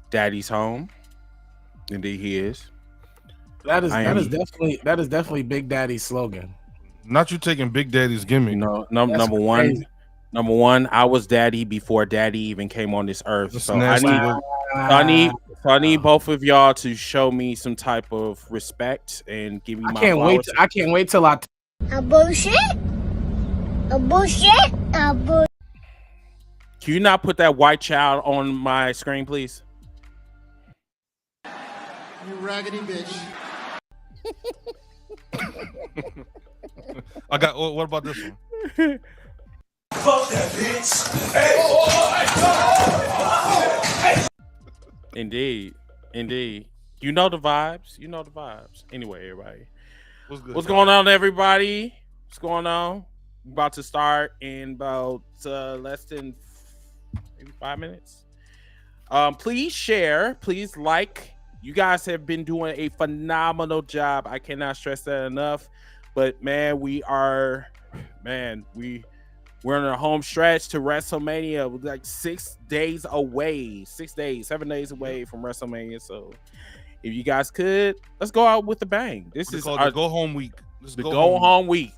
Daddy's home. Indeed, he is. That is definitely Big Daddy's slogan. Not you taking Big Daddy's gimmick. Number one. Number one, I was daddy before daddy even came on this earth. So I need both of y'all to show me some type of respect and give me my flowers. I can't wait till I A bullshit. Can you not put that white child on my screen, please? You raggedy bitch. I got. What about this one? Fuck that bitch. Indeed. You know the vibes. Anyway, everybody. What's going on, everybody? What's going on? We're about to start in about less than maybe 5 minutes. Please share. Please like. You guys have been doing a phenomenal job. I cannot stress that enough. But man, we're on a home stretch to WrestleMania. We're like 7 days away from WrestleMania. So if you guys could, let's go out with a bang. This is our go home week. Go home week,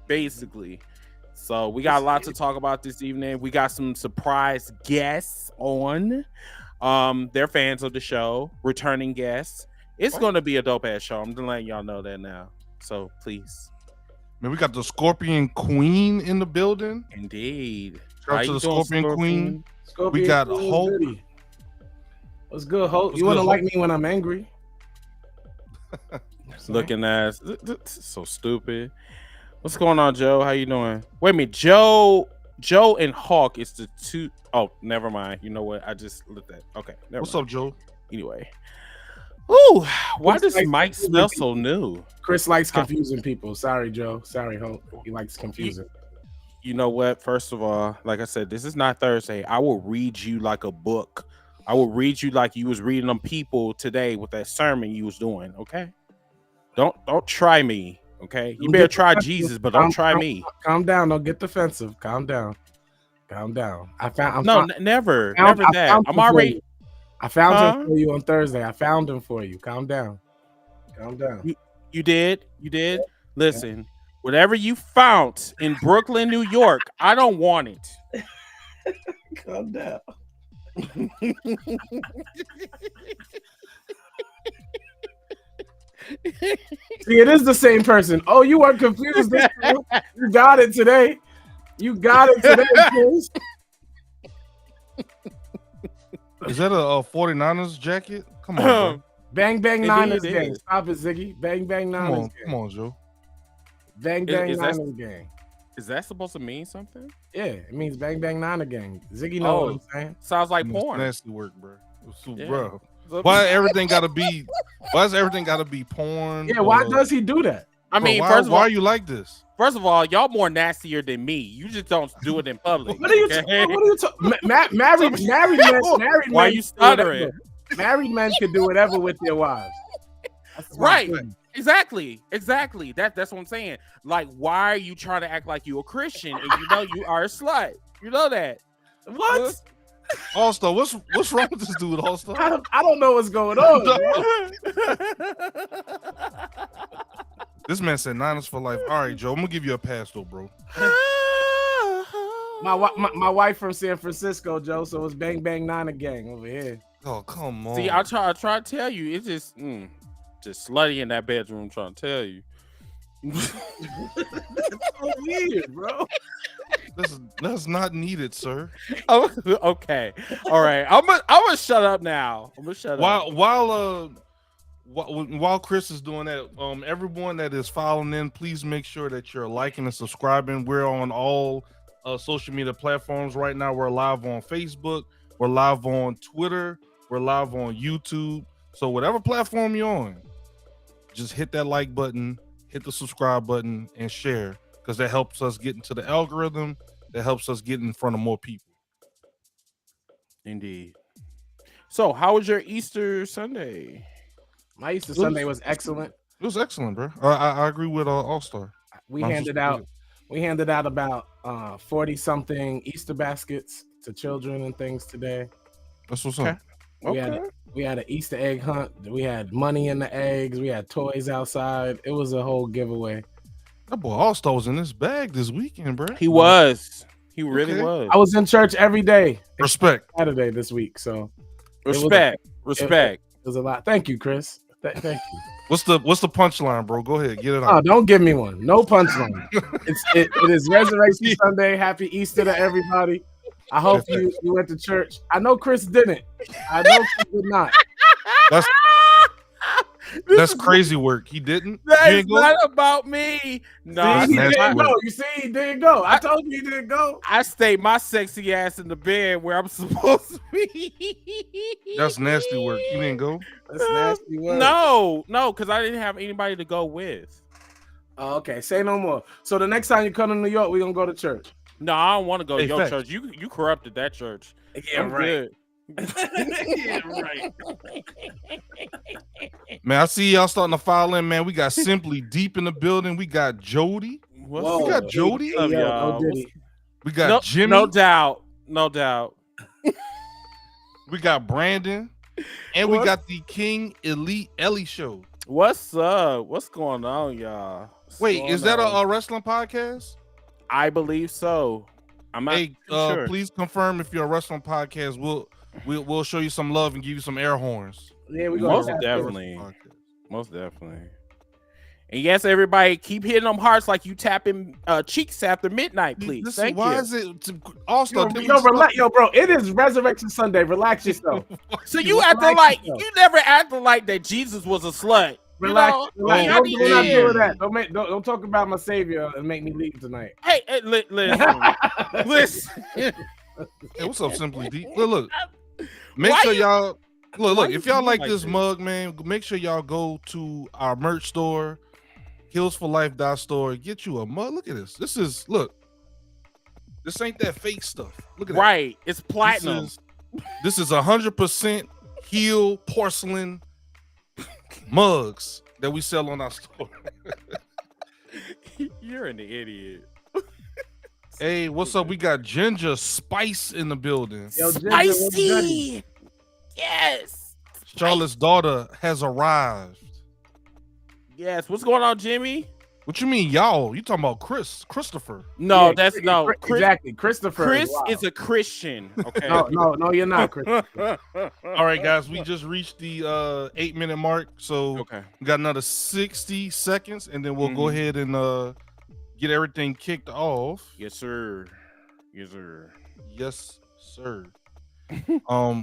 basically. So we got a lot to talk about this evening. We got some surprise guests on. They're fans of the show, returning guests. It's going to be a dope ass show. I'm just letting y'all know that now. So please. Man, we got the Scorpion Queen in the building. Indeed. Shout out to the Scorpion Queen. Scorpion we got Queen Hope. Goody. What's good, Hope? You want to like me when I'm angry? Looking ass. So stupid. What's going on, Joe? How you doing? Wait a minute. Joe and Hawk is the two. Oh, never mind. You know what? I just looked at. Okay. What's up, Joe? Anyway. Ooh, why does Mike smell so new? Chris likes confusing people. Sorry, Joe. Sorry, Hope. He likes confusing. You know what? First of all, like I said, this is not Thursday. I will read you like a book. I will read you like you was reading them people today with that sermon you was doing. Okay. Don't try me. Okay. You better try Jesus, but don't try me. Calm down. Don't get defensive. Calm down. Never that. I'm already. I found him for you on Thursday. I found him for you. Calm down. You did. Listen, whatever you found in Brooklyn, New York, I don't want it. Calm down. See, it is the same person. Oh, you weren't confused. You got it today. Chris. Is that a 49ers jacket? Come on, bro. Bang Bang Niners gang. Stop it, Ziggy. Bang Bang Niners gang. Come on, Joe. Bang Bang Niners gang. Is that supposed to mean something? Yeah, it means Bang Bang Niner gang. Ziggy know what I'm saying. Sounds like porn. Nasty work, bro. Bro. Why everything gotta be porn? Yeah, why does he do that? I mean, first of all, why are you like this? First of all, y'all more nastier than me. You just don't do it in public. What are you talking? Married men. Why are you stuttering? Married men can do whatever with their wives. Right. Exactly. That's what I'm saying. Like, why are you trying to act like you a Christian and you know you are a slut? You know that. What? All-Star, what's wrong with this dude, All-Star? I don't know what's going on. This man said Niners for life. All right, Joe, I'm gonna give you a pass though, bro. My wife from San Francisco, Joe, so it's Bang Bang Niner gang over here. Oh, come on. See, I try to tell you, it's just slutty in that bedroom trying to tell you. That's so weird, bro. That's not needed, sir. Oh, okay. All right. I'm gonna shut up now. While Chris is doing that, everyone that is following in, please make sure that you're liking and subscribing. We're on all social media platforms right now. We're live on Facebook. We're live on Twitter. We're live on YouTube. So whatever platform you're on, just hit that like button, hit the subscribe button, and share, because that helps us get into the algorithm. That helps us get in front of more people. Indeed. So, how was your Easter Sunday? My Easter Sunday was excellent. It was excellent, bro. I agree with All-Star. We handed out about 40 something Easter baskets to children and things today. That's what's up. We had an Easter egg hunt. We had money in the eggs. We had toys outside. It was a whole giveaway. That boy All-Star was in his bag this weekend, bro. He was. He really was. I was in church every day. Respect. Saturday this week, so respect. It was a lot. Thank you, Chris. Thank you. What's the punchline, bro? Go ahead, get it out. Oh, don't give me one. No punchline. It is Resurrection Sunday. Happy Easter to everybody. I hope you went to church. I know Chris didn't. I know Chris did not. That's crazy work. He didn't. That's not about me. No, he didn't go. You see, he didn't go. I told you he didn't go. I stayed my sexy ass in the bed where I'm supposed to be. That's nasty work. You didn't go. That's nasty work. No, because I didn't have anybody to go with. Oh, okay, say no more. So the next time you come to New York, we're gonna go to church. No, I don't want to go to your church. You corrupted that church. Yeah, I'm right. good. Yeah, right. Man, I see y'all starting to file in, man. We got Simply Deep in the building. We got Jody. We got Jody. We got Jimmy. No doubt. We got Brandon. And we got the King Elite Ellie show. What's up? What's going on, y'all? Wait, is that a wrestling podcast? I believe so. I'm not sure. Please confirm if you're a wrestling podcast. We'll show you some love and give you some air horns. Yeah, we most definitely. And yes, everybody, keep hitting them hearts like you tapping cheeks after midnight, please. Thank you. Why is it also? Relax, bro. It is Resurrection Sunday. Relax yourself. So you acting like you never acted like that Jesus was a slut. Relax. Don't do that. Don't talk about my savior and make me leave tonight. Hey, listen. Hey, what's up, Simply Deep? Look. Make sure y'all look. If y'all like this mug, man, make sure y'all go to our merch store, Hills4Life.store. Get you a mug. Look at this. This ain't that fake stuff. Look at that. Right. It's platinum. This is 100% heel porcelain mugs that we sell on our store. You're an idiot. Hey, what's up? We got Ginger Spice in the building. Yo, Ginger, Spicy. Yes. Charlotte's daughter has arrived. Yes. What's going on, Jimmy? What you mean, y'all? You talking about Christopher? No, yeah, that's no. Exactly, Christopher. Chris is a Christian. Okay. No, you're not, Chris. All right, guys, we just reached the 8-minute mark, so we got another 60 seconds, and then we'll go ahead and get everything kicked off. Yes, sir. Yes, sir. Yes, sir.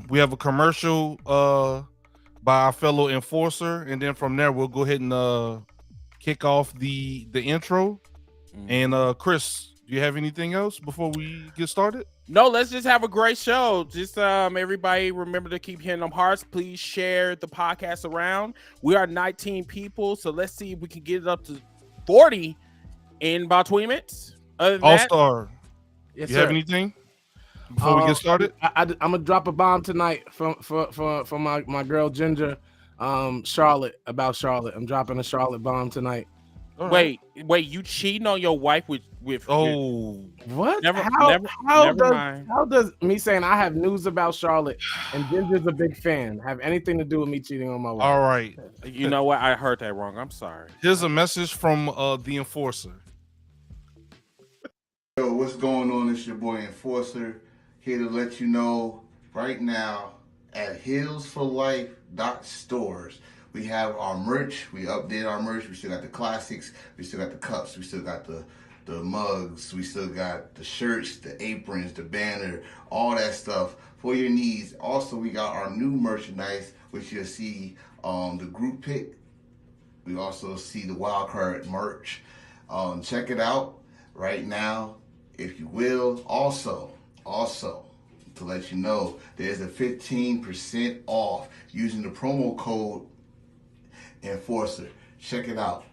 We have a commercial by our fellow enforcer, and then from there we'll go ahead and kick off the intro. And Chris, do you have anything else before we get started? No, let's just have a great show. Just everybody remember to keep hitting them hearts. Please share the podcast around. We are 19 people, so let's see if we can get it up to 40 in about 20 minutes. All-Star, yes, you sir. have anything before we get started? I'm gonna drop a bomb tonight for my girl Ginger, Charlotte, about Charlotte. I'm dropping a Charlotte bomb tonight. Wait, you cheating on your wife with what? Never mind. How does me saying I have news about Charlotte and Ginger's a big fan have anything to do with me cheating on my wife? All right. You know what? I heard that wrong. I'm sorry. Here's a message from the enforcer. Yo, what's going on? It's your boy Enforcer here to let you know right now at Hills4Life.stores. We have our merch. We update our merch. We still got the classics. We still got the cups. We still got the mugs. We still got the shirts, the aprons, the banner, all that stuff for your needs. Also, we got our new merchandise, which you'll see the group pick. We also see the wild card merch. Check it out right now, if you will. Also, to let you know, there's a 15% off using the promo code Enforcer. Check it out.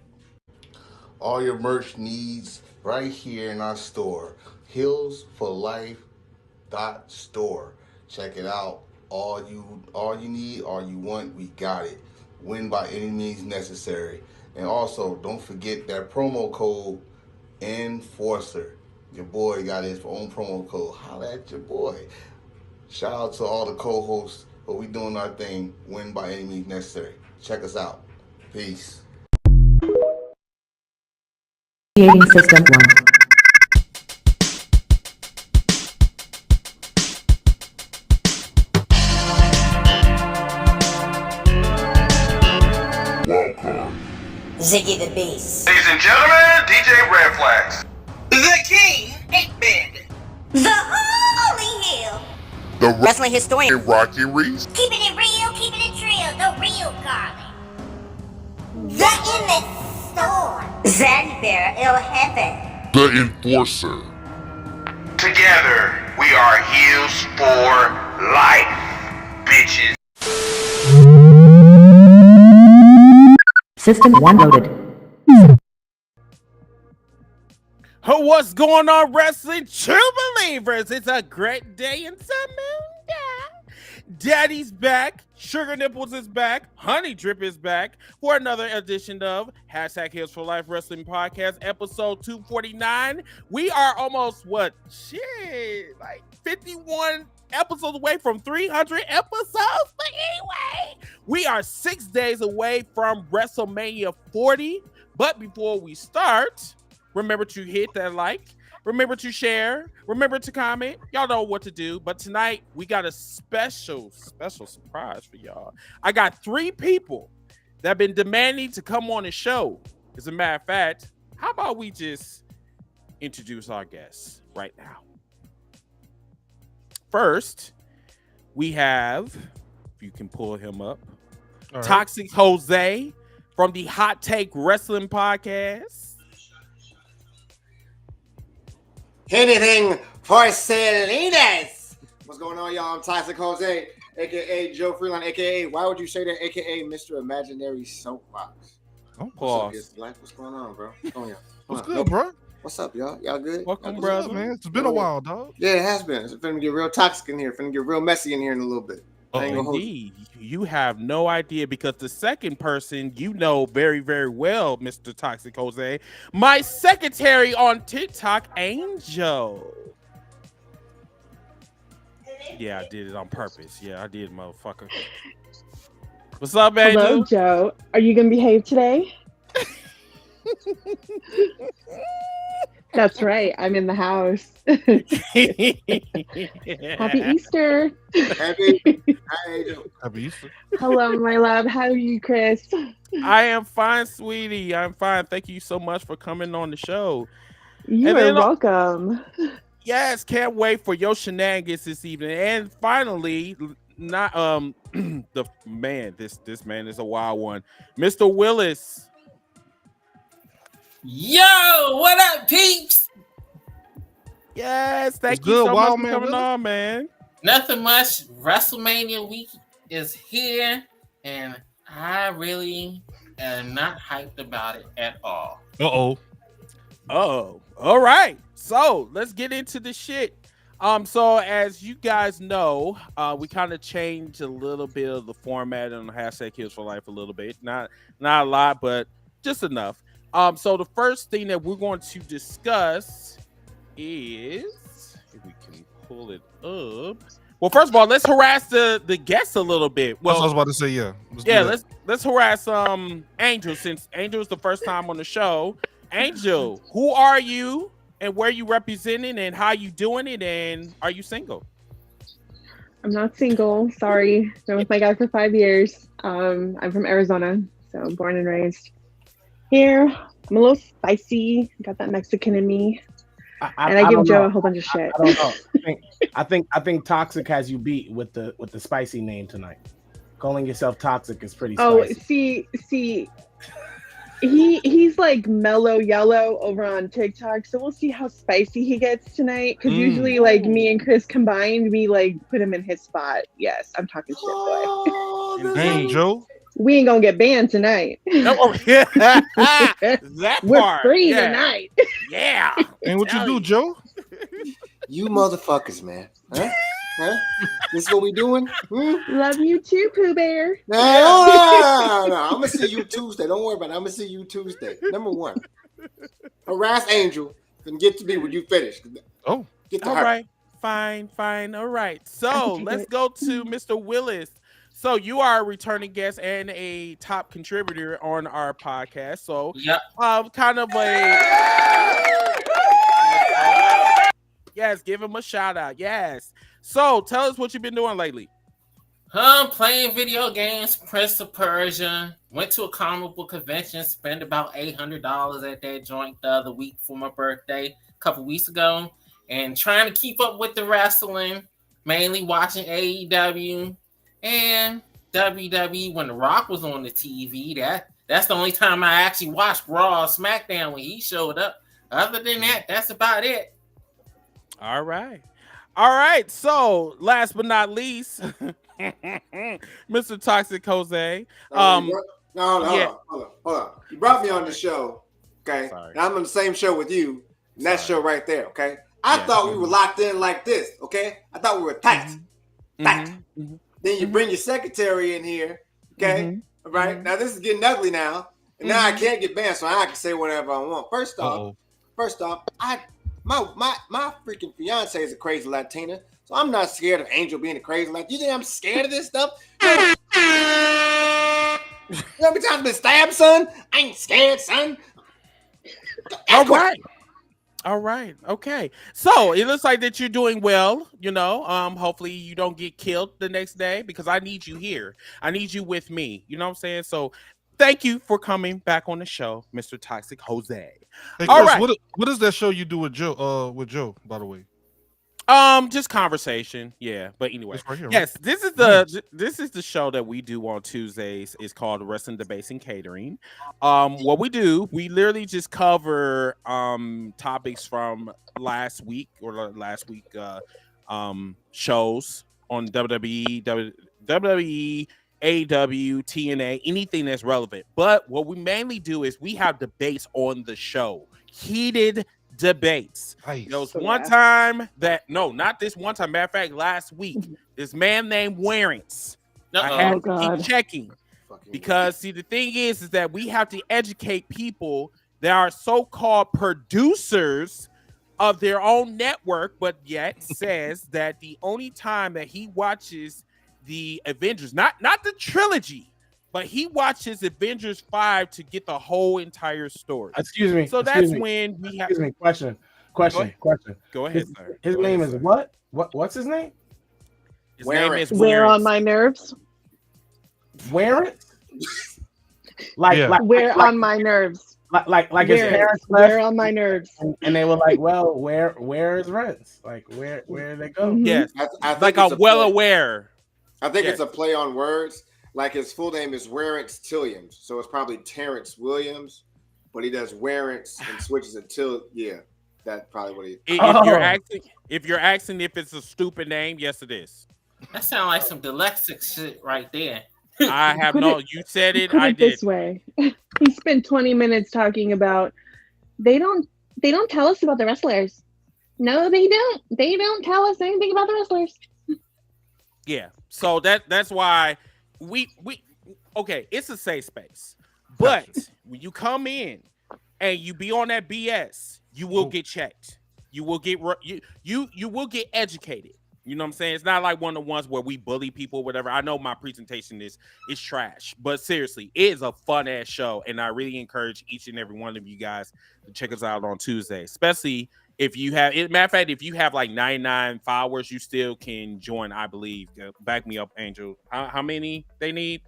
All your merch needs right here in our store, Hills4Life.store. Check it out. All you need, all you want, we got it. Win by any means necessary. And also, don't forget that promo code Enforcer. Your boy got his own promo code. Holla at your boy. Shout out to all the co-hosts. But we doing our thing. Win by any means necessary. Check us out. Peace. Creating System 1. Ziggy the Beast. Ladies and gentlemen, DJ Red Flags. The King, 8-Bit. The Holy Hill. The Wrestling Historian. Rocky Reese. Keeping it real, keeping it trill, the real Garmin. The Image Storm. Zanzibar El Jefe. The Enforcer. Together, we are heels for life, bitches. System 1 loaded. What's going on, wrestling true believers? It's a great day in Zamunda. Daddy's back, Sugar Nipples is back, Honey Drip is back for another edition of Hashtag Heels for Life Wrestling Podcast, episode 249. We are almost, like 51 episodes away from 300 episodes. But anyway, we are 6 days away from WrestleMania 40. But before we start, remember to hit that like, remember to share, remember to comment. Y'all know what to do. But tonight, we got a special surprise for y'all. I got 3 people that have been demanding to come on the show. As a matter of fact, how about we just introduce our guests right now? First, we have, if you can pull him up, right, Toxic Jose from the Hot Take Wrestling Podcast. Anything for Salinas. What's going on, y'all? I'm Toxic Jose, aka Joe Freeland, aka why would you say that? AKA Mr. Imaginary Soapbox. Oh, what's going on, bro? What's good, bro? What's up, y'all? Y'all good? Welcome, y'all brother. Man, it's been a while, dog. Yeah, it has been. It's finna get real toxic in here. Finna get real messy in here in a little bit. Indeed, you have no idea because the second person you know very, very well, Mr. Toxic Jose, my secretary on TikTok, Angel. Yeah, I did it on purpose. Yeah, I did, motherfucker. What's up, Angel? Hello, Joe. Are you gonna behave today? That's right. I'm in the house. Happy Easter. Happy Easter. Hello, my love. How are you, Chris? I am fine, sweetie. I'm fine. Thank you so much for coming on the show. You are welcome. Yes, can't wait for your shenanigans this evening. And finally, not the man. This man is a wild one, Mr. Willis. Yo, what up, peeps? Yes, thank you so much for coming on, man. Nothing much. WrestleMania week is here, and I really am not hyped about it at all. Oh, all right. So let's get into the shit. So as you guys know, we kind of changed a little bit of the format on Hashtag Heels for Life a little bit. Not a lot, but just enough. So the first thing that we're going to discuss is, if we can pull it up. Well, first of all, let's harass the guests a little bit. Well, that's what I was about to say. Yeah, let's harass Angel, since Angel is the first time on the show. Angel, who are you and where you representing and how you doing it, and are you single? I'm not single. Sorry, been with my guy for 5 years. I'm from Arizona, so born and raised here. I'm a little spicy. Got that Mexican in me. I give Joe a whole bunch of shit. I don't know. I think Toxic has you beat with the spicy name tonight. Calling yourself Toxic is pretty spicy. Oh, see, he's like mellow yellow over on TikTok, so we'll see how spicy he gets tonight. Because usually, like me and Chris combined, we like put him in his spot. Yes, I'm talking shit, boy. Hey, Joe. We ain't gonna get banned tonight. Oh, yeah. That We're part. free Yeah. tonight. Yeah. And what you do, Joe? You motherfuckers, man. Huh? This is what we doing? Love you too, Pooh Bear. No. I'm gonna see you Tuesday. Don't worry about it. I'm gonna see you Tuesday. Number one, harass Angel And get to me when you finish. Oh, get to all her. right. Fine. All right. So let's go to Mr. Willis. So you are a returning guest and a top contributor on our podcast. So kind of yes, give him a shout out. Yes. So tell us what you've been doing lately. Playing video games, Prince of Persia. Went to a comic book convention, spent about $800 at that joint the other week for my birthday, a couple weeks ago, and trying to keep up with the wrestling, mainly watching AEW and WWE when The Rock was on the TV. That's the only time I actually watched Raw or SmackDown when he showed up. Other than that, that's about it. All right. So last but not least, Mr. Toxic Jose. Hold on. You brought me on the show, okay? And I'm on the same show with you, and that show right there, okay? I thought we were locked in like this, okay? I thought we were tight. Then you bring your secretary in here, okay? All right? Now this is getting ugly now, and now I can't get banned, so I can say whatever I want. First off, my freaking fiance is a crazy Latina. So I'm not scared of Angel being a crazy Latina. You think I'm scared of this stuff? You know how many times I've been stabbed, son? I ain't scared, son. All right. Okay. So it looks like that you're doing well, hopefully you don't get killed the next day because I need you here. I need you with me. You know what I'm saying? So thank you for coming back on the show, Mr. Toxic Jose. Hey, Chris, what is that show you do with Joe, by the way? Just conversation, yeah. But anyway, right here, yes, this is the show that we do on Tuesdays. It's called Wrestling Debates and Catering. What we do, we literally just cover topics from last week shows on WWE, AEW, TNA, anything that's relevant. But what we mainly do is we have debates on the show, heated debates. Nice. There was one time not this one time. Matter of fact, last week, this man named Warrants. I had to keep checking because see, the thing is that we have to educate people that are so-called producers of their own network, but yet says that the only time that he watches the Avengers, not the trilogy, but he watches Avengers 5 to get the whole entire story. Excuse me. So that's when we have. Excuse me. Question. Go ahead, sir. His name is what? What's his name? His name is Wear on my nerves. Wear it? Wear on my nerves. Like his parents left. Wear on my nerves. And they were like, well, where is Rents? Like where did they go? Yes. I like I'm well aware. I think it's a play on words. Like his full name is Warrants Tilliams, so it's probably Terrence Williams, but he does Warrants and switches it till that's probably what he. If you're asking if it's a stupid name, yes, it is. That sounds like some dyslexic shit right there. I have you said it. Put I it did. This way, he spent 20 minutes talking about they don't tell us about the wrestlers. No, they don't. They don't tell us anything about the wrestlers. Yeah, so that's why. It's a safe space, but when you come in and you be on that BS, you will get checked. You will get you will get educated. You know what I'm saying? It's not like one of the ones where we bully people, or whatever. I know my presentation is trash, but seriously, it is a fun ass show, and I really encourage each and every one of you guys to check us out on Tuesday, especially if you have. Matter of fact, if you have like 99 followers, you still can join. I believe. Back me up, Angel. How many they need?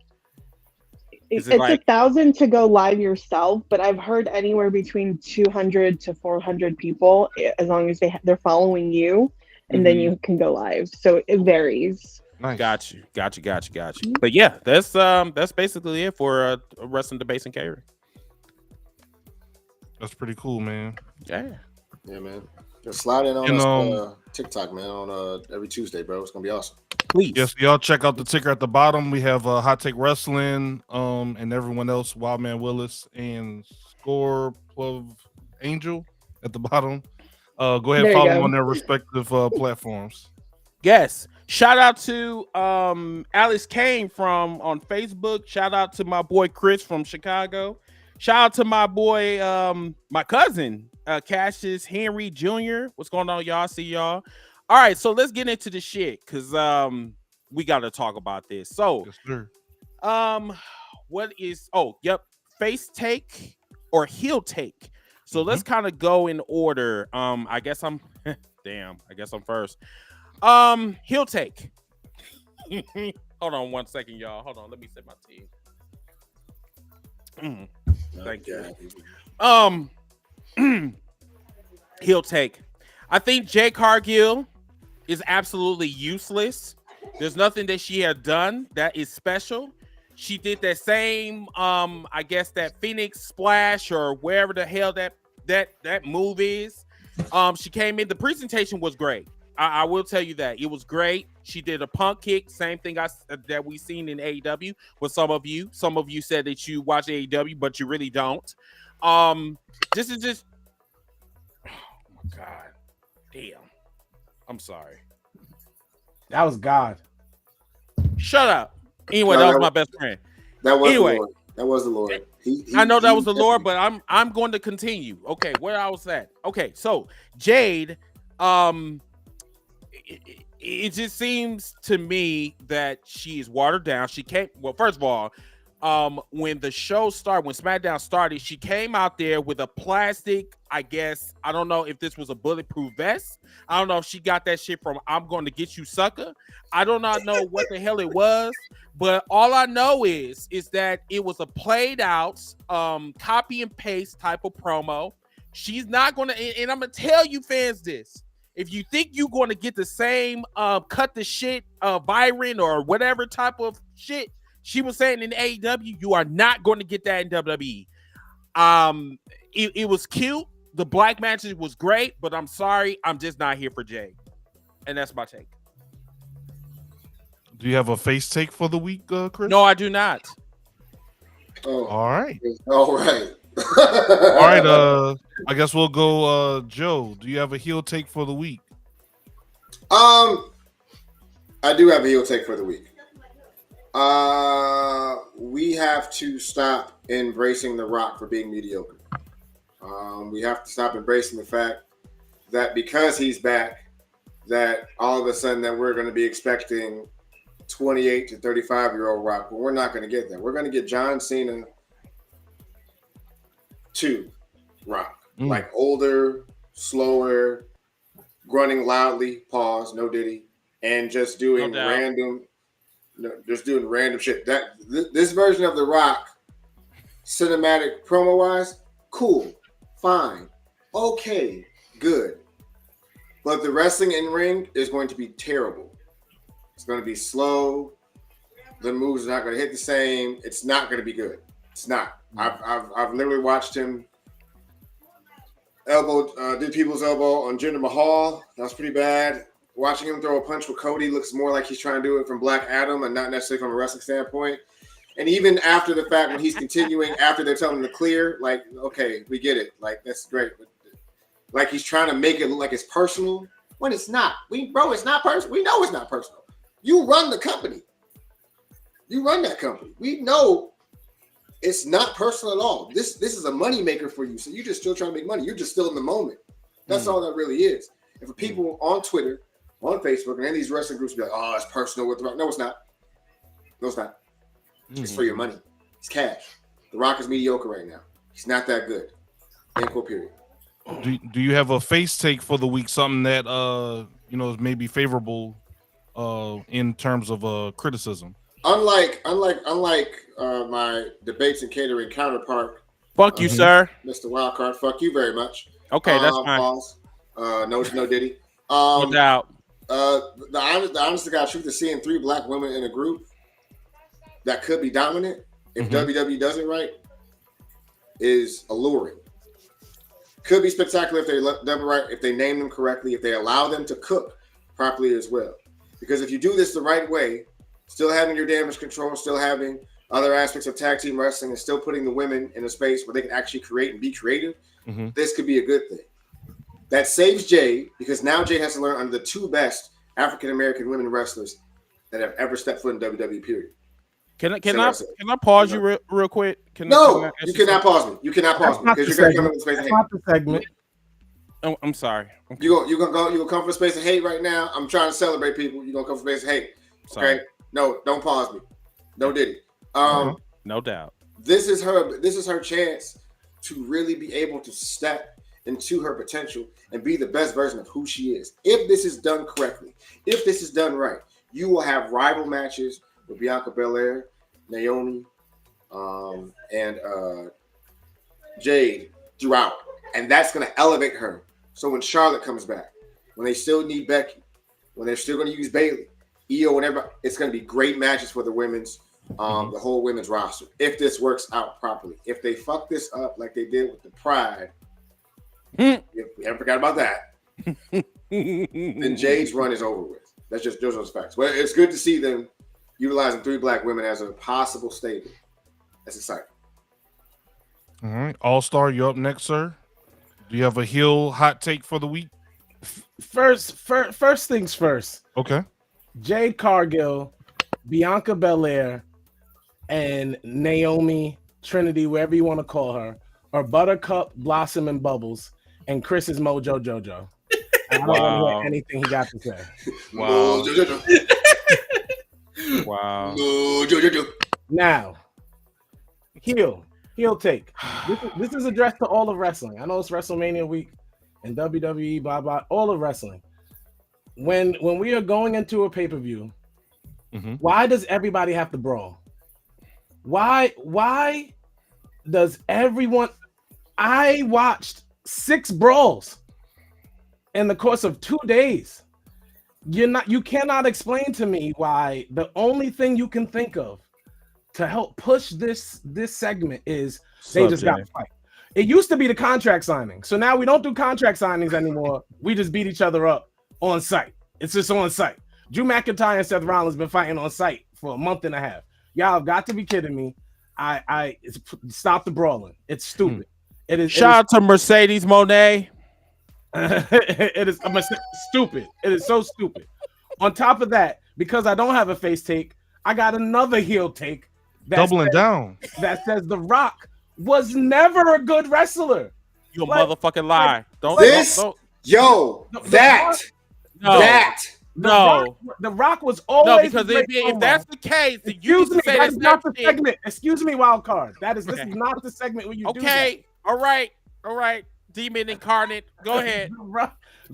It's 1,000 to go live yourself, but I've heard anywhere between 200 to 400 people, as long as they're following you, and then you can go live. So it varies. Nice. Got you. But yeah, that's basically it for Wrestling Debates and Catering. That's pretty cool, man. Yeah, man. Just slide in on TikTok, man, on every Tuesday, bro. It's gonna be awesome. Please. Yes, y'all check out the ticker at the bottom. We have Hot Take Wrestling, and everyone else, Wildman Willis and Score Plov Angel at the bottom. Go ahead and follow them on their respective platforms. Yes. Shout out to Alice Kane on Facebook. Shout out to my boy Chris from Chicago. Shout out to my boy, my cousin, Cassius Henry Jr. What's going on, y'all? See y'all. All right, so let's get into the shit because we got to talk about this. So, Yes, sir. what is? Oh, yep, face take or heel take. So let's kind of go in order. I guess I'm. Damn, I guess I'm first. Heel take. Hold on 1 second, y'all. Hold on, let me set my team. Thank you. He'll take. I think Jay Cargill is absolutely useless. There's nothing that she had done that is special. She did that same, I guess that Phoenix Splash or wherever the hell that move is. She came in. The presentation was great. I will tell you that it was great. She did a punk kick, same thing that we seen in AEW. With some of you said that you watch AEW, but you really don't. This is just, oh my god, damn. I'm sorry. That was God. Shut up. Anyway, that was my best friend. That was the Lord. That was the Lord. I know that was the Lord, but I'm going to continue. Okay, where I was at. Okay, so Jade, it just seems to me that she is watered down. She came, well, first of all, when the show started, when SmackDown started, she came out there with a plastic, I guess, I don't know if this was a bulletproof vest. I don't know if she got that shit from I'm Going to Get You Sucker. I do not know what the hell it was, but all I know is that it was a played out copy and paste type of promo. She's not going to, and I'm going to tell you fans this. If you think you're going to get the same cut the shit Byron or whatever type of shit she was saying in AEW, you are not going to get that in WWE. It was cute. The black matches was great, but I'm sorry, I'm just not here for Jay. And that's my take. Do you have a face take for the week, Chris? No, I do not. Oh, all right. All right. All right. I guess we'll go. Joe, do you have a heel take for the week? I do have a heel take for the week. We have to stop embracing The Rock for being mediocre. We have to stop embracing the fact that because he's back, that all of a sudden that we're going to be expecting 28 to 35-year-old Rock, but we're not going to get that. We're going to get John Cena 2 Rock. Like older, slower, grunting loudly, pause, no Diddy, and just doing random shit. This version of The Rock, cinematic promo wise, cool, fine, okay, good. But the wrestling in ring is going to be terrible. It's going to be slow. The moves are not going to hit the same. It's not going to be good. It's not. I've literally watched him did people's elbow on Jinder Mahal. That was pretty bad. Watching him throw a punch with Cody looks more like he's trying to do it from Black Adam and not necessarily from a wrestling standpoint. And even after the fact, when he's continuing, after they're telling him to clear, like, okay, we get it. Like, that's great. But, like, he's trying to make it look like it's personal when it's not. It's not personal. We know it's not personal. You run the company. You run that company. We know it's not personal at all. This is a money maker for you. So you're just still trying to make money. You're just still in the moment. That's all that really is. And for people on Twitter, on Facebook, and in these wrestling groups be like, oh, it's personal with The Rock. No, it's not. No, it's not. It's for your money. It's cash. The Rock is mediocre right now. He's not that good. End quote, period. Do you have a face take for the week? Something that is maybe favorable in terms of criticism? Unlike my debates and catering counterpart. Fuck you, sir. Mr. Wildcard. Fuck you very much. Okay, that's fine. Pause. No Diddy. No doubt. The honest to God truth is seeing 3 black women in a group that could be dominant if WWE does it right is alluring. Could be spectacular if they done it right, if they name them correctly, if they allow them to cook properly as well. Because if you do this the right way, still having your damage control, still having other aspects of tag team wrestling, and still putting the women in a space where they can actually create and be creative, this could be a good thing. That saves Jade, because now Jade has to learn under the 2 best African-American women wrestlers that have ever stepped foot in WWE, period. Can I pause you real quick? You cannot pause me. You cannot pause me because you're gonna come in space of hate. Not the segment. Oh, I'm sorry. Okay. You gonna come for space of hate right now. I'm trying to celebrate people. You gonna come for space of hate. Sorry. Okay? No, don't pause me. No Diddy. No doubt. This is her chance to really be able to step into her potential and be the best version of who she is. If this is done correctly, if this is done right, you will have rival matches with Bianca Belair, Naomi, and Jade throughout. And that's going to elevate her. So when Charlotte comes back, when they still need Becky, when they're still going to use Bayley, Io, whatever, it's going to be great matches for the women's, the whole women's roster. If this works out properly. If they fuck this up like they did with the Pride, we haven't forgot about that, then Jade's run is over with. Those are those facts. Well, it's good to see them utilizing 3 black women as a possible stable. That's exciting. All right. All-Star, you're up next, sir. Do you have a heel hot take for the week? First things first. Okay. Jade Cargill, Bianca Belair, and Naomi Trinity, wherever you want to call her, are Buttercup, Blossom, and Bubbles, and Chris is Mojo Jojo. I don't want to hear anything he got to say. Wow. Wow. Now, heel take. This is addressed to all of wrestling. I know it's WrestleMania week and WWE, blah blah, all of wrestling. When we are going into a pay-per-view, why does everybody have to brawl? Why does everyone? I watched 6 brawls in the course of 2 days. You cannot explain to me why the only thing you can think of to help push this segment is they just got to fight. It used to be the contract signing. So now we don't do contract signings anymore. We just beat each other up on site. It's just on site. Drew McIntyre and Seth Rollins been fighting on site for a month and a half. Y'all have got to be kidding me. Stop the brawling. It's stupid. It is. Shout out to Mercedes Moné. It is stupid. It is so stupid. On top of that, because I don't have a face take, I got another heel take. Doubling down. That says The Rock was never a good wrestler. You a motherfucking lie. The Rock was always because if that's the case, then you excuse me, that is not the segment. Excuse me, wild card. This is not the segment where you do that. All right. Demon incarnate. Go ahead.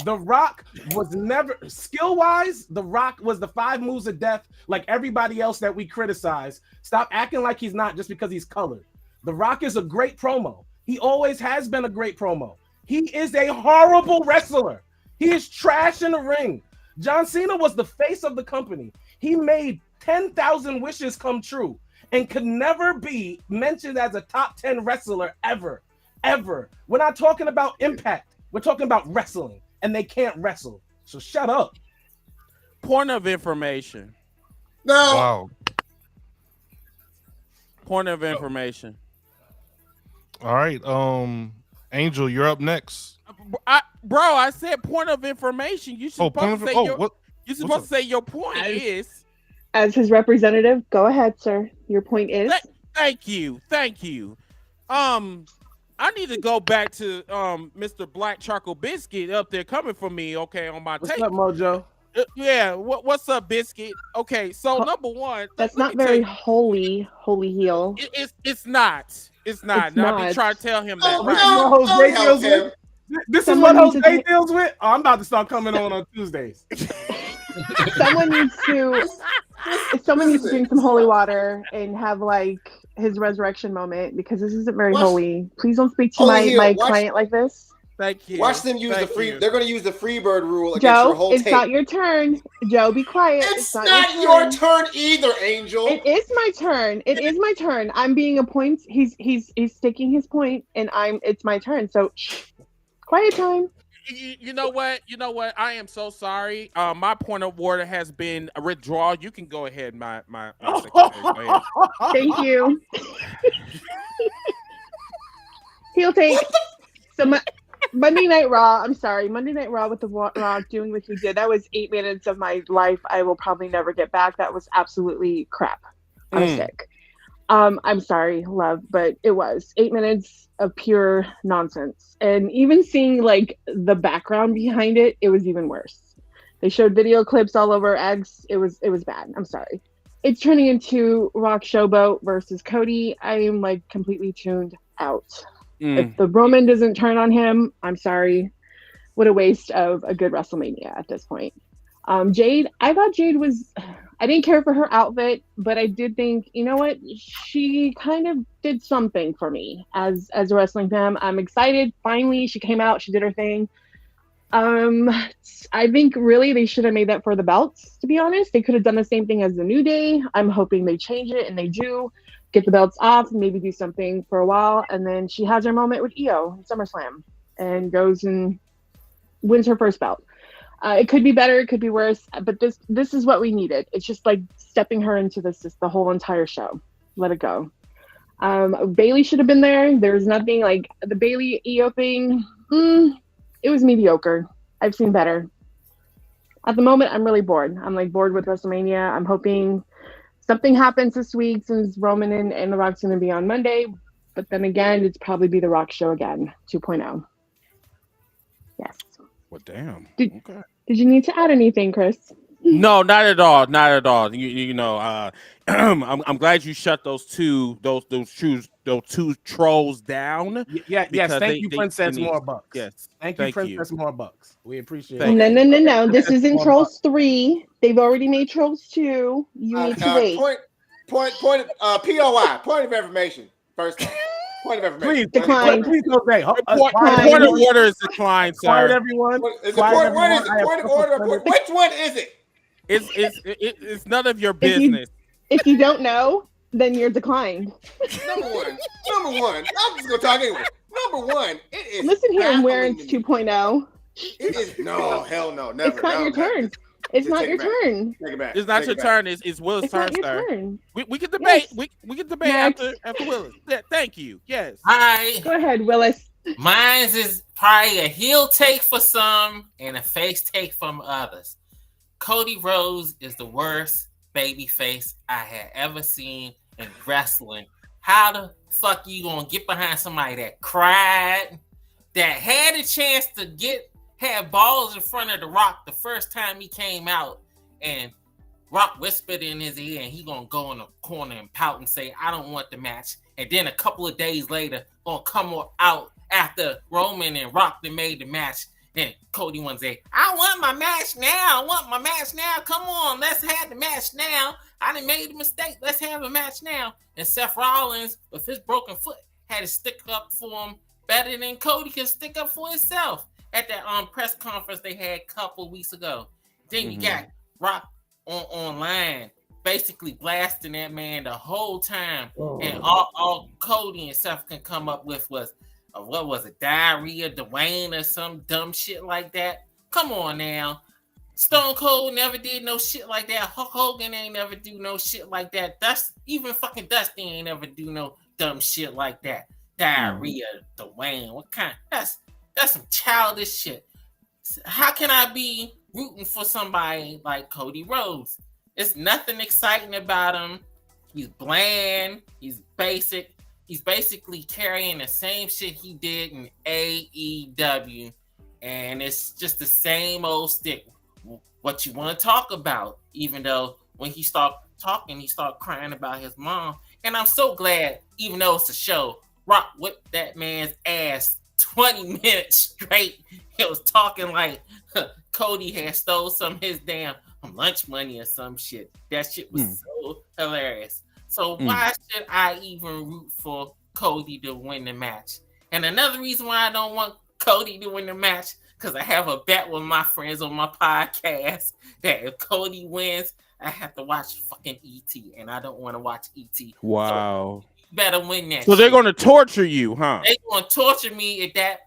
The Rock was never skill-wise. The Rock was the 5 moves of death, like everybody else that we criticize. Stop acting like he's not just because he's colored. The Rock is a great promo. He always has been a great promo. He is a horrible wrestler. He is trash in the ring. John Cena was the face of the company. He made 10,000 wishes come true and could never be mentioned as a top 10 wrestler ever. We're not talking about impact. We're talking about wrestling, and they can't wrestle. So shut up. Point of information. No. Wow. Point of information. All right. Angel, you're up next. I said point of information. You supposed to say you're supposed to say your point is. As his representative, go ahead, sir. Your point is. Thank you. I need to go back to Mr. Black Charcoal Biscuit up there coming for me, okay, on my tape. What's up, Mojo? Yeah, what's up, Biscuit? Okay, so number one. That's not very holy heel. It's not. Now I be trying to tell him that. This is what Jose deals with? Oh, I'm about to start coming on Tuesdays. Someone needs to drink some holy water and have like his resurrection moment, because this isn't very holy. Please don't speak to my client like this. Thank you. Watch them use they're going to use the Freebird rule against Joe, your whole it's not your turn. Joe, be quiet. It's not your turn either, Angel. It is my turn. I'm being a point. He's sticking his point, and it's my turn. So quiet time. You know what? I am so sorry. My point of order has been a withdrawal. You can go ahead, my secretary. Go ahead. Thank you. He'll take Monday Night Raw. I'm sorry, Monday Night Raw with the Rock doing what he did. That was 8 minutes of my life I will probably never get back. That was absolutely crap. I was sick. I'm sorry, love, but it was 8 minutes of pure nonsense. And even seeing like the background behind it, it was even worse. They showed video clips all over X. It was bad. I'm sorry. It's turning into Rock Showboat versus Cody. I am like completely tuned out. If the Roman doesn't turn on him, I'm sorry. What a waste of a good WrestleMania at this point. Jade, I thought Jade was, I didn't care for her outfit, but I did think, you know what, she kind of did something for me as a wrestling fan. I'm excited. Finally, she came out, she did her thing. I think really they should have made that for the belts, to be honest. They could have done the same thing as the New Day. I'm hoping they change it, and they do get the belts off, maybe do something for a while, and then she has her moment with Io in SummerSlam and goes and wins her first belt. It could be better, it could be worse, but this is what we needed. It's just like stepping her into this the whole entire show. Let it go. Bailey should have been there. There was nothing like the Bailey Io thing. It was mediocre. I've seen better. At the moment, I'm really bored. I'm like bored with WrestleMania. I'm hoping something happens this week since Roman and The Rock's going to be on Monday. But then again, it's probably be The Rock show again, 2.0. Yes. Well, damn. Okay. Did you need to add anything, Chris? No, not at all. Not at all. You know, I'm glad you shut those two trolls down. Yes. Thank you, Princess Morebucks. Yes. Thank you, Princess Morebucks. We appreciate it. No. This isn't Trolls 3. They've already made Trolls 2. You need to wait. Point POI. Point of information. First off. Point of information. Please decline. Please don't say. Point of order is declined, sir. Quiet, everyone. Point of order. Which one is it? It's none of your business. If you don't know, then you're declined. Number one. I'm just gonna talk anyway. Number one, it is. Listen here, Warren's 2.0. It is no, hell no, never. It's not your turn. It's not your turn. It's not your turn. It's Will's turn, sir. We can debate. Yes. We can debate after Willis. Yeah, thank you. Yes. All right. Go ahead, Willis. Mine's is probably a heel take for some and a face take from others. Cody Rhodes is the worst baby face I had ever seen in wrestling. How the fuck you gonna get behind somebody that cried, that had a chance to had balls in front of The Rock the first time he came out, and Rock whispered in his ear, and he gonna go in the corner and pout and say, I don't want the match. And then a couple of days later, gonna come out after Roman and Rock that made the match. Then Cody wants to say, I want my match now. Come on, let's have the match now. I done made a mistake. Let's have a match now. And Seth Rollins, with his broken foot, had to stick up for him better than Cody can stick up for himself at that press conference they had a couple weeks ago. Then you got Rock online basically blasting that man the whole time. And all Cody and Seth can come up with was, what was it, diarrhea, Dwayne or some dumb shit like that. Come on now. Stone Cold never did no shit like that. Hulk Hogan ain't never do no shit like that. Even fucking Dusty ain't never do no dumb shit like that. Diarrhea, Dwayne, what kind? That's some childish shit. How can I be rooting for somebody like Cody Rhodes? There's nothing exciting about him. He's bland. He's basic. He's basically carrying the same shit he did in AEW. And it's just the same old stick. What you want to talk about, even though when he started talking, he started crying about his mom. And I'm so glad, even though it's a show, Rock whipped that man's ass 20 minutes straight. He was talking like Cody had stole some of his damn lunch money or some shit. That shit was so hilarious. So why should I even root for Cody to win the match? And another reason why I don't want Cody to win the match, because I have a bet with my friends on my podcast that if Cody wins, I have to watch fucking E.T. and I don't want to watch E.T. Wow. So you better win that. So they're going to torture you, huh? They're going to torture me if that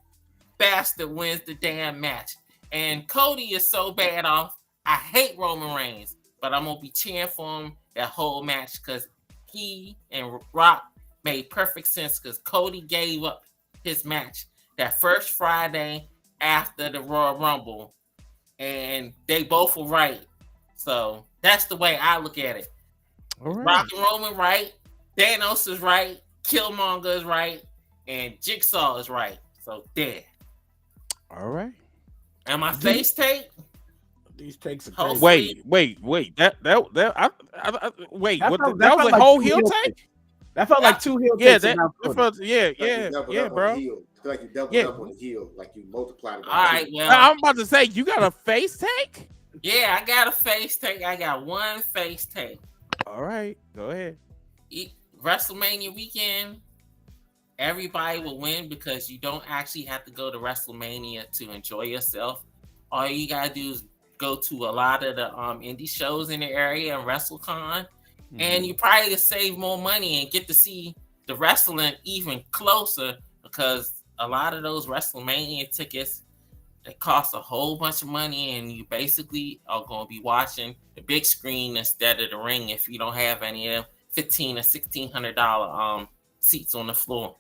bastard wins the damn match. And Cody is so bad off. I hate Roman Reigns, but I'm going to be cheering for him that whole match because he and Rock made perfect sense because Cody gave up his match that first Friday after the Royal Rumble, and they both were right. So that's the way I look at it. All right. Rock and Roman right, Thanos is right, Killmonger is right, and Jigsaw is right. So there. All right. And my face tape. These takes are crazy. Wait. Wait. That wait. That What? felt- That that was felt a like whole two heel heel take. That felt like 2 heel Yeah, takes. that felt, yeah, bro. I feel like you doubled up on the heel, like you multiplied it. All right, well, I'm about to say you got a face take. Yeah, I got a face take. I got one face take. All right, go ahead. WrestleMania weekend, everybody will win because you don't actually have to go to WrestleMania to enjoy yourself. All you gotta do is go to a lot of the indie shows in the area and WrestleCon, and you probably save more money and get to see the wrestling even closer because a lot of those WrestleMania tickets, they cost a whole bunch of money, and you basically are going to be watching the big screen instead of the ring if you don't have any of $1,500 or $1,600 seats on the floor.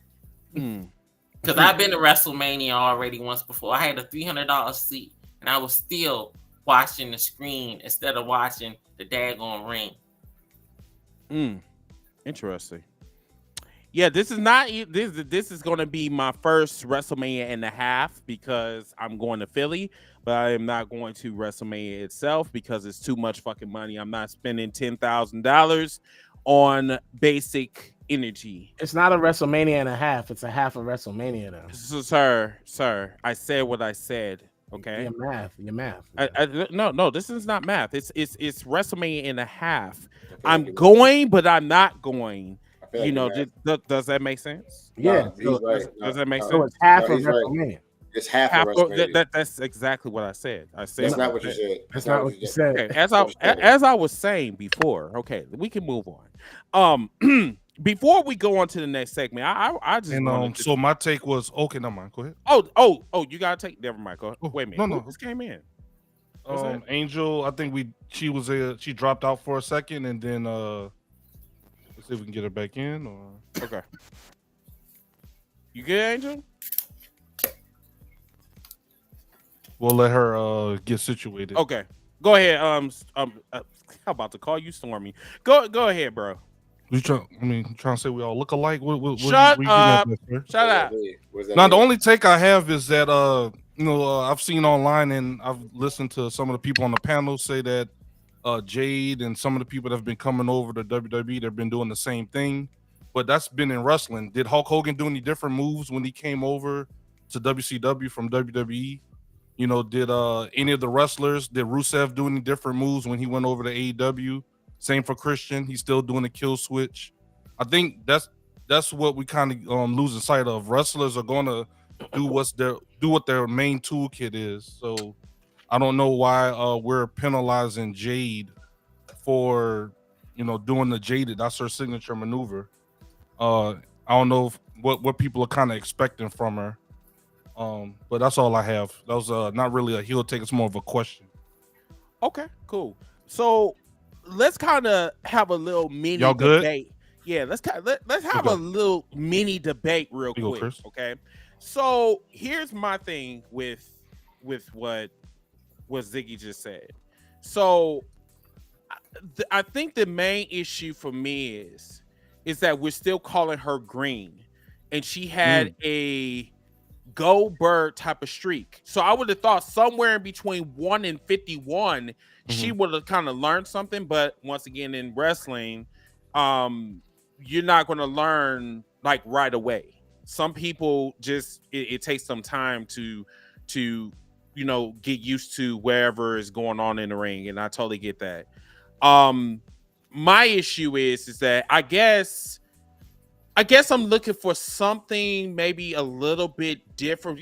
Because I've been to WrestleMania already once before. I had a $300 seat, and I was still watching the screen instead of watching the daggone ring. Interesting. Yeah, this is not this is going to be my first WrestleMania and a half because I'm going to Philly, but I am not going to WrestleMania itself because it's too much fucking money. I'm not spending $10,000 on basic energy. It's not a WrestleMania and a half. It's a half of WrestleMania, though. So, sir, I said what I said. Okay. Your math. No, this is not math. It's WrestleMania and a half. I'm going, but I'm not going. You know, does that make sense? Yeah. He's right. Does that make sense? So it's half of he's right. WrestleMania. It's half of WrestleMania. That's exactly what I said. I said That's not what you said. That's not what you said. Okay, as I was saying before. Okay, we can move on. Before we go on to the next segment, I just so my take was okay. Never mind. Go ahead. Oh, you gotta take. Never mind. Go ahead. Wait a minute. No. Who just came in? Angel. I think she dropped out for a second, and then let's see if we can get her back in. Or okay. You good, Angel? We'll let her get situated. Okay. Go ahead. I'm about to call you Stormy. Go ahead, bro. Trying to say we all look alike. Shut up. Shut up. Now the only take I have is that I've seen online and I've listened to some of the people on the panel say that Jade and some of the people that have been coming over to WWE, they've been doing the same thing, but that's been in wrestling. Did Hulk Hogan do any different moves when he came over to WCW from WWE? You know, did any of the wrestlers, did Rusev do any different moves when he went over to AEW? Same for Christian. He's still doing the kill switch. I think that's what we kind of losing sight of. Wrestlers are going to do what their main toolkit is. So I don't know why we're penalizing Jade for doing the Jaded. That's her signature maneuver. I don't know what people are kind of expecting from her. But that's all I have. That was not really a heel take. It's more of a question. Okay, cool. So let's kind of have a little mini Y'all good? debate. Yeah, let's have a little mini debate real quick. Okay. So here's my thing with what Ziggy just said. So I think the main issue for me is that we're still calling her green, and she had a Goldberg type of streak. So I would have thought somewhere in between 1 and 51, she would have kind of learned something. But once again, in wrestling, you're not going to learn like right away. Some people just it takes some time to get used to wherever is going on in the ring, and I totally get that. My issue is that I guess I'm looking for something maybe a little bit different.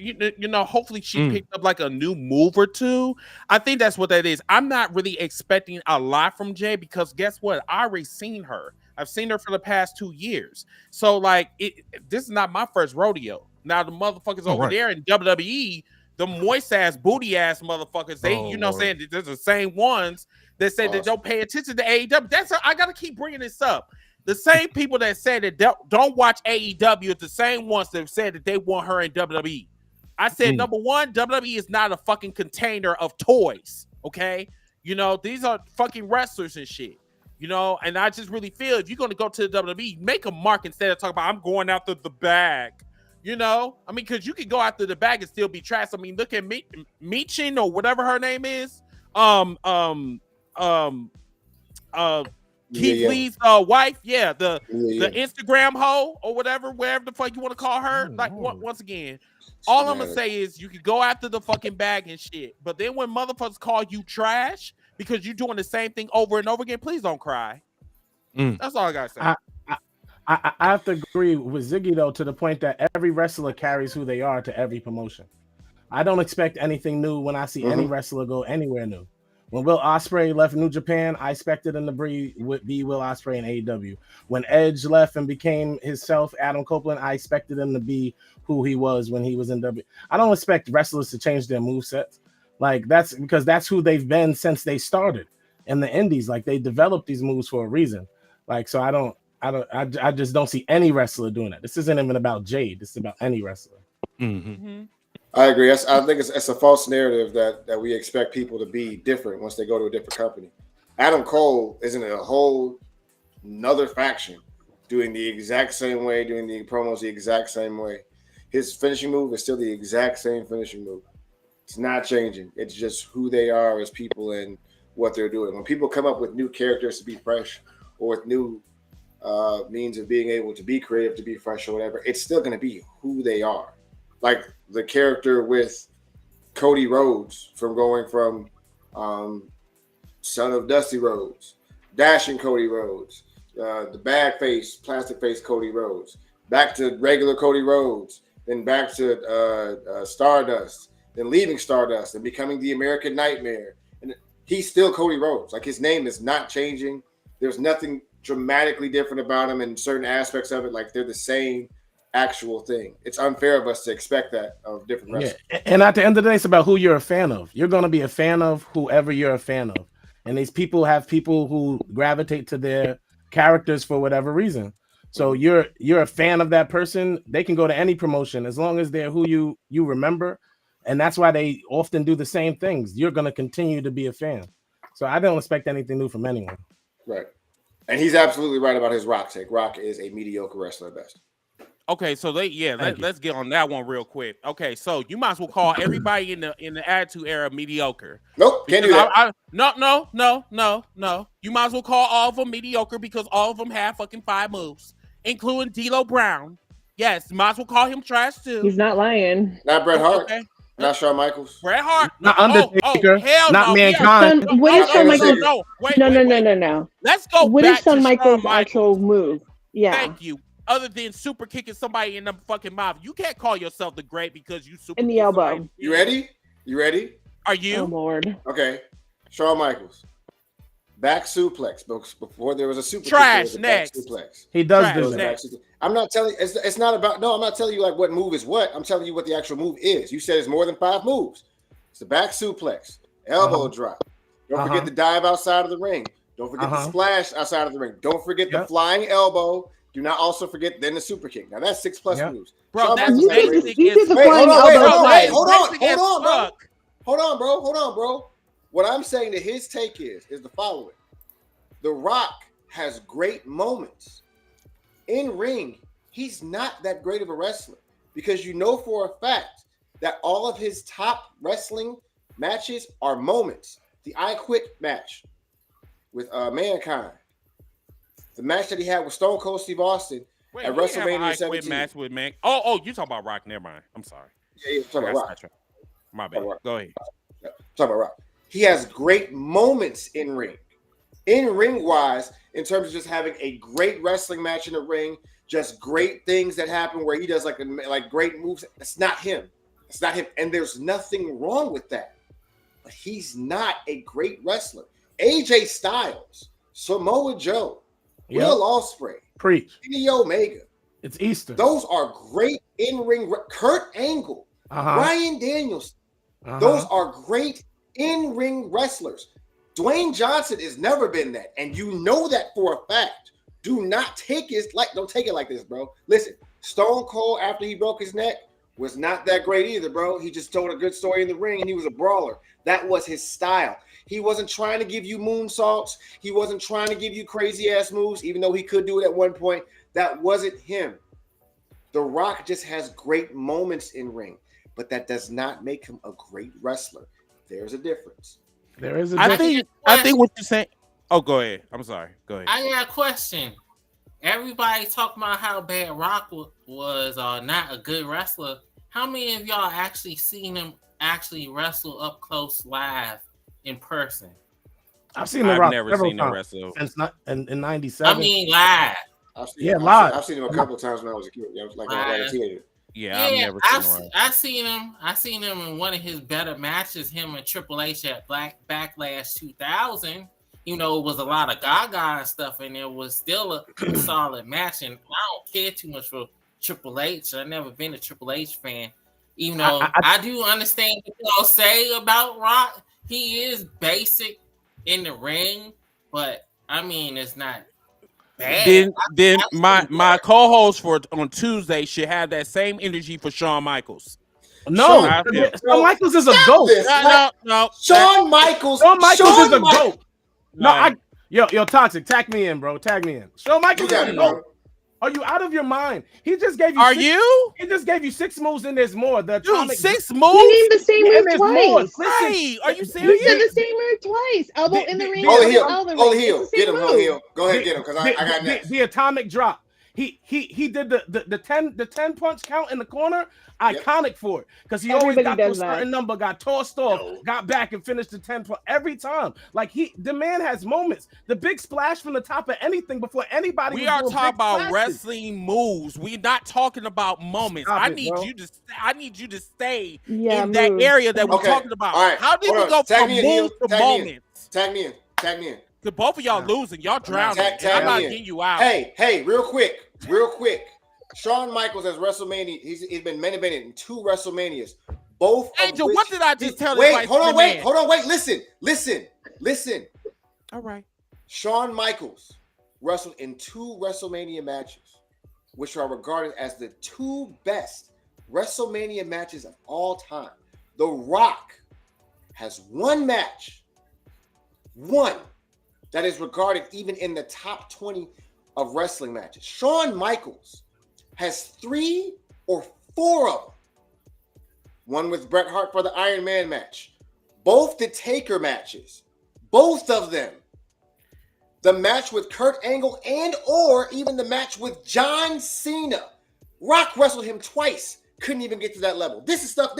Hopefully she picked up like a new move or two. I think that's what that is. I'm not really expecting a lot from Jay because guess what? I already seen her. I've seen her for the past 2 years. So like this is not my first rodeo. Now the motherfuckers over there in WWE, the moist ass, booty ass motherfuckers, saying they're the same ones that say they don't pay attention to AEW. I gotta keep bringing this up. The same people that said that don't watch AEW are the same ones that said that they want her in WWE. I said, number one, WWE is not a fucking container of toys, okay? These are fucking wrestlers and shit. You know, and I just really feel if you're going to go to the WWE, make a mark instead of talking about I'm going after the bag. You know, I mean, because you can go after the bag and still be trash. I mean, look at Michin or whatever her name is. Keith Lee's wife, the Instagram hoe or whatever, wherever the fuck you want to call her. Like once again, all I'm gonna say is you can go after the fucking bag and shit, but then when motherfuckers call you trash because you're doing the same thing over and over again, please don't cry. That's all I gotta say. I have to agree with Ziggy though, to the point that every wrestler carries who they are to every promotion. I don't expect anything new when I see any wrestler go anywhere new. When Will Ospreay left New Japan, I expected him to be Will Ospreay in AEW. When Edge left and became himself, Adam Copeland, I expected him to be who he was when he was in W. I don't expect wrestlers to change their movesets. Like that's because that's who they've been since they started in the indies. Like they developed these moves for a reason. Like so, I just don't see any wrestler doing that. This isn't even about Jade. This is about any wrestler. I agree. I think it's a false narrative that we expect people to be different once they go to a different company. Adam Cole is in a whole another faction, doing the exact same way, doing the promos the exact same way. His finishing move is still the exact same finishing move. It's not changing. It's just who they are as people and what they're doing. When people come up with new characters to be fresh or with new means of being able to be creative, to be fresh or whatever, it's still going to be who they are. Like the character with Cody Rhodes from going from son of Dusty Rhodes, dashing Cody Rhodes, the bad face, plastic face Cody Rhodes, back to regular Cody Rhodes, then back to Stardust, then leaving Stardust and becoming the American Nightmare. And he's still Cody Rhodes. Like his name is not changing. There's nothing dramatically different about him in certain aspects of it. Like they're the same actual thing. It's unfair of us to expect that of different wrestlers. Yeah. And at the end of the day, it's about who you're a fan of. You're going to be a fan of whoever you're a fan of. And these people have people who gravitate to their characters for whatever reason. So you're a fan of that person. They can go to any promotion as long as they're who you remember. And that's why they often do the same things. You're going to continue to be a fan. So I don't expect anything new from anyone. Right. And he's absolutely right about his Rock take. Rock is a mediocre wrestler at best. Okay, so let's get on that one real quick. Okay, so you might as well call everybody in the Attitude Era mediocre. Nope, can't do that. No. You might as well call all of them mediocre because all of them have fucking 5 moves, including D'Lo Brown. Yes, you might as well call him trash too. He's not lying. Not Bret Hart. Okay. Not Shawn Michaels. Bret Hart. Not Undertaker. Hell not no. Mankind. What is Shawn Michaels? No. Let's go. What back is Shawn to Michaels' actual move? Yeah. Thank you. Other than super kicking somebody in the fucking mouth, you can't call yourself the great because you super in the elbow. You ready? Are you? Oh Lord. Okay. Shawn Michaels. Back suplex. Before there was a super trash kick, next. Suplex. He does do that. I'm not telling you. It's not about. No, I'm not telling you like what move is what. I'm telling you what the actual move is. You said it's more than 5 moves. It's the back suplex, elbow drop. Don't forget the dive outside of the ring. Don't forget the splash outside of the ring. Don't forget the flying elbow. Do not also forget then the super kick. Now that's 6+ moves. Bro, that's you did the flying elbow twice. Hold on, bro. What I'm saying to his take is the following. The Rock has great moments. In ring, he's not that great of a wrestler because you know for a fact that all of his top wrestling matches are moments. The I Quit match with Mankind. The match that he had with Stone Cold Steve Austin at WrestleMania 17. Match with Man. Oh, you talking about Rock? Never mind. I'm sorry. Yeah, talking about Rock. My bad. Go ahead. Talking about Rock. He has great moments in ring. In ring wise, in terms of just having a great wrestling match in the ring, just great things that happen where he does like great moves. It's not him. It's not him. And there's nothing wrong with that. But he's not a great wrestler. AJ Styles, Samoa Joe, Will Ospreay, Kenny Omega. It's Easter. Those are great in-ring. Kurt Angle, Bryan Danielson. Those are great in-ring wrestlers. Dwayne Johnson has never been that, and you know that for a fact. Do not take it don't take it like this, bro. Listen, Stone Cold after he broke his neck was not that great either, bro. He just told a good story in the ring, and he was a brawler. That was his style. He wasn't trying to give you moonsaults. He wasn't trying to give you crazy ass moves, even though he could do it at one point. That wasn't him. The Rock just has great moments in ring, but that does not make him a great wrestler. There's a difference. There is a difference. I think what you're saying. Oh, go ahead. I'm sorry. Go ahead. I got a question. Everybody talking about how bad Rock was not a good wrestler. How many of y'all actually seen him actually wrestle up close live in person? I've seen the Rock. Never seen him wrestle since in '97. I mean live. Live. I've seen him a couple of times when I was a kid. I was like a teenager. Yeah, I've never seen him. I seen him in one of his better matches. Him and Triple H at Backlash 2000. You know, it was a lot of Gaga and stuff, and it was still a solid match. And I don't care too much for Triple H. I've never been a Triple H fan. Even though I do understand what y'all say about Rock. He is basic in the ring, but I mean, it's not bad. Then my co-host on Tuesday should have that same energy for Shawn Michaels. No, Shawn Michaels is a goat. No. Shawn Michaels is a goat. No, yo, Toxic, tag me in, bro. Tag me in. Shawn Michaels is a goat. Are you out of your mind? He just gave you. He just gave you 6 moves, and there's more. The atomic 6 moves. He named the same move twice. Right? Are you serious? He did the same move twice. Elbow in the ring. Holy heel. Get him, holy heel. Go ahead, get him, because I got next. The atomic drop. He did the 10 punch count in the corner. Iconic for it, because he always got to a certain number, got tossed off, got back and finished the 10 every time. Like the man has moments. The big splash from the top of anything before anybody. We are talking about wrestling moves. We're not talking about moments. I need you to stay in that area that we're talking about. All right. How did we go from moves to moments? Tag me in. Because both of y'all losing, y'all drowning. I'm not getting you out. Hey, real quick. Shawn Michaels has WrestleMania. He's been main evented in 2 WrestleManias. Both. Angel, what did I just tell you? Hold on, wait. Listen. All right. Shawn Michaels wrestled in 2 WrestleMania matches, which are regarded as the 2 best WrestleMania matches of all time. The Rock has 1 match, that is regarded even in the top 20 of wrestling matches. Shawn Michaels has 3 or 4 of them. One with Bret Hart for the Iron Man match. Both the Taker matches. Both of them. The match with Kurt Angle or even the match with John Cena. Rock wrestled him twice. Couldn't even get to that level. This is stuff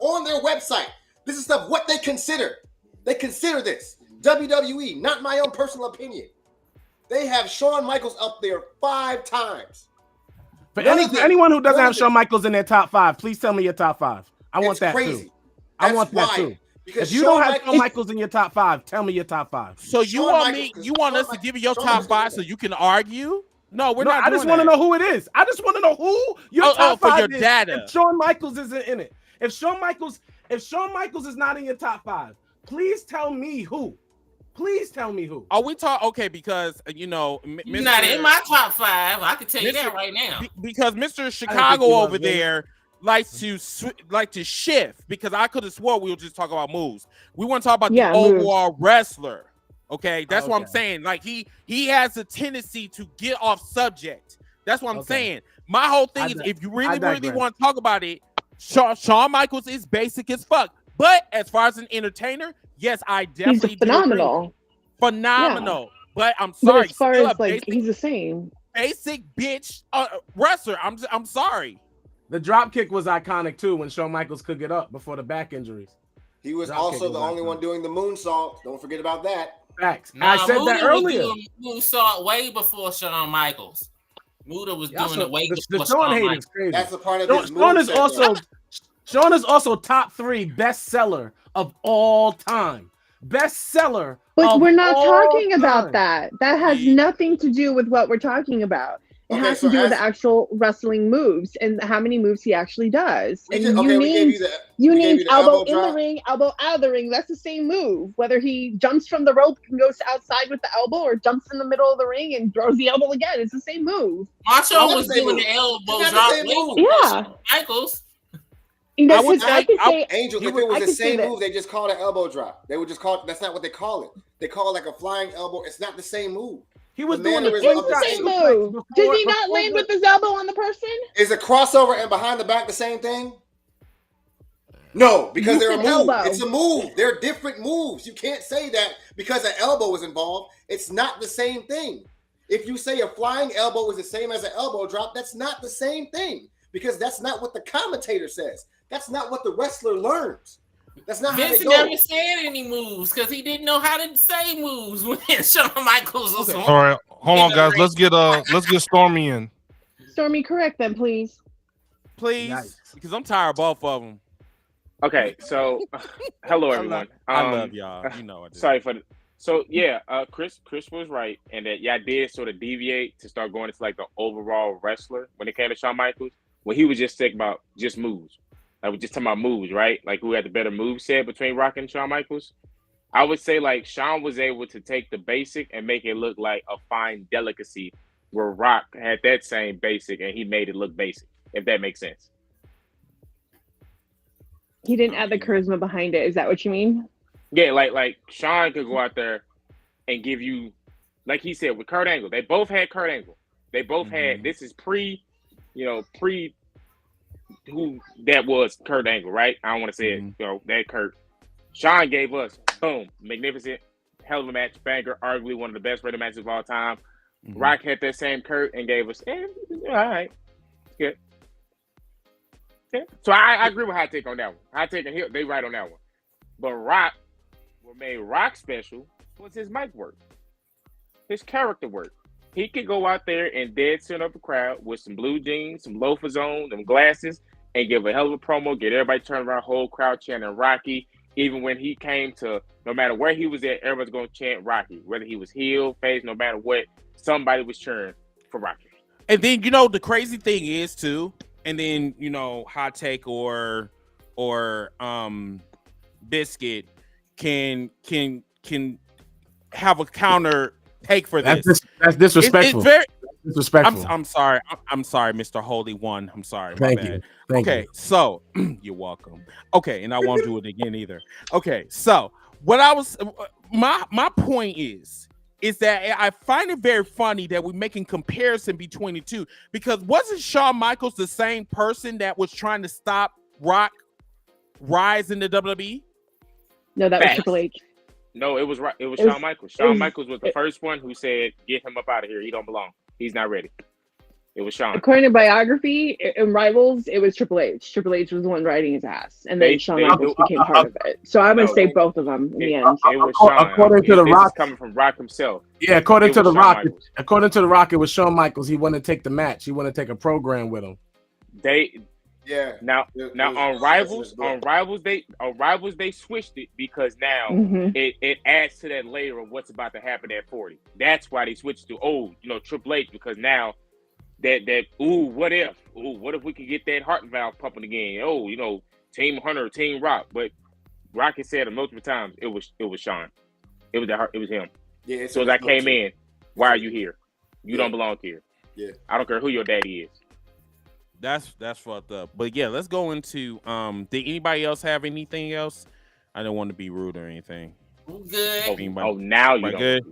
on their website. This is stuff what they consider. They consider this. WWE, not my own personal opinion. They have Shawn Michaels up there 5 times. For anyone who doesn't have Shawn Michaels in their top 5, please tell me your top 5. I want that too. I want that too. If you don't have Shawn Michaels in your top 5, tell me your top 5. So you want us to give you your top 5 so you can argue? No, we're not. I just want to know who it is. I just want to know who your top 5 for your data. If Shawn Michaels isn't in it, if Shawn Michaels is not in your top 5, please tell me who. Please tell me who. Are we talking? Okay, because you're not in my top 5. I can tell you that right now. Because Mr. Chicago over there likes to shift. Because I could have swore we were just talking about moves. We want to talk about the overall wrestler. Okay, that's what I'm saying. Like he has a tendency to get off subject. That's what I'm saying. My whole thing is, if you really want to talk about it, Shawn Michaels is basic as fuck. But as far as an entertainer, yes, I definitely he's phenomenal. Phenomenal. Yeah. But I'm sorry. But as far as like he's the same. Basic bitch wrestler. I'm sorry. The drop kick was iconic too when Shawn Michaels could get up before the back injuries. He was also the only one doing the moonsault. Don't forget about that. Facts. I said that earlier. Moonsault way before Shawn Michaels. Muda was doing it way before Shawn Michaels. Is crazy. That's a part of his moveset. Shawn is also top 3 bestseller of all time. Bestseller. But we're not talking about that. That has nothing to do with what we're talking about. It has to do with the actual wrestling moves and how many moves he actually does. And you named elbow in the ring, elbow out of the ring. That's the same move. Whether he jumps from the rope and goes outside with the elbow or jumps in the middle of the ring and throws the elbow again. It's the same move. Macho was doing the elbow drop. Yeah. Michaels. I would say, Angel, if it was the same move, they just call it an elbow drop. They would just call it. That's not what they call it. They call it like a flying elbow. It's not the same move. He was doing the same move. Did he not land with his elbow on the person? Is a crossover and behind the back the same thing? No, because they're a move. Elbow. It's a move. They're different moves. You can't say that because an elbow is involved. It's not the same thing. If you say a flying elbow is the same as an elbow drop, that's not the same thing because that's not what the commentator says. That's not what the wrestler learns. That's not Vince how they go. never said any moves because he didn't know how to say moves when Shawn Michaels was on. All right, hold on, guys. Let's get Stormy in. Stormy, correct them, please. Please, because I'm tired of both of them. Okay, so hello everyone. I love y'all. You know I do. Sorry for the. So yeah, Chris was right, and that y'all did sort of deviate to start going into like the overall wrestler when it came to Shawn Michaels. When he was just thinking about just moves. Like we're just talking about moves, right? Like who had the better move set between Rock and Shawn Michaels? I would say like Shawn was able to take the basic and make it look like a fine delicacy, where Rock had that same basic and he made it look basic. If that makes sense. He didn't add the charisma behind it. Is that what you mean? Yeah, like Shawn could go out there and give you, like he said with Kurt Angle. They both had Kurt Angle. They both had. This is pre who that was Kurt Angle, right? I don't want to say it, that Kurt. Shawn gave us, boom, magnificent, hell of a match, banger, arguably one of the best rated matches of all time. Rock had that same Kurt and gave us, all right, good. Yeah. So I agree with Hot Take on that one. Hot Take and Hill, they right on that one. But Rock, what made Rock special was his mic work, his character work. He could go out there and dead center up a crowd with some blue jeans, some loafers on, them glasses, and give a hell of a promo, get everybody turned around, whole crowd chanting Rocky. Even when he came to, no matter where he was at, everybody's going to chant Rocky. Whether he was heel, face, no matter what, somebody was cheering for Rocky. And then, the crazy thing is, too, and then, Hot Take or Biscuit can have a counter take for this. That's disrespectful. It's very disrespectful. I'm sorry. I'm sorry, Mr. Holy One. I'm sorry. Thank you. Okay, so you're welcome. Okay, and I won't do it again either. Okay, so what I was my point is that I find it very funny that we're making comparison between the two, because wasn't Shawn Michaels the same person that was trying to stop Rock rise in the WWE? No, that was Triple H. No, it was Shawn Michaels. Shawn Michaels was the first one who said, "Get him up out of here. He don't belong. He's not ready." It was Shawn. According to biography in Rivals, it was Triple H. Triple H was the one riding his ass, and then Shawn Michaels became part of it. So I'm gonna say both of them in the end. It was Shawn. According to the Rock, coming from Rock himself. Yeah, according to the Rock, it was Shawn Michaels. He wanted to take the match. He wanted to take a program with him. Now on Rivals they switched it because now it adds to that layer of what's about to happen at 40. That's why they switched to Triple H, because now that what if we could get that heart valve pumping again? Team Hunter, Team Rock. But Rock has said it multiple times. It was Shawn. It was him. Yeah. So as I came in, why are you here? You don't belong here. Yeah. I don't care who your daddy is. That's fucked up. But yeah, let's go into did anybody else have anything else? I don't want to be rude or anything. Good. Now you good.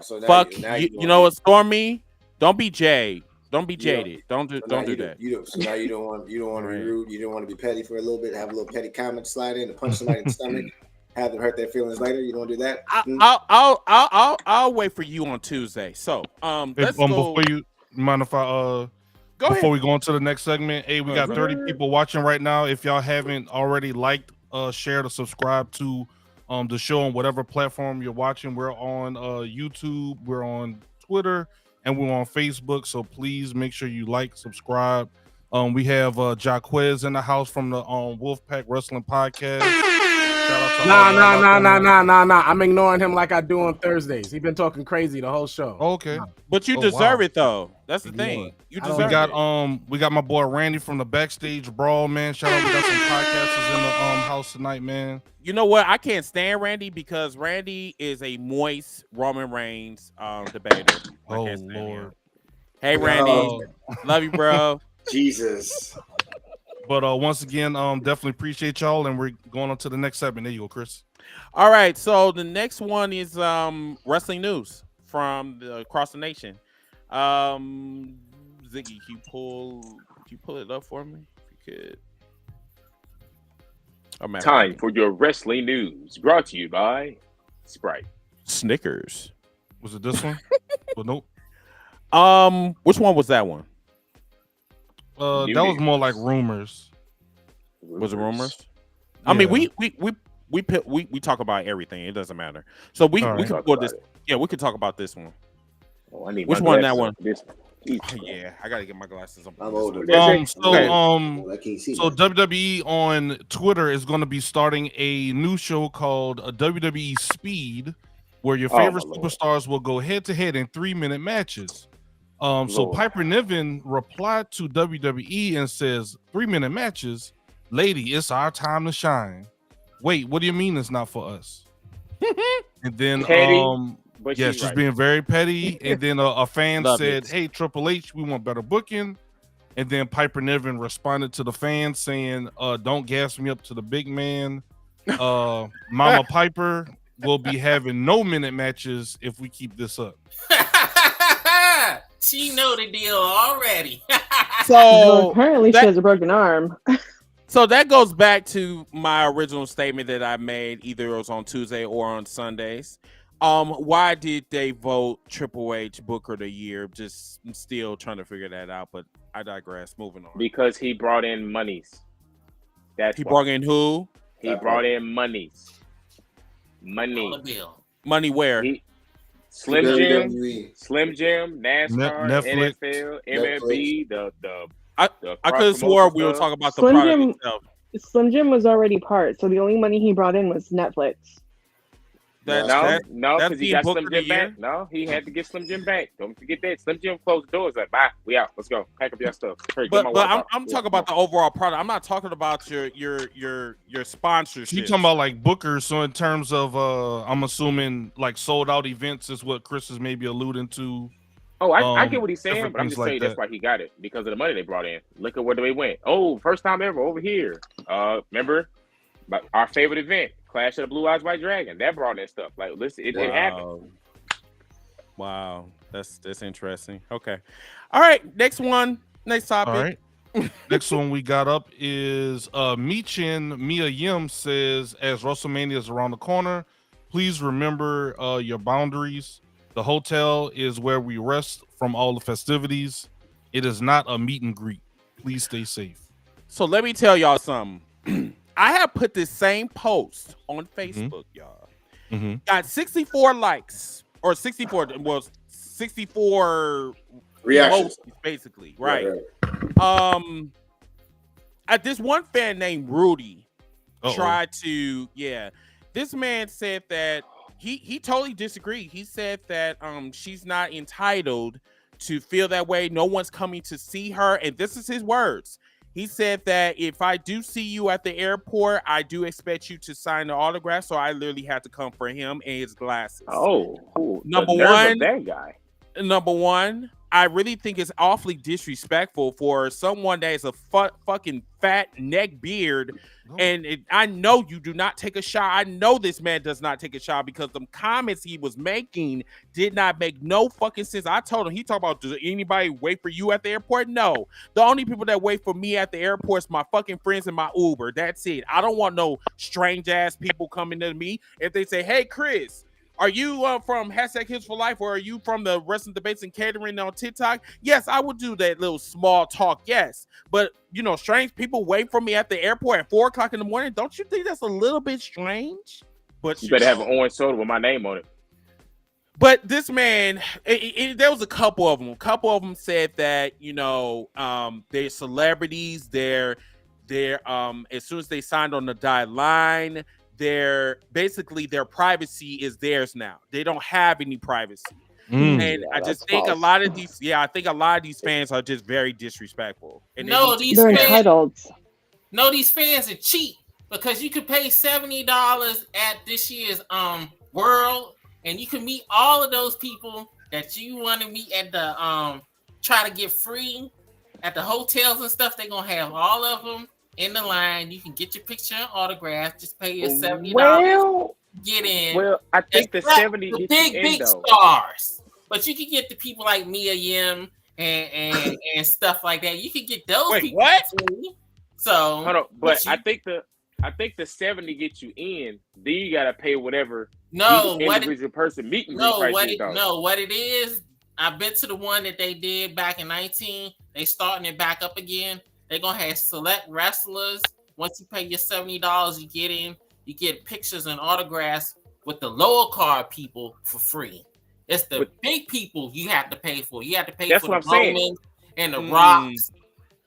So fuck you know what, Stormy? Don't be jaded. Don't be jaded. Don't do that. So now you don't want to be rude. You don't want to be petty for a little bit. Have a little petty comment slide in to punch somebody in the stomach. Have them hurt their feelings later. You don't do that. I'll wait for you on Tuesday. So let's go. Before you mind if I go before ahead. we go into the next segment, hey, we got 30 people watching right now. If y'all haven't already liked, shared, or subscribed to the show on whatever platform you're watching, we're on YouTube, we're on Twitter, and we're on Facebook. So please make sure you like, subscribe. We have Jaquez in the house from the Wolfpack Wrestling Podcast. Nah. I'm ignoring him like I do on Thursdays. He's been talking crazy the whole show. Okay. But you deserve it though. That's the thing. You deserve it. We got my boy Randy from the Backstage Brawl, man. Shout out, we got some podcasters in the house tonight, man. You know what? I can't stand Randy because Randy is a moist Roman Reigns debater. Lord. Hey Randy. Love you, bro. Jesus. But once again, definitely appreciate y'all, and we're going on to the next segment. There you go, Chris. All right, so the next one is wrestling news from across the nation. Ziggy, can you pull it up for me if you could? Time for your wrestling news, brought to you by Sprite. Snickers. Was it this one? Well, nope. Which one was that one? That was more like rumors. Was it rumors? Yeah. I mean, we talk about everything. It doesn't matter. So we can pull this. Yeah, we could talk about this one. Oh, I need which my one? That glasses one. This one. Yeah, I gotta get my glasses on. I'm older. So WWE on Twitter is going to be starting a new show called WWE Speed, where your favorite superstars will go head to head in 3-minute matches. So Piper Niven replied to WWE and says, 3-minute matches, lady, it's our time to shine. Wait, what do you mean it's not for us? And then she's being very petty. And then a fan said, hey, Triple H, we want better booking. And then Piper Niven responded to the fans saying, don't gas me up to the big man. Mama Piper will be having no minute matches if we keep this up. She know the deal already. So apparently she has a broken arm. So that goes back to my original statement that I made, either it was on Tuesday or on Sundays. Why did they vote Triple H Booker of the Year? Just I'm still trying to figure that out, but I digress. Moving on. Because he brought in monies. He brought in who? He brought in monies. Money. Money where? Slim Jim, NASCAR, Netflix. NFL, MLB, I could have swore we were talking about the product itself. Slim Jim was already part, so the only money he brought in was Netflix. No, because he got Slim Jim back. No, he had to get Slim Jim back. Don't forget that. Slim Jim closed the doors. Like, bye, we out. Let's go. Pack up your stuff. Hurry, but I'm talking about the overall product. I'm not talking about your sponsorship. You talking about like Booker? So in terms of, I'm assuming like sold out events is what Chris is maybe alluding to. Oh, I get what he's saying, but I'm just saying like that's why he got it, because of the money they brought in. Look at where they went. Oh, first time ever over here. Remember, but our favorite event, Clash of the Blue Eyes White Dragon, that brought in stuff. Like, listen, it happened. Wow, that's interesting. Okay, all right, next topic. All right. Next one we got up is Michin Mia Yim says, as WrestleMania is around the corner, please remember your boundaries. The hotel is where we rest from all the festivities. It is not a meet and greet. Please stay safe. So let me tell y'all something. I have put this same post on Facebook, y'all. Got 64 likes, or 64 reactions, basically, right? At this one fan named Rudy tried to, this man said that he totally disagreed. He said that she's not entitled to feel that way. No one's coming to see her, and this is his words. He said that if I do see you at the airport, I do expect you to sign the autograph. So I literally had to come for him and his glasses. Number one, I really think it's awfully disrespectful for someone that is a fucking fat neck beard. And I know you do not take a shot. I know this man does not take a shot, because the comments he was making did not make no fucking sense. I told him, he talked about, does anybody wait for you at the airport? No. The only people that wait for me at the airport is my fucking friends and my Uber. That's it. I don't want no strange ass people coming to me. If they say, hey, Chris, are you from #Hills4Life, or are you from the Wrestling Debates and Catering on TikTok? Yes, I would do that little small talk, yes. But, strange people wait for me at the airport at 4 o'clock in the morning. Don't you think that's a little bit strange? But you better have an orange soda with my name on it. But this man, there was a couple of them. A couple of them said that, they're celebrities. They're as soon as they signed on the dotted line, their privacy is theirs now. They don't have any privacy. And I just think false. I think a lot of these fans are just very disrespectful. And they're entitled. No, these fans are cheap, because you could pay $70 at this year's World, and you can meet all of those people that you want to meet at the try to get free at the hotels and stuff. They're gonna have all of them in the line. You can get your picture and autograph. Just pay your $70. Well, get in. Well, I think the 70 the gets you in, big though. stars. But you can get the people like Mia Yim and stuff like that. You can get those people. What? So hold on, but I think the 70 gets you in. Then you gotta pay whatever individual person meeting price is, though. No, what it is, I've been to the one that they did back in 19. They starting it back up again. They're gonna have select wrestlers. Once you pay your $70, you get in. You get pictures and autographs with the lower card people for free. It's the big people you have to pay for. You have to pay for the Romans and the Rocks.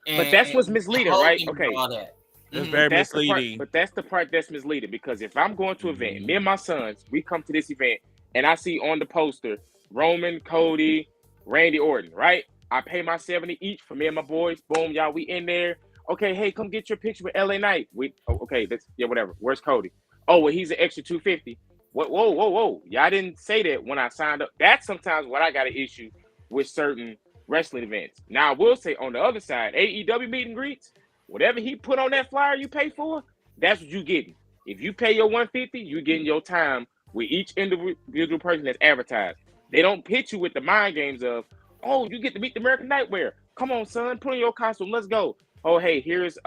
But that's what's misleading, right? Okay. All that. That's very misleading. But that's the part that's misleading, because if I'm going to an event, me and my sons, we come to this event, and I see on the poster Roman, Cody, Randy Orton, right? I pay my 70 each for me and my boys. Boom, y'all, we in there. Okay, hey, come get your picture with LA Knight. Whatever. Where's Cody? Oh, well, he's an extra 250. Whoa. Y'all didn't say that when I signed up. That's sometimes what I got an issue with certain wrestling events. Now, I will say on the other side, AEW meet and greets, whatever he put on that flyer you pay for, that's what you getting. If you pay your $150, you getting your time with each individual person that's advertised. They don't hit you with the mind games of, oh, you get to meet the American Nightmare. Come on, son, put on your costume. Let's go. Oh, hey, here's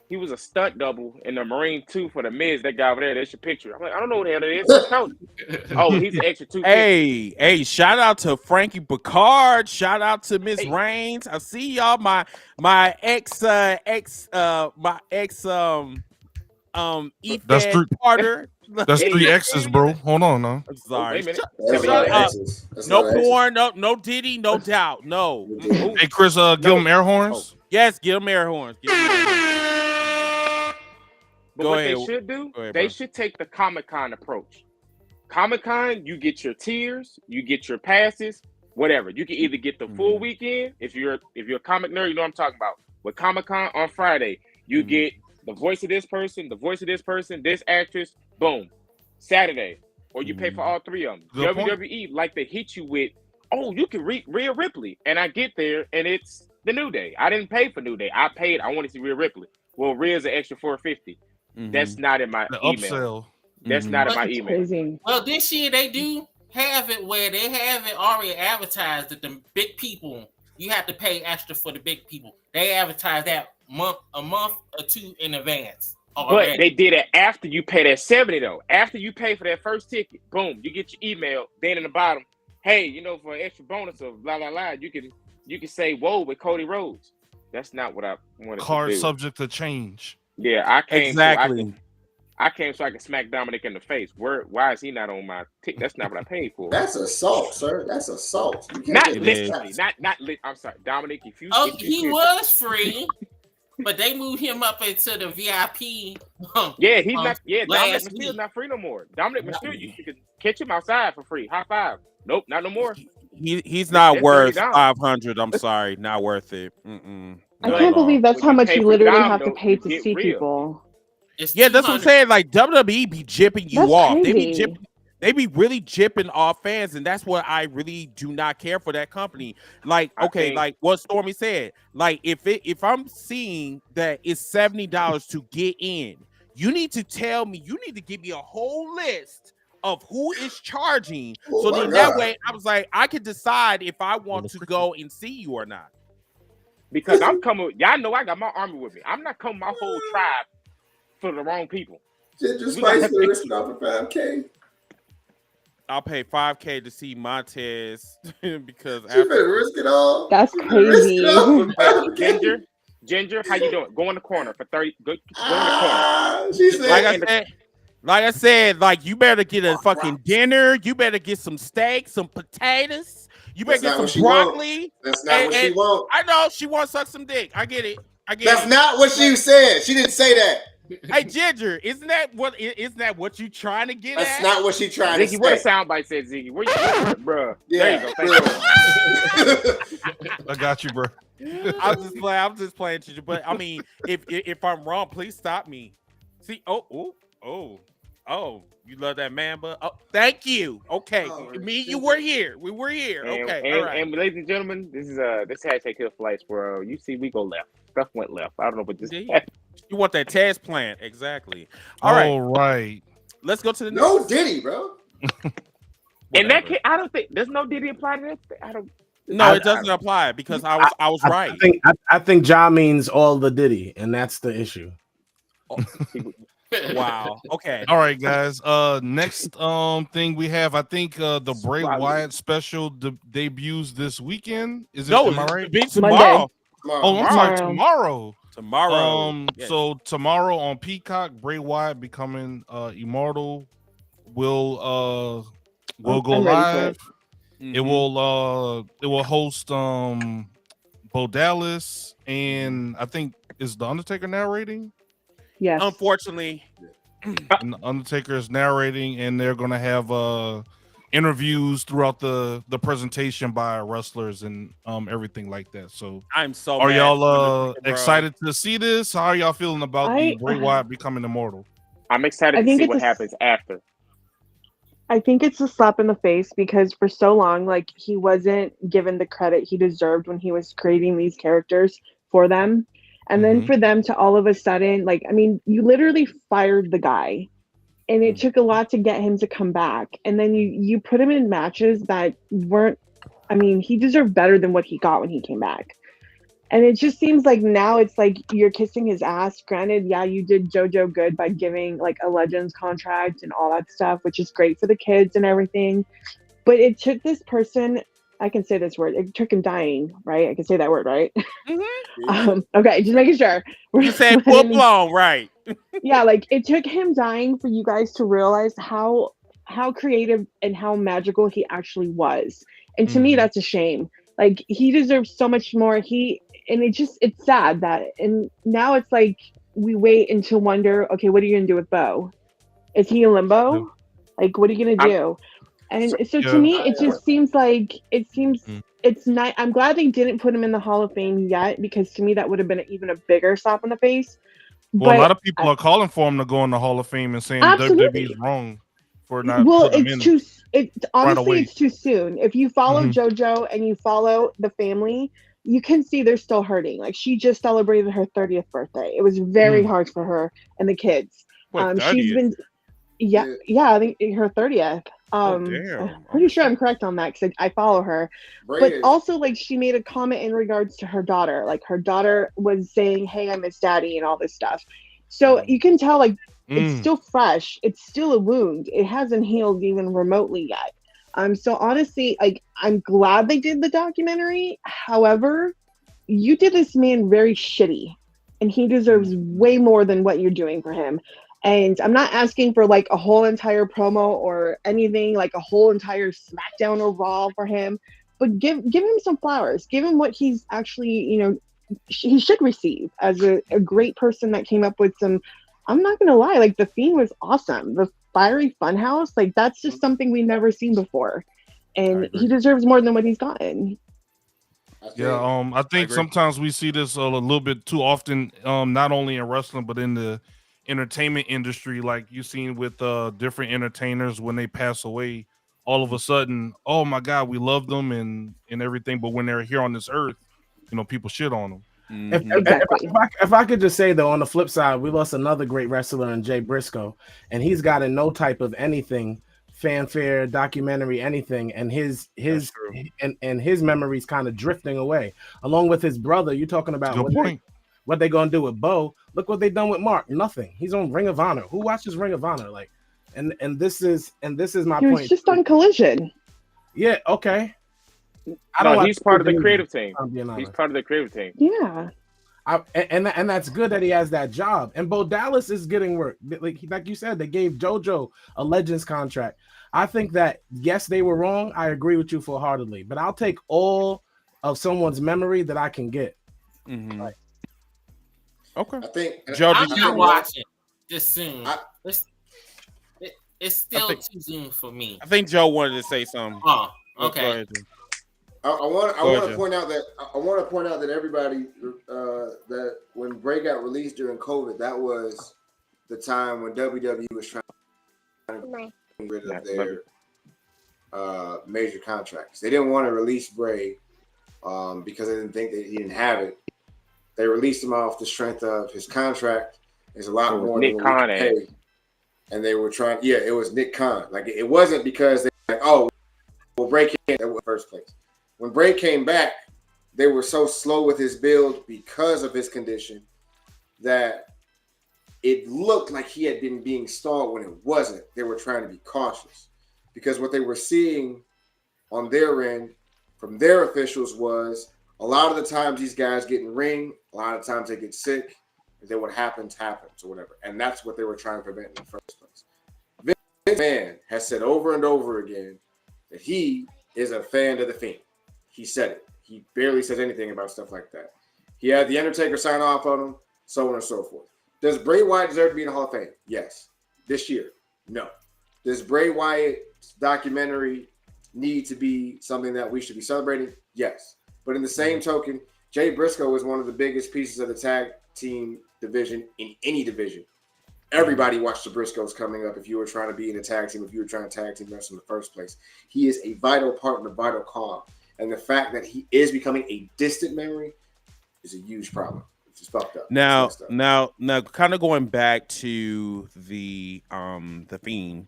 he was a stunt double in the Marine 2 for the Miz. That guy over there, that's your picture. I'm like, I don't know what the hell that is. Oh, he's an extra 250. Hey, shout out to Frankie Picard. Shout out to Miss Reigns. I see y'all. My ex Ethan Carter. That's 3 X's, bro. Hold on now. I'm sorry. That's no porn, no Diddy, no doubt. No. Hey, Chris, give them air horns. Yes, give them air horns. But what they should do, they should take the Comic-Con approach. Comic-Con, you get your tiers, you get your passes, whatever. You can either get the full weekend, if you're a comic nerd, you know what I'm talking about. With Comic-Con on Friday, you get the voice of this person, this actress, boom. Saturday, or you pay for all 3 of them. Good WWE like to hit you with, oh, you can read Rhea Ripley, and I get there and it's the New Day. I didn't pay for New Day. I want to see Rhea Ripley. Well, Rhea's an extra $450. That's not in my email. Upsell. That's not in my email. Crazy. Well, this year they do have it where they have it already advertised that the big people, you have to pay extra for the big people. They advertise that a month or 2 in advance. But they did it after you pay that 70 though. After you pay for that first ticket, boom, you get your email. Then in the bottom, hey, for an extra bonus of blah blah blah, you can say whoa with Cody Rhodes. That's not what I wanted Card to do. Subject to change. Yeah, I came exactly. I came so I could smack Dominic in the face. Why is he not on my ticket? That's not what I paid for. That's assault, sir. That's assault. Not literally. I'm sorry, Dominic. If you he was free, but they moved him up into the VIP. Yeah, he's not. Yeah, Dominic Mysterio's not free no more. Dominic Mysterio, you could catch him outside for free. High five. Nope, not no more. He's not worth $500. I'm sorry, not worth it. I can't believe that's how much you literally have to pay to see people. Yeah, that's what I'm saying. Like WWE be jipping you off. Crazy. They be really jipping off fans, and that's what I really do not care for that company. Like, okay, like what Stormy said. Like, if I'm seeing that it's $70 to get in, you need to tell me. You need to give me a whole list of who is charging. So then that way, I was like, I could decide if I want to go and see you or not. Because I'm coming. Y'all know I got my army with me. I'm not coming my whole tribe for the wrong people. Ginger Spice for risking off of $5K. I'll pay $5K to see Montez because you better risk it all. That's crazy. Ginger, how you doing? Go in the corner for 30. Go in the corner. She said, like I said, like you better get a fucking dinner. You better get some steak, some potatoes. You better get some broccoli. That's not what she wants. I know she wants to suck some dick. I get it. That's not what she said. She didn't say that. Hey Ginger, isn't that what you trying to get That's at? not what she trying to say. Ziggy, what a soundbite said, Ziggy. Where you bro? Yeah, there you go. I got you, bro. I'm just playing, Ginger. But I mean, if I'm wrong, please stop me. See, Oh, you love that man, but thank you. Okay, you were here. We were here. Okay, all right. And ladies and gentlemen, this is this hashtag Hill Flights where you see we go left. Stuff went left. I don't know what this. You want that Taz plant exactly? All right. Let's go to the no next. Diddy, bro. In that case, I don't think there's no Diddy apply to that. I don't. No, it doesn't apply because I was right. I think Ja means all the Diddy, and that's the issue. Wow. Okay. All right, guys. Next thing we have, I think the Bray Wyatt special debuts this weekend. Is it? Am I right? Tomorrow. Oh, I'm sorry, tomorrow. Tomorrow. So tomorrow on Peacock, Bray Wyatt becoming immortal will go live. Mm-hmm. It will host Bo Dallas, and I think is the Undertaker narrating. Yes. Unfortunately, and the Undertaker is narrating, and they're gonna have interviews throughout the presentation by wrestlers and everything like that. So I'm so. Are y'all excited to see this? How are y'all feeling about the Bray Uh-huh. Wyatt becoming immortal? I'm excited to see what happens after. I think it's a slap in the face because for so long, like, he wasn't given the credit he deserved when he was creating these characters for them. And then for them to all of a sudden, like, I mean, you literally fired the guy and it took a lot to get him to come back. And then you put him in matches that weren't, I mean, he deserved better than what he got when he came back. And it just seems like now it's like you're kissing his ass. Granted, yeah, you did JoJo good by giving like a Legends contract and all that stuff, which is great for the kids and everything. But it took this person, I can say this word, it took him dying, right? I can say that word, right? Okay, just making sure. You said full blown, right? Yeah, like it took him dying for you guys to realize how creative and how magical he actually was. And to me, that's a shame. Like, he deserves so much more. It's sad that, and now it's like we wait and to wonder, okay, what are you gonna do with Bo? Is he in limbo? Like, what are you gonna do? And so to me, it just seems like it's not. I'm glad they didn't put him in the Hall of Fame yet, because to me that would have been even a bigger slap in the face. Well, a lot of people are calling for him to go in the Hall of Fame and saying WWE is wrong for not. Well, putting him in. Honestly, it's too soon. If you follow JoJo and you follow the family, you can see they're still hurting. Like, she just celebrated her 30th birthday. It was very hard for her and the kids. She's been, I think her 30th. I'm pretty sure I'm correct on that because I follow her. But also, like, she made a comment in regards to her daughter. Like, her daughter was saying, "Hey, I miss Daddy," and all this stuff. So you can tell, like, it's still fresh. It's still a wound. It hasn't healed even remotely yet. So honestly, like, I'm glad they did the documentary. However, you did this man very shitty, and he deserves way more than what you're doing for him. And I'm not asking for like a whole entire promo or anything, like a whole entire SmackDown or Raw for him, but give him some flowers. Give him what he's actually, he should receive as a great person that came up with some. I'm not gonna lie, like, the Fiend was awesome. The fiery funhouse, like, that's just something we've never seen before, and he deserves more than what he's gotten. Yeah, I think sometimes we see this a little bit too often, not only in wrestling but in the entertainment industry. Like you've seen with different entertainers, when they pass away, all of a sudden, oh my God, we love them and everything, but when they're here on this earth, people shit on them. If I could just say, though, on the flip side, we lost another great wrestler in Jay Briscoe, and he's gotten no type of anything, fanfare, documentary, anything, and his memory's kind of drifting away, along with his brother. You're talking about what they gonna do with Bo? Look what they done with Mark. Nothing. He's on Ring of Honor. Who watches Ring of Honor? Like, and this is my point. He was just on Collision. Yeah. Okay. He's part of the creative team. He's part of the creative team. Yeah. And that's good that he has that job. And Bo Dallas is getting work. Like you said, they gave JoJo a Legends contract. I think that, yes, they were wrong. I agree with you full-heartedly. But I'll take all of someone's memory that I can get. Okay. I think Joe, I'm not watching this soon. It's still too soon for me. I think Joe wanted to say something. Oh, okay. I want to point out that everybody that when Bray got released during COVID, that was the time when WWE was trying rid of their major contracts. They didn't want to release Bray because they didn't think that he didn't have it. They released him off the strength of his contract is a lot more than what we could pay. And they were trying, it was Nick Khan. Like, it wasn't because they were like, oh, well, Bray came in the first place. When Bray came back, they were so slow with his build because of his condition that it looked like he had been being stalled when it wasn't. They were trying to be cautious because what they were seeing on their end from their officials was a lot of the times these guys get in ring, a lot of times they get sick, and then what happens or whatever. And that's what they were trying to prevent in the first place. Vince McMahon has said over and over again that he is a fan of The Fiend. He said it. He barely says anything about stuff like that. He had The Undertaker sign off on him, so on and so forth. Does Bray Wyatt deserve to be in the Hall of Fame? Yes. This year? No. Does Bray Wyatt's documentary need to be something that we should be celebrating? Yes. But in the same token, Jay Briscoe is one of the biggest pieces of the tag team division in any division. Everybody watched the Briscoes coming up if you were trying to be in a tag team, if you were trying to tag team wrestle in the first place. He is a vital part and a vital cog. And the fact that he is becoming a distant memory is a huge problem. It's just fucked up. Now, kind of going back to the Fiend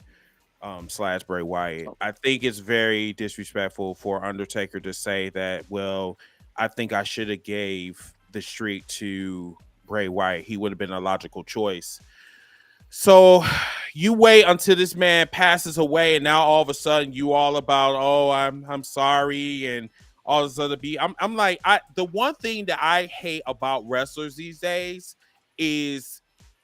/ Bray Wyatt, I think it's very disrespectful for Undertaker to say that, well, I think I should have gave the streak to Bray Wyatt. He would have been a logical choice. So you wait until this man passes away, and now all of a sudden you all about, oh, I'm sorry, and all this other beat. I'm like, the one thing that I hate about wrestlers these days is,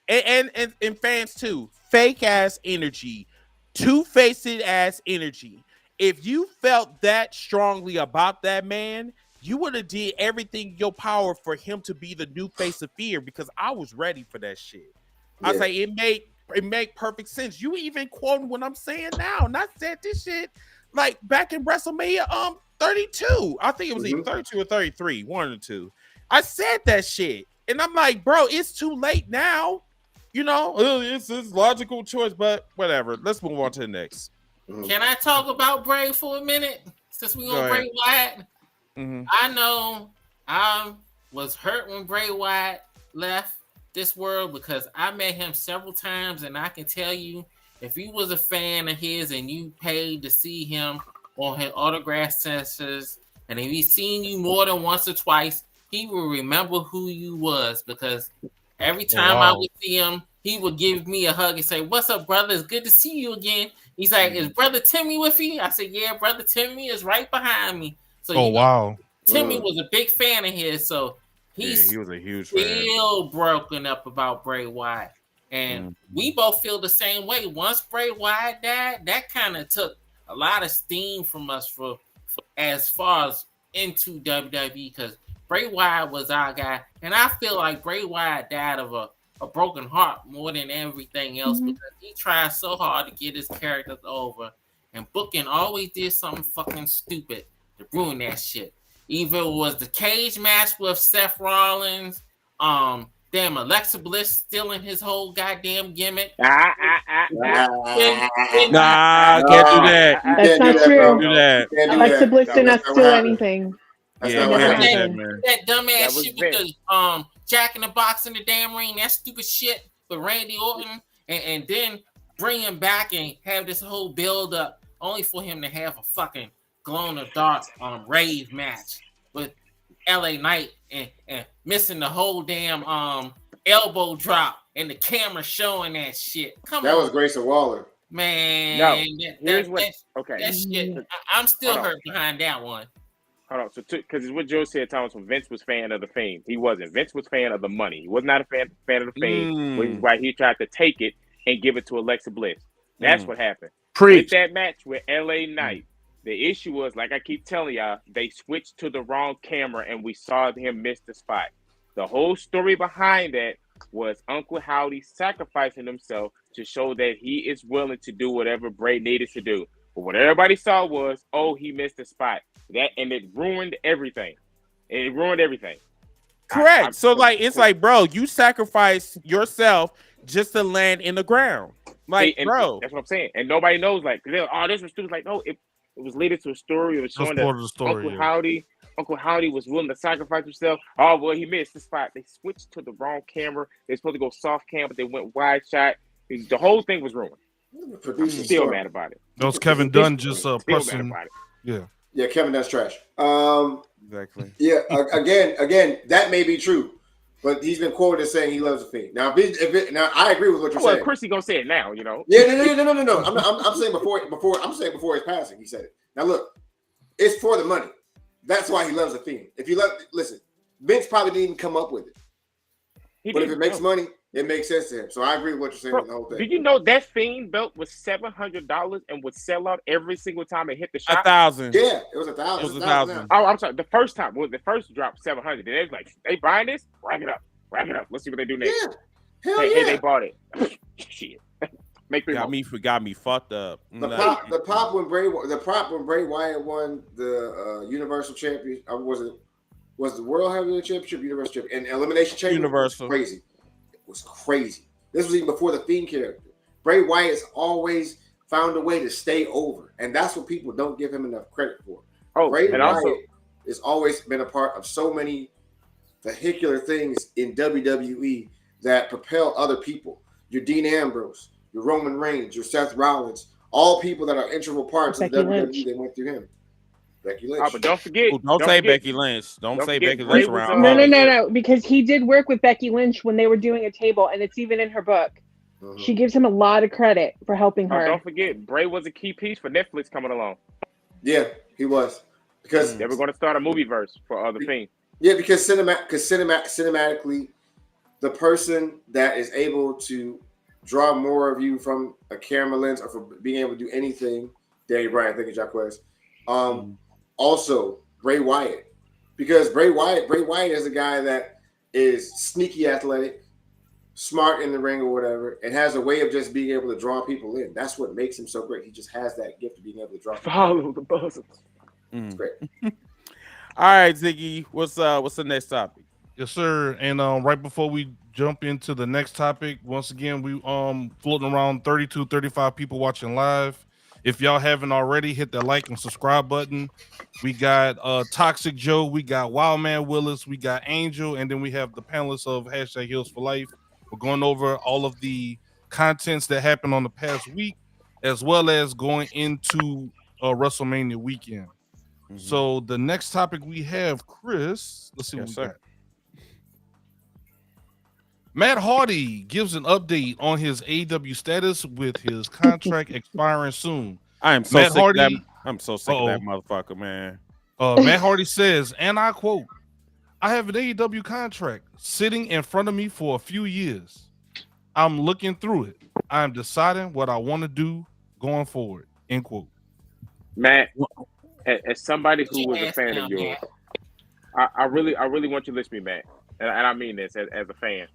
and fans too, fake ass energy, two-faced ass energy. If you felt that strongly about that man, you would have did everything in your power for him to be the new face of fear, because I was ready for that shit. I was like, it made perfect sense. You even quoting what I'm saying now, and I said this shit like back in WrestleMania 32. I think it was either 32 or 33, one of the two. I said that shit, and I'm like, bro, it's too late now. You know, it's his logical choice, but whatever. Let's move on to the next. Can I talk about Bray for a minute? Since we on Bray Wyatt, I know I was hurt when Bray Wyatt left this world because I met him several times, and I can tell you, if you was a fan of his and you paid to see him on his autograph sessions, and if he's seen you more than once or twice, he will remember who you was, because every time I would see him, he would give me a hug and say, "What's up, brother? It's good to see you again." He's like, "Is Brother Timmy with you?" I said, "Yeah, Brother Timmy is right behind me." So Timmy was a big fan of his, so he was a huge fan. Still broken up about Bray Wyatt. And we both feel the same way. Once Bray Wyatt died, that kind of took a lot of steam from us for as far as into WWE, because Bray Wyatt was our guy. And I feel like Bray Wyatt died of a broken heart more than everything else, because he tried so hard to get his characters over. And booking always did something fucking stupid to ruin that shit. Either it was the cage match with Seth Rollins, Alexa Bliss stealing his whole goddamn gimmick. Nah, can't do that. That's not true. Don't do that. Alexa Bliss did not steal anything. That dumbass shit with the Jack in the Box in the damn ring, that stupid shit with Randy Orton, and then bring him back and have this whole build up only for him to have a fucking glow in the dark rave match with LA Knight and missing the whole damn elbow drop and the camera showing that shit. That was Grayson Waller. Man, that shit. I'm still hurt behind that one. Hold on, so because it's what Joe said, Thomas, when Vince was fan of the Fame. He wasn't. Vince was fan of the money. He was not a fan of the Fame, which is why he tried to take it and give it to Alexa Bliss. That's what happened. With that match with LA Knight, the issue was, like I keep telling y'all, they switched to the wrong camera and we saw him miss the spot. The whole story behind that was Uncle Howdy sacrificing himself to show that he is willing to do whatever Bray needed to do. But what everybody saw was, oh, he missed the spot. And it ruined everything. Correct. So, like, it's like, bro, you sacrifice yourself just to land in the ground. Like, bro, that's what I'm saying. And nobody knows. Like, this was stupid. Like, no, it was leading to a story. It was showing that Uncle Howdy was willing to sacrifice himself. Oh, well, he missed the spot. They switched to the wrong camera. They're supposed to go soft cam, but they went wide shot. The whole thing was ruined. I'm still mad about it. That was Kevin Dunn just pressing. Yeah, Kevin Dunn's trash. Exactly. Yeah, again, that may be true, but he's been quoted as saying he loves the Fiend. Now, now I agree with what you're saying. Well, Chris, he gonna say it now, you know. Yeah, no. I'm saying before his passing, he said it. Now look, it's for the money. That's why he loves the Fiend. Listen, Vince probably didn't even come up with it, but if it makes money, it makes sense to him. So I agree with what you're saying with the whole thing. Did you know that Fiend belt was $700 and would sell out every single time it hit the shop? 1,000. Yeah, it was 1,000. It was 1,000. Oh, I'm sorry. The first time, the first drop 700. They was like, they buying this? Rack it up. Let's see what they do next. Yeah, hell hey, they bought it. Shit, make got me fucked up. The prop when Bray Wyatt won the Universal Champion. Was the World Heavyweight Championship, Universal Championship, and Elimination Chamber? Universal. It was crazy. This was even before the Fiend character. Bray Wyatt's always found a way to stay over, and that's what people don't give him enough credit for. Bray Wyatt has always been a part of so many vehicular things in WWE that propel other people. Your Dean Ambrose, your Roman Reigns, your Seth Rollins, all people that are integral parts of WWE. They went through him. Becky Lynch. But don't forget. Don't say Becky Lynch. Don't say Becky Lynch around. No. Because he did work with Becky Lynch when they were doing a table, and it's even in her book. Mm-hmm. She gives him a lot of credit for helping her. Don't forget, Bray was a key piece for Netflix coming along. Yeah, he was. Because they were going to start a movie verse for other things. Yeah, because cinematically, the person that is able to draw more of you from a camera lens or for being able to do anything, Daniel Bryan, thank you, Jacquez. Also, Bray Wyatt, because Bray Wyatt is a guy that is sneaky athletic, smart in the ring or whatever, and has a way of just being able to draw people in. That's what makes him so great. He just has that gift of being able to draw people Follow the buzzers. It's great. All right, Ziggy, what's the next topic? Yes, sir. And right before we jump into the next topic, once again, we floating around 32, 35 people watching live. If y'all haven't already, hit that like and subscribe button. We got Toxic Joe, we got Wildman Willis, we got Angel, and then we have the panelists of #Heels for Life. We're going over all of the contents that happened on the past week, as well as going into WrestleMania weekend. Mm-hmm. So the next topic we have, Chris, let's see what we got. Matt Hardy gives an update on his AEW status with his contract expiring soon. I'm so sick of that motherfucker, man. Matt Hardy says, and I quote, "I have an AEW contract sitting in front of me for a few years. I'm looking through it. I'm deciding what I want to do going forward." End quote. Matt, as somebody who was a fan of yours, I really want you to listen to me, Matt. And I mean this as a fan.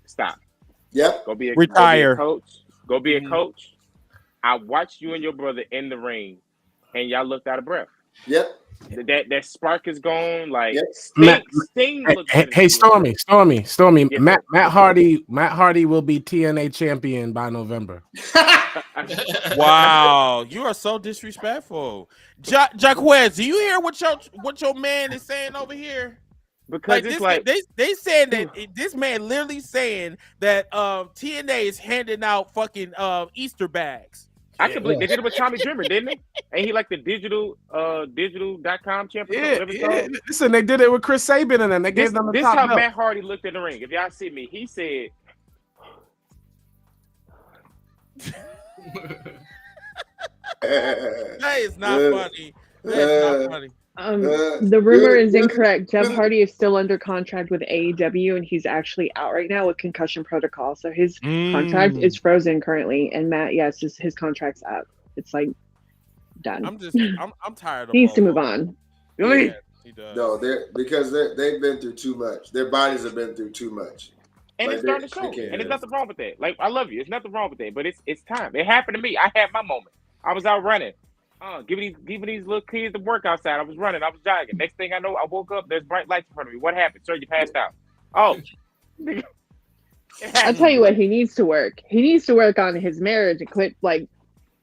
Stop. Yep. Retire. Go be a coach. Go be a coach. I watched you and your brother in the ring, and y'all looked out of breath. Yep. That spark is gone. Like Sting hey, Stormy. Yeah. Matt Hardy will be TNA champion by November. Wow, you are so disrespectful, Jacquez. Do you hear what your man is saying over here? Because they saying that this man literally saying that TNA is handing out fucking Easter bags. I can believe they did it with Tommy Dreamer, didn't they? And he like the digital.com champion. Yeah. Listen, they did it with Chris Sabin and then they gave them the top This is how belt. Matt Hardy looked in the ring. If y'all see me, he said that is not funny. That is not funny. The rumor is incorrect. Jeff Hardy is still under contract with AEW, and he's actually out right now with concussion protocol. So his contract is frozen currently. And Matt, yes, his contract's up. It's like done. I'm tired of. He needs to move on. Really? Yeah, he does. No, they've been through too much. Their bodies have been through too much. And it's starting to show. And there's nothing wrong with that. Like, I love you. There's nothing wrong with that. But it's time. It happened to me. I had my moment. I was out running. Giving these little kids to work outside. I was running. I was jogging. Next thing I know, I woke up. There's bright lights in front of me. What happened? Sir, you passed out. Oh. I'll tell you what he needs to work. He needs to work on his marriage and quit like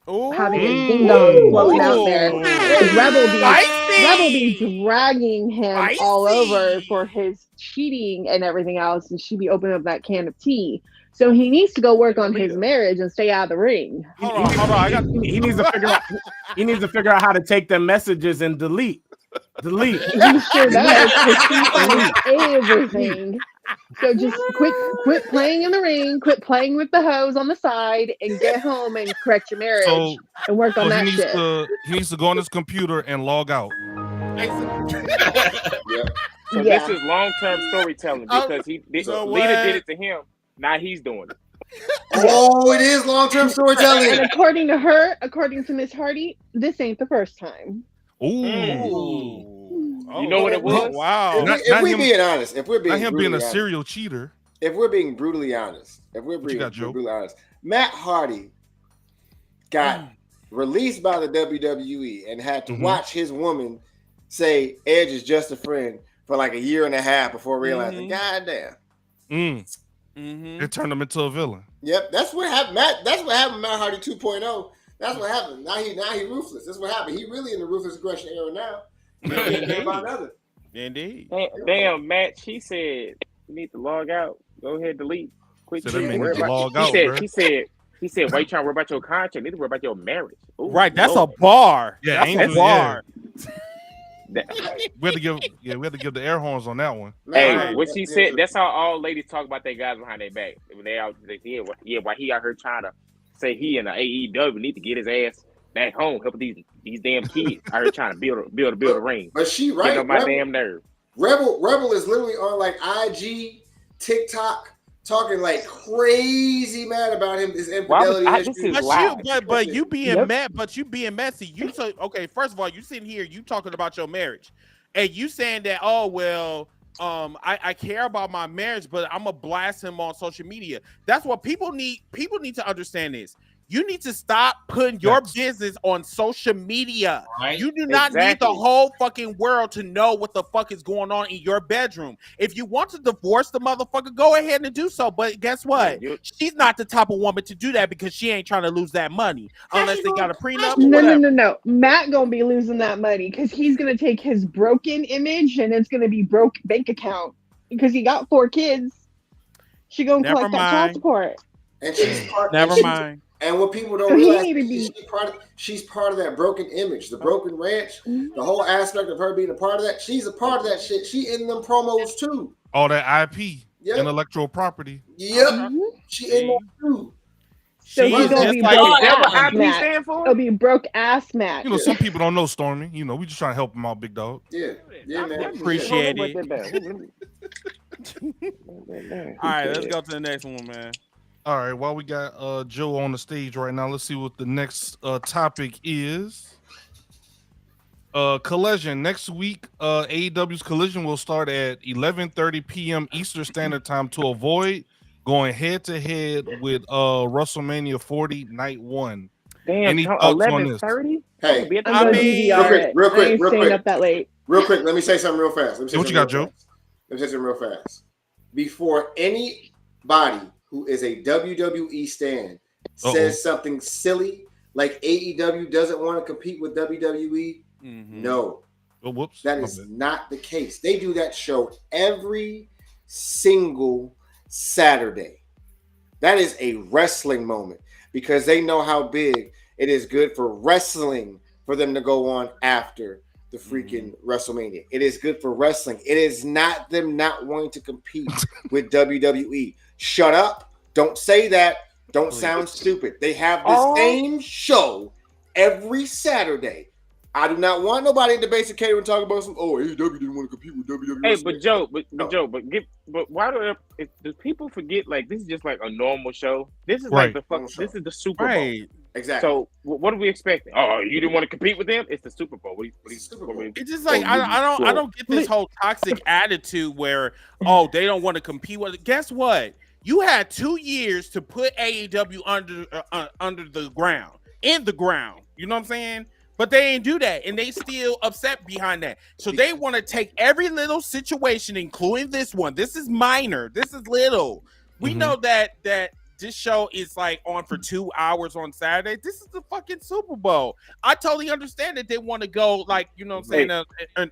having his ding dong floating out there. Because Rebel be dragging him all over for his cheating and everything else, and she be opening up that can of tea. So he needs to go work on his marriage and stay out of the ring. Hold on. He needs to figure out. He needs to figure out how to take them messages and delete. He sure does. Because he owns everything. So just quit playing in the ring, quit playing with the hose on the side, and get home and correct your marriage and work on that shit. He needs to go on his computer and log out. So this is long-term storytelling because Lita did it to him. Now he's doing it. Oh, it is long-term storytelling. And according to her, according to Miss Hardy, this ain't the first time. Ooh. You know what it was? Wow. If we're being honest, being a serial cheater. If we're being brutally honest, Matt Hardy got released by the WWE and had to watch his woman say Edge is just a friend for like a year and a half before realizing, goddamn. It turned him into a villain. Yep, that's what happened. That's what happened. Matt Hardy 2.0. That's what happened. Now he ruthless. That's what happened. He really in the ruthless aggression era now. Indeed. Damn, Matt. She said you need to log out. Go ahead, delete. Quit. So log out. He said, why you trying to worry about your contract? You need to worry about your marriage. Ooh, right, that's a bar. Yeah, that's a bar. We had to give the air horns on that one. Hey, what she said, that's how all ladies talk about their guys behind their back. When they out, why he out here trying to say he in the AEW need to get his ass back home, helping these damn kids out here trying to build a ring. But she right, get on my damn nerve. Rebel is literally on like IG, TikTok, talking like crazy mad about him. His infidelity. But you being mad, but you being messy. You so okay. First of all, you sitting here, you talking about your marriage, and you saying that I care about my marriage, but I'm gonna blast him on social media. That's what people need. People need to understand this. You need to stop putting your business on social media. Right. You do not need the whole fucking world to know what the fuck is going on in your bedroom. If you want to divorce the motherfucker, go ahead and do so. But guess what? She's not the type of woman to do that because she ain't trying to lose that money unless they got a prenup. No. Matt gonna be losing that money because he's gonna take his broken image and it's gonna be broke bank account because he got 4 kids. She gonna collect that child support. And she's part. Never mind. And what people don't realize, she's part of that broken image, the broken ranch, the whole aspect of her being a part of that. She's a part of that shit. She in them promos too. All that IP, intellectual property. Yep, she in there too. So he's gonna be broke ass Matt. It'll be broke ass Matt. You know, some people don't know Stormy. You know, we just trying to help him out, big dog. Yeah, man. Appreciate it. All right, let's go to the next one, man. All right, while we got Joe on the stage right now, let's see what the next topic is. Collision. Next week, AEW's Collision will start at 11:30 p.m. Eastern Standard Time to avoid going head-to-head with WrestleMania 40 Night 1. Damn, any thoughts on this? 11:30? Hey, I'm real quick. Staying up that late. Real quick, let me say something real fast. What you got, Joe? Let me say something real fast. Before anybody who is a WWE stan says something silly like AEW doesn't want to compete with WWE, no. Oh, whoops. That is not the case. They do that show every single Saturday. That is a wrestling moment because they know how big it is good for wrestling for them to go on after the freaking WrestleMania. It is good for wrestling. It is not them not wanting to compete with WWE. Shut up. Don't say that. Don't sound stupid. They have the same show every Saturday. I do not want nobody in the basic caterer and talk about some. AEW didn't want to compete with WWE. Hey, but Joe, but why do people forget? Like this is just like a normal show. This is like the fuck. This is the Super Bowl. Exactly. So what are we expecting? Oh, you didn't want to compete with them? It's the Super Bowl. It's just like I don't get this whole toxic attitude where they don't want to compete with it. Guess what? You had 2 years to put AEW under the ground, in the ground. You know what I'm saying? But they ain't do that, and they still upset behind that. So they want to take every little situation, including this one. This is minor. This is little. We know that this show is like on for 2 hours on Saturday. This is the fucking Super Bowl. I totally understand that they want to go like, you know what I'm saying, an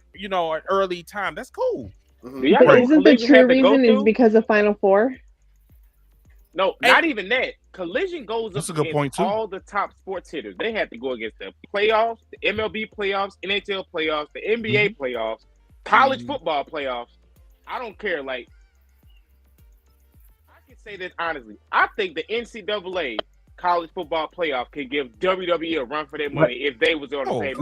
early time. That's cool. But isn't the true reason is because of Final Four? No, not even that. Collision goes That's up a good point, against too. all the top sports hitters. They have to go against the playoffs, the MLB playoffs, NHL playoffs, the NBA playoffs, college football playoffs. I don't care. Like, I can say this honestly. I think the NCAA college football playoff can give WWE a run for their money if they was on the same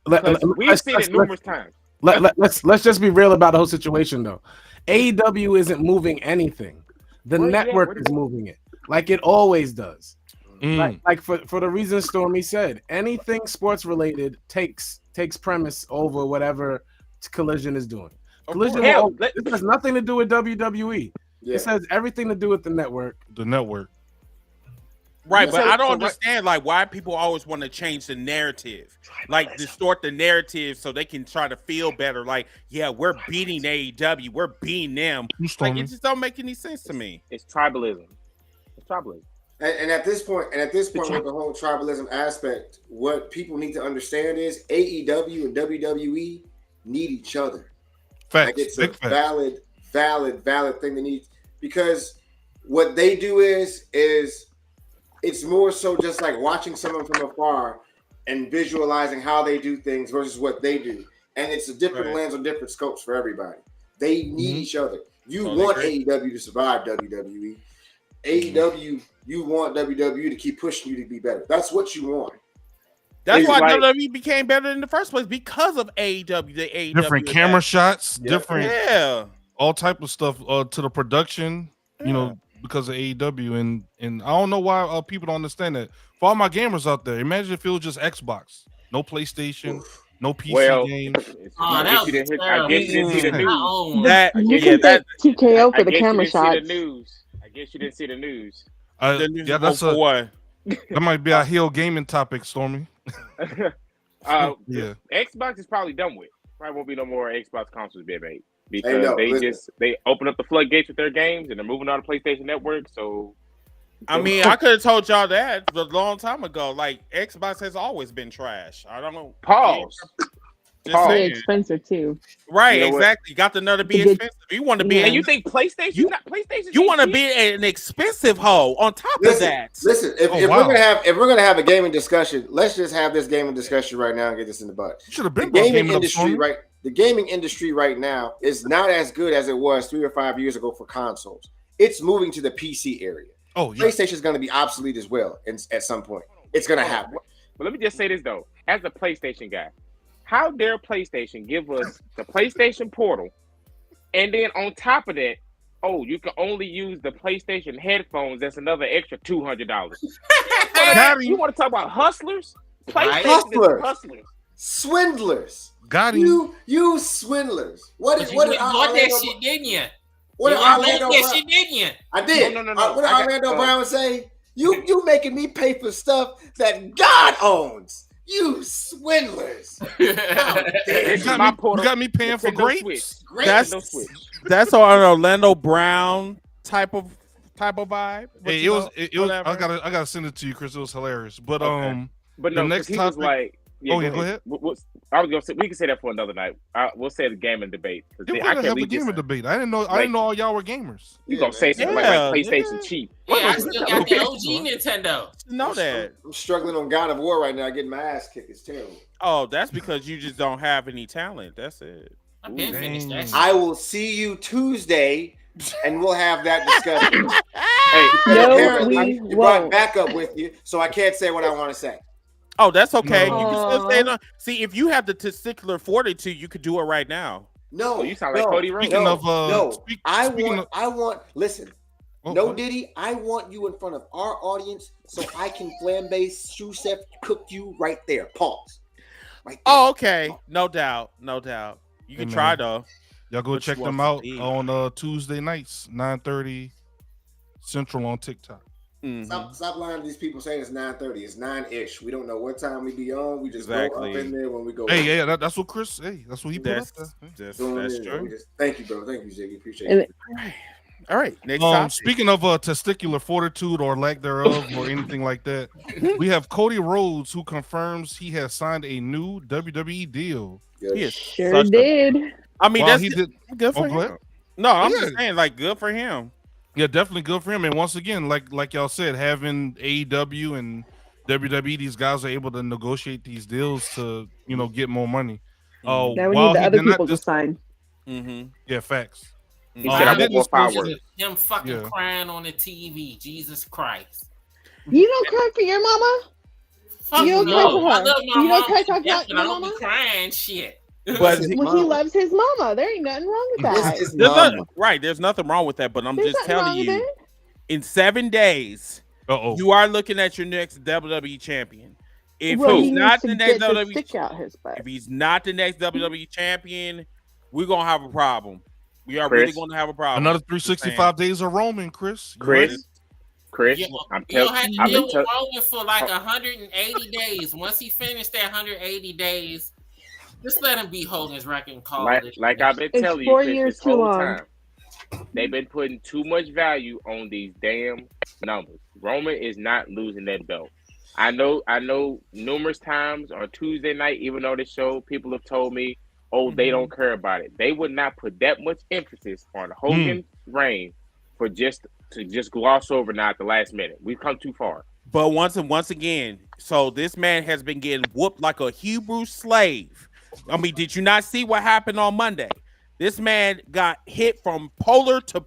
level. We've seen it numerous times. Let's just be real about the whole situation, though. AEW isn't moving anything. The network is moving it, like it always does. Like for the reason Stormy said, anything sports related takes premise over whatever Collision is doing. Collision this has nothing to do with WWE. This has everything to do with the network. The network. Right, but I don't understand like why people always want to change the narrative, like distort the narrative so they can try to feel better. Like, yeah, we're beating AEW, we're beating them. Like, it just don't make any sense to me. It's tribalism. It's tribalism. And at this point, with the whole tribalism aspect, what people need to understand is AEW and WWE need each other. Facts. Like it's a valid thing they need, because what they do is it's more so just like watching someone from afar and visualizing how they do things versus what they do. And it's a different lens on different scopes for everybody. They need each other. You want AEW to survive WWE. AEW, you want WWE to keep pushing you to be better. That's what you want. That's why WWE became better in the first place, because of AEW. The AEW different camera shots, different all type of stuff to the production, you know, because of AEW, and I don't know why people don't understand that. For all my gamers out there, imagine if it was just Xbox, no PlayStation, no PC games. I guess you didn't see the news. You can take TKO for the camera shots. I guess you didn't see the news. That's that might be our heel gaming topic, Stormy. Xbox is probably done with. Probably won't be no more Xbox consoles being made. Because they open up the floodgates with their games and they're moving on to PlayStation Network. So, I mean, I could have told y'all that a long time ago. Like, Xbox has always been trash. I don't know. Pause. Very expensive too. Right, you know exactly. Got to know to be expensive. You want to be, and you think PlayStation? You want to be an expensive hoe on top of that. Listen, if we're gonna have a gaming discussion, let's just have this gaming discussion right now and get this in the butt. Should have been the gaming industry, right? The gaming industry right now is not as good as it was 3 or 5 years ago for consoles. It's moving to the PC area. PlayStation is going to be obsolete as well, and at some point, it's going to happen. But let me just say this though, as a PlayStation guy, how dare PlayStation give us the PlayStation Portal, and then on top of that, you can only use the PlayStation headphones. That's another extra $200. You want to talk about hustlers? PlayStation is hustlers, swindlers. Got him. You swindlers. What did that shit, didn't you? What did Orlando Brown? Shit, didn't you? I did. No. What did Orlando Brown say? You making me pay for stuff that God owns. You swindlers. You got me paying for grapes. That's an Orlando Brown type of vibe. Hey, it was I gotta send it to you, Chris. It was hilarious. But but no, the next he topic, was like, go ahead. I was gonna say we can say that for another night. We'll say the gaming debate. We're gonna have a gaming debate. I didn't know all y'all were gamers. You gonna say something like PlayStation cheap? I still got the OG Nintendo. Know that. I'm struggling on God of War right now. Getting my ass kicked. It's terrible. Oh, that's because you just don't have any talent. That's it. I can't finish that shit. I will see you Tuesday, and we'll have that discussion. Apparently you brought backup with you, so I can't say what I want to say. Oh, that's okay. You can still say no. See, if you have the testicular fortitude, you could do it right now. No, you sound like Cody Rhodes. I want. Listen, Diddy. I want you in front of our audience so I can flambe sous chef cook you right there. Pause. Right there. Oh, okay. No doubt. You can try though. Y'all go check them out on Tuesday nights, 9:30 Central on TikTok. Mm-hmm. Stop lying to these people saying it's 9:30. It's 9-ish. We don't know what time we be on. We just go up in there when we go. Hey, that's what Chris. Hey, that's what he put up there. That's true. Thank you, bro. Thank you, Ziggy. Appreciate it. All right. Next topic. Speaking of testicular fortitude or lack thereof or anything like that, we have Cody Rhodes who confirms he has signed a new WWE deal. Yes. Sure did. I mean, well, that's good for him. No, I'm just saying, like, good for him. Yeah, definitely good for him. And once again, like y'all said, having AEW and WWE, these guys are able to negotiate these deals to get more money. Now we need the other people to sign. Yeah, facts. He said I want more fireworks. Him fucking crying on the TV. Jesus Christ. You don't cry for your mama? Fuck you don't no. cry for her. I love my you don't mama cry about yeah, your I don't mama? be crying shit. But he loves his mama. There ain't nothing wrong with that. There's nothing wrong with that. But I'm just telling you, in 7 days, you are looking at your next WWE champion. If he's not the next WWE champion, we're gonna have a problem. We are really going to have a problem. Another 365 days of Roman, Chris. Chris, you'll have to deal with Roman for like 180 days. Once he finished that 180 days, just let him be Hogan's record call. Like I've been telling you, Chris, this whole time, they've been putting too much value on these damn numbers. Roman is not losing that belt. I know numerous times on Tuesday night, even though the show, people have told me, they don't care about it. They would not put that much emphasis on Hogan's reign for just gloss over now at the last minute. We've come too far. But once again, so this man has been getting whooped like a Hebrew slave. I mean, did you not see what happened on Monday? This man got hit from pillar to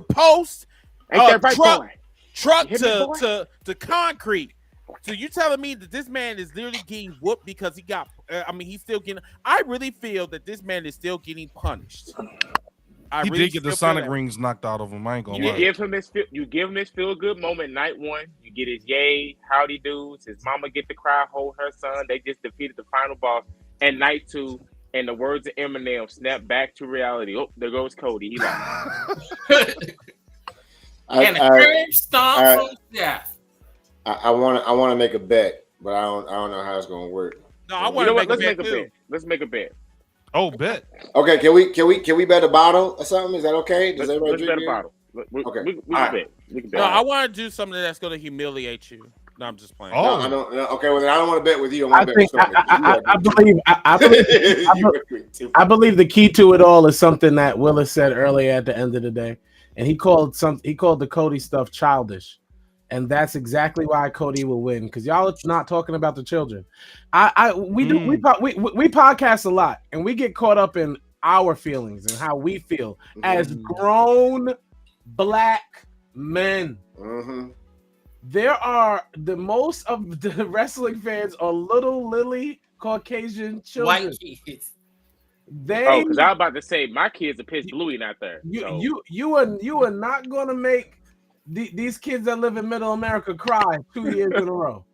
post, truck to concrete. So you telling me that this man is literally getting whooped because he got? He's still getting. I really feel that this man is still getting punished. He did get the Sonic rings knocked out of him. I ain't gonna lie. You give him his feel good moment night one. You get his yay, howdy doos. His mama get the cry, hold her son. They just defeated the final boss. And night two, in the words of Eminem, snap back to reality. Oh, there goes Cody. He lost. And a curb stomp from death. I want to make a bet, but I don't know how it's gonna work. No, I want to make a bet. Let's make a bet. Oh, bet. Okay, can we bet a bottle or something? Is that okay? Does everybody drink bet a bottle? Okay, we can bet. No, I want to do something that's going to humiliate you. No, I'm just playing. Oh, no, okay. Well, then I don't want to bet with you. I believe the key to it all is something that Willis said earlier at the end of the day, and he called the Cody stuff childish. And that's exactly why Cody will win, because y'all are not talking about the children. We podcast a lot, and we get caught up in our feelings and how we feel as grown black men. There are most of the wrestling fans are little Lily Caucasian children. White kids. Because I was about to say my kids are pissed bluey out there. You are not gonna make these kids that live in Middle America cry 2 years in a row.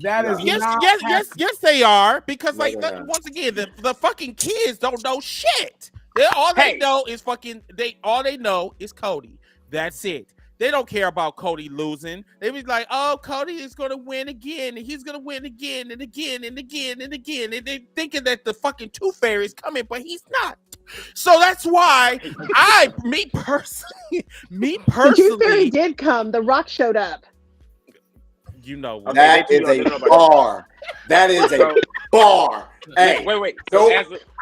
That is yes, they are, because once again, the fucking kids don't know shit. They know is Cody. That's it. They don't care about Cody losing. They be like, oh, Cody is gonna win again, and he's gonna win again and again and again and again. And they thinking that the fucking Tooth Fairy is coming, but he's not. So that's why me personally, the Tooth Fairy did come. The Rock showed up. You know what? That is a bar. That is a bar. Hey, wait.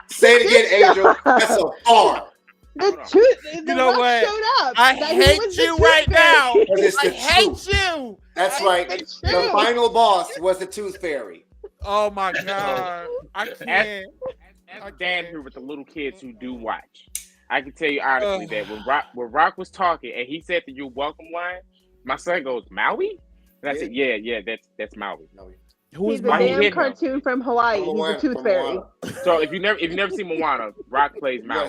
Say it again, Angel. That's a bar. The know Rock what? showed up. I hate you right now. I hate you. That's right. The final boss was the Tooth Fairy. Oh my god! I can't. As a dad here with the little kids who do watch, I can tell you honestly that when Rock was talking and he said the "You're welcome" line, my son goes, "Maui," and I said, "Yeah, that's Maui." He's a damn cartoon from Hawaii. He's a Tooth Fairy. So if you never seen Moana, Rock plays Maui.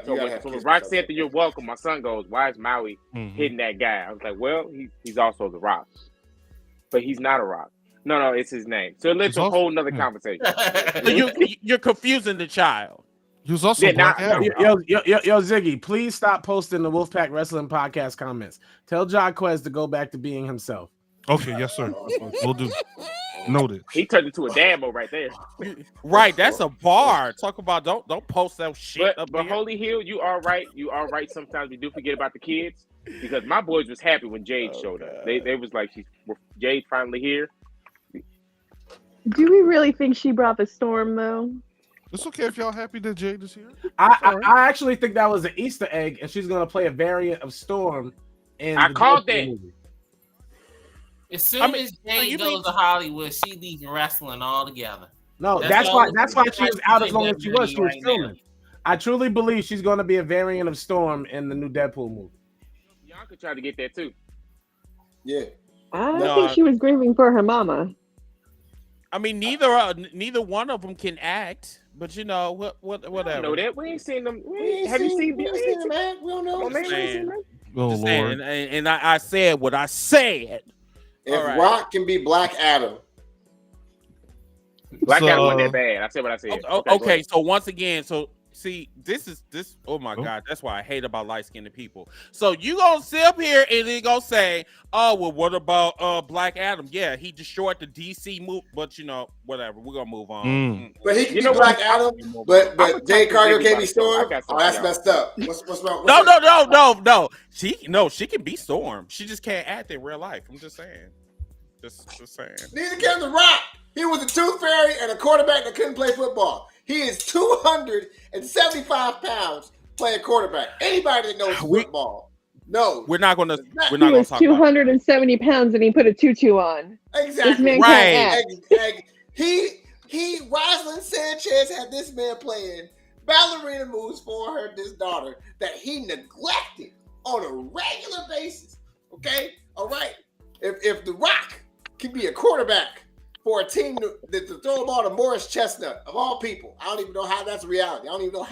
So when Rock said that "You're welcome," my son goes, "Why is Maui hitting that guy?" I was like, "Well, he's also the Rock, but he's not a Rock." No, it's his name. So it led to a whole nother conversation. You're confusing the child. He was also Yo, Ziggy, please stop posting the Wolfpack Wrestling Podcast comments. Tell Jacquez to go back to being himself. Okay, yes, sir. We'll do. Noted. He turned into a dad mode right there. Right, that's a bar. Talk about don't post that shit up But there. Holy Hill, you are right. You are right. Sometimes we do forget about the kids because my boys was happy when Jade showed up. They was like, Jade finally here. Do we really think she brought the storm though? It's okay if y'all happy that Jade is here. I actually think that was an Easter egg, and she's gonna play a variant of Storm. I called that. Movie. As soon as Jade goes to Hollywood, she leaves wrestling altogether. No, that's why she was out as long as she was. She was filming. I truly believe she's going to be a variant of Storm in the new Deadpool movie. Bianca tried to get that too. Yeah. I think she was grieving for her mama. I mean, neither one of them can act, but you know whatever. No, that we ain't seen them. Have you seen them act? We don't know. Oh Lord! And I said what I said. If Rock can be Black Adam. Black Adam wasn't that bad. I said what I said. Okay, so once again, see, this. Oh my God, that's why I hate about light-skinned people. So you gonna sit up here and then gonna say, "Oh, well, what about Black Adam? Yeah, he destroyed the DC move, but you know, whatever. We're gonna move on." But he can be Black Adam, but Jade Cargill can't be Storm. Oh, that's messed up. What's wrong? No. She can be Storm. She just can't act in real life. I'm just saying. Just saying. Neither can The Rock. He was a tooth fairy and a quarterback that couldn't play football. He is 275 pounds playing quarterback. Anybody that knows football knows. We're not gonna. He was 270 pounds and he put a tutu on. Exactly. This man can't act. Rosalind Sanchez had this man playing ballerina moves for his daughter that he neglected on a regular basis. Okay, all right. If The Rock can be a quarterback for a team to throw the ball to Morris Chestnut, of all people. I don't even know how that's reality. I don't even know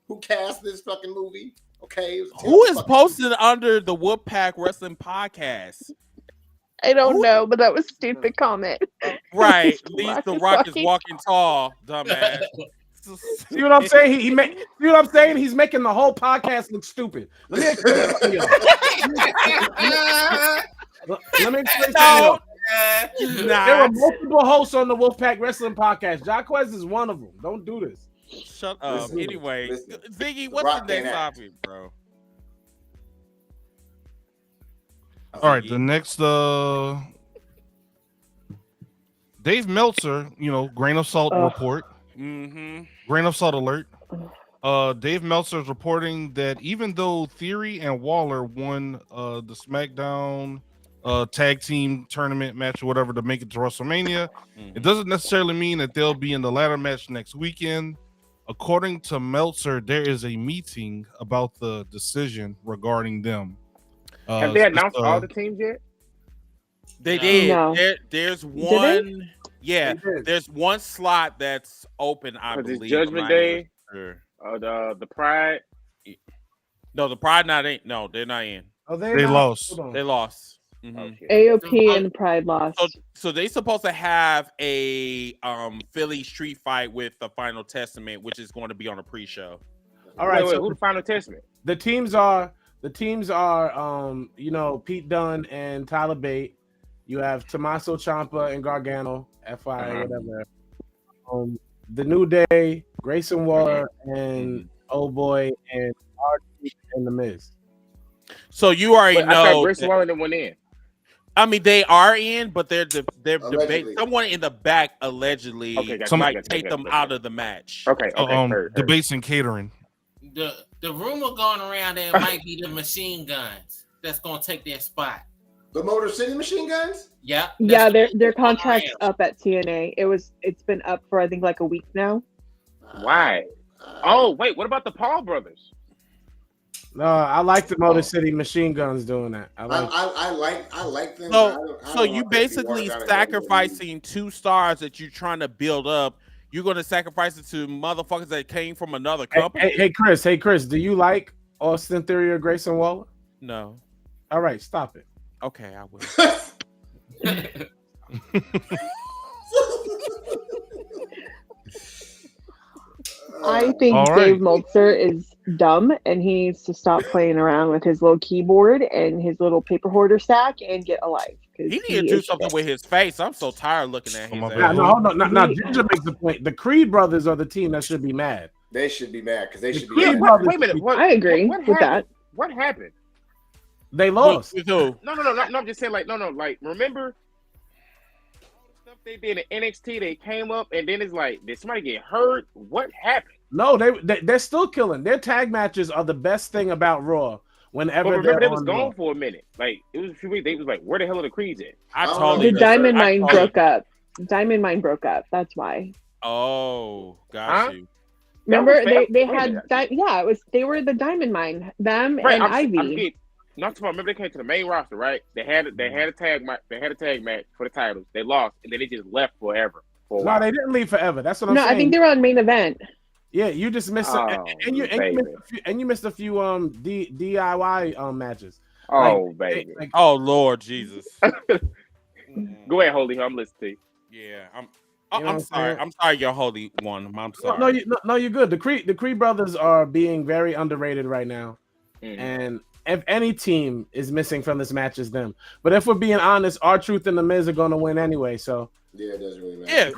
who cast this fucking movie. Okay. Who is posted under the Wolfpack Wrestling Podcast? I don't know, but that was a stupid comment. Right. At least The Rock is walking tall, dumbass. See what I'm saying? See what I'm saying? He's making the whole podcast look stupid. Let me explain to you. Let me explain to you. There were multiple hosts on the Wolfpack Wrestling Podcast. Jaquez is one of them. Don't do this. Shut up. Anyway, Ziggy, what's the next topic, bro? All right, the next Dave Meltzer, grain of salt report. Mm-hmm. Grain of salt alert. Dave Meltzer is reporting that even though Theory and Waller won the SmackDown tag team tournament match or whatever to make it to WrestleMania, it doesn't necessarily mean that they'll be in the ladder match next weekend. According to Meltzer, there is a meeting about the decision regarding them. Have they announced all the teams yet? They did. No. There's one. Yeah, there's one slot that's open. I believe. It's Judgment Day. The Pride. No, the Pride not in. No, they're not in. Oh, they lost. They lost. Mm-hmm. AOP and Pride lost. So they supposed to have a Philly street fight with the Final Testament, which is going to be on a pre-show. All right. Wait, who the Final Testament? The teams are Pete Dunne and Tyler Bate. You have Tommaso Ciampa and Gargano, FI, whatever. The New Day, Grayson Waller, and Oh Boy, and RT and The Miz. So you already know. I thought Grayson Waller didn't went in. I mean, they are in, but they're debating. Someone in the back allegedly might take them out of the match. Okay. Debates and catering. The rumor going around that it might be the Machine Guns that's going to take their spot. The Motor City Machine Guns? Yeah. Yeah, their contract's up at TNA. It's been up for I think like a week now. Why? Oh wait, what about the Paul brothers? No, I like the Motor City Machine Guns doing that. I like them. So you basically sacrificing two stars that you're trying to build up. You're going to sacrifice it to motherfuckers that came from another company. Hey, Chris, do you like Austin Theory or Grayson Waller? No. All right, stop it. Okay, I will. I think Dave Meltzer is dumb and he needs to stop playing around with his little keyboard and his little paper hoarder stack and get a life 'cause He need to do something with his face. I'm so tired looking at him. Hold on. Now, Ginger makes the point. The Creed brothers are the team that should be mad. They should be mad because they should be. Creed Wait brothers. a minute. I agree with that. What happened? They lost. No. I'm just saying, like, like, remember stuff they did in NXT? They came up, and then it's like, did somebody get hurt? What happened? No, they're still killing. Their tag matches are the best thing about Raw. Whenever but remember, they was on gone Raw. for a minute. Like, it was a few weeks. They was like, where the hell are the Creeds at? The Diamond Mine broke up. Diamond Mine broke up. That's why. Oh, got you. Remember they had that? Yeah, they were the Diamond Mine. Them and Ivy. Remember they came to the main roster, right? They had a tag match for the titles. They lost, and then they just left forever. For a while. No, they didn't leave forever. That's what I'm saying. No, I think they were on main event. Yeah, you just missed and you missed a few DIY matches. Oh, baby. Oh, Lord Jesus. Go ahead, Holy. I'm listening to you. Yeah, I'm sorry. I'm sorry, you're Holy One. I'm sorry. No, you're good. The Creed brothers are being very underrated right now, and if any team is missing from this match, is them. But if we're being honest, R-Truth and The Miz are going to win anyway. So yeah, it doesn't really matter. Yeah,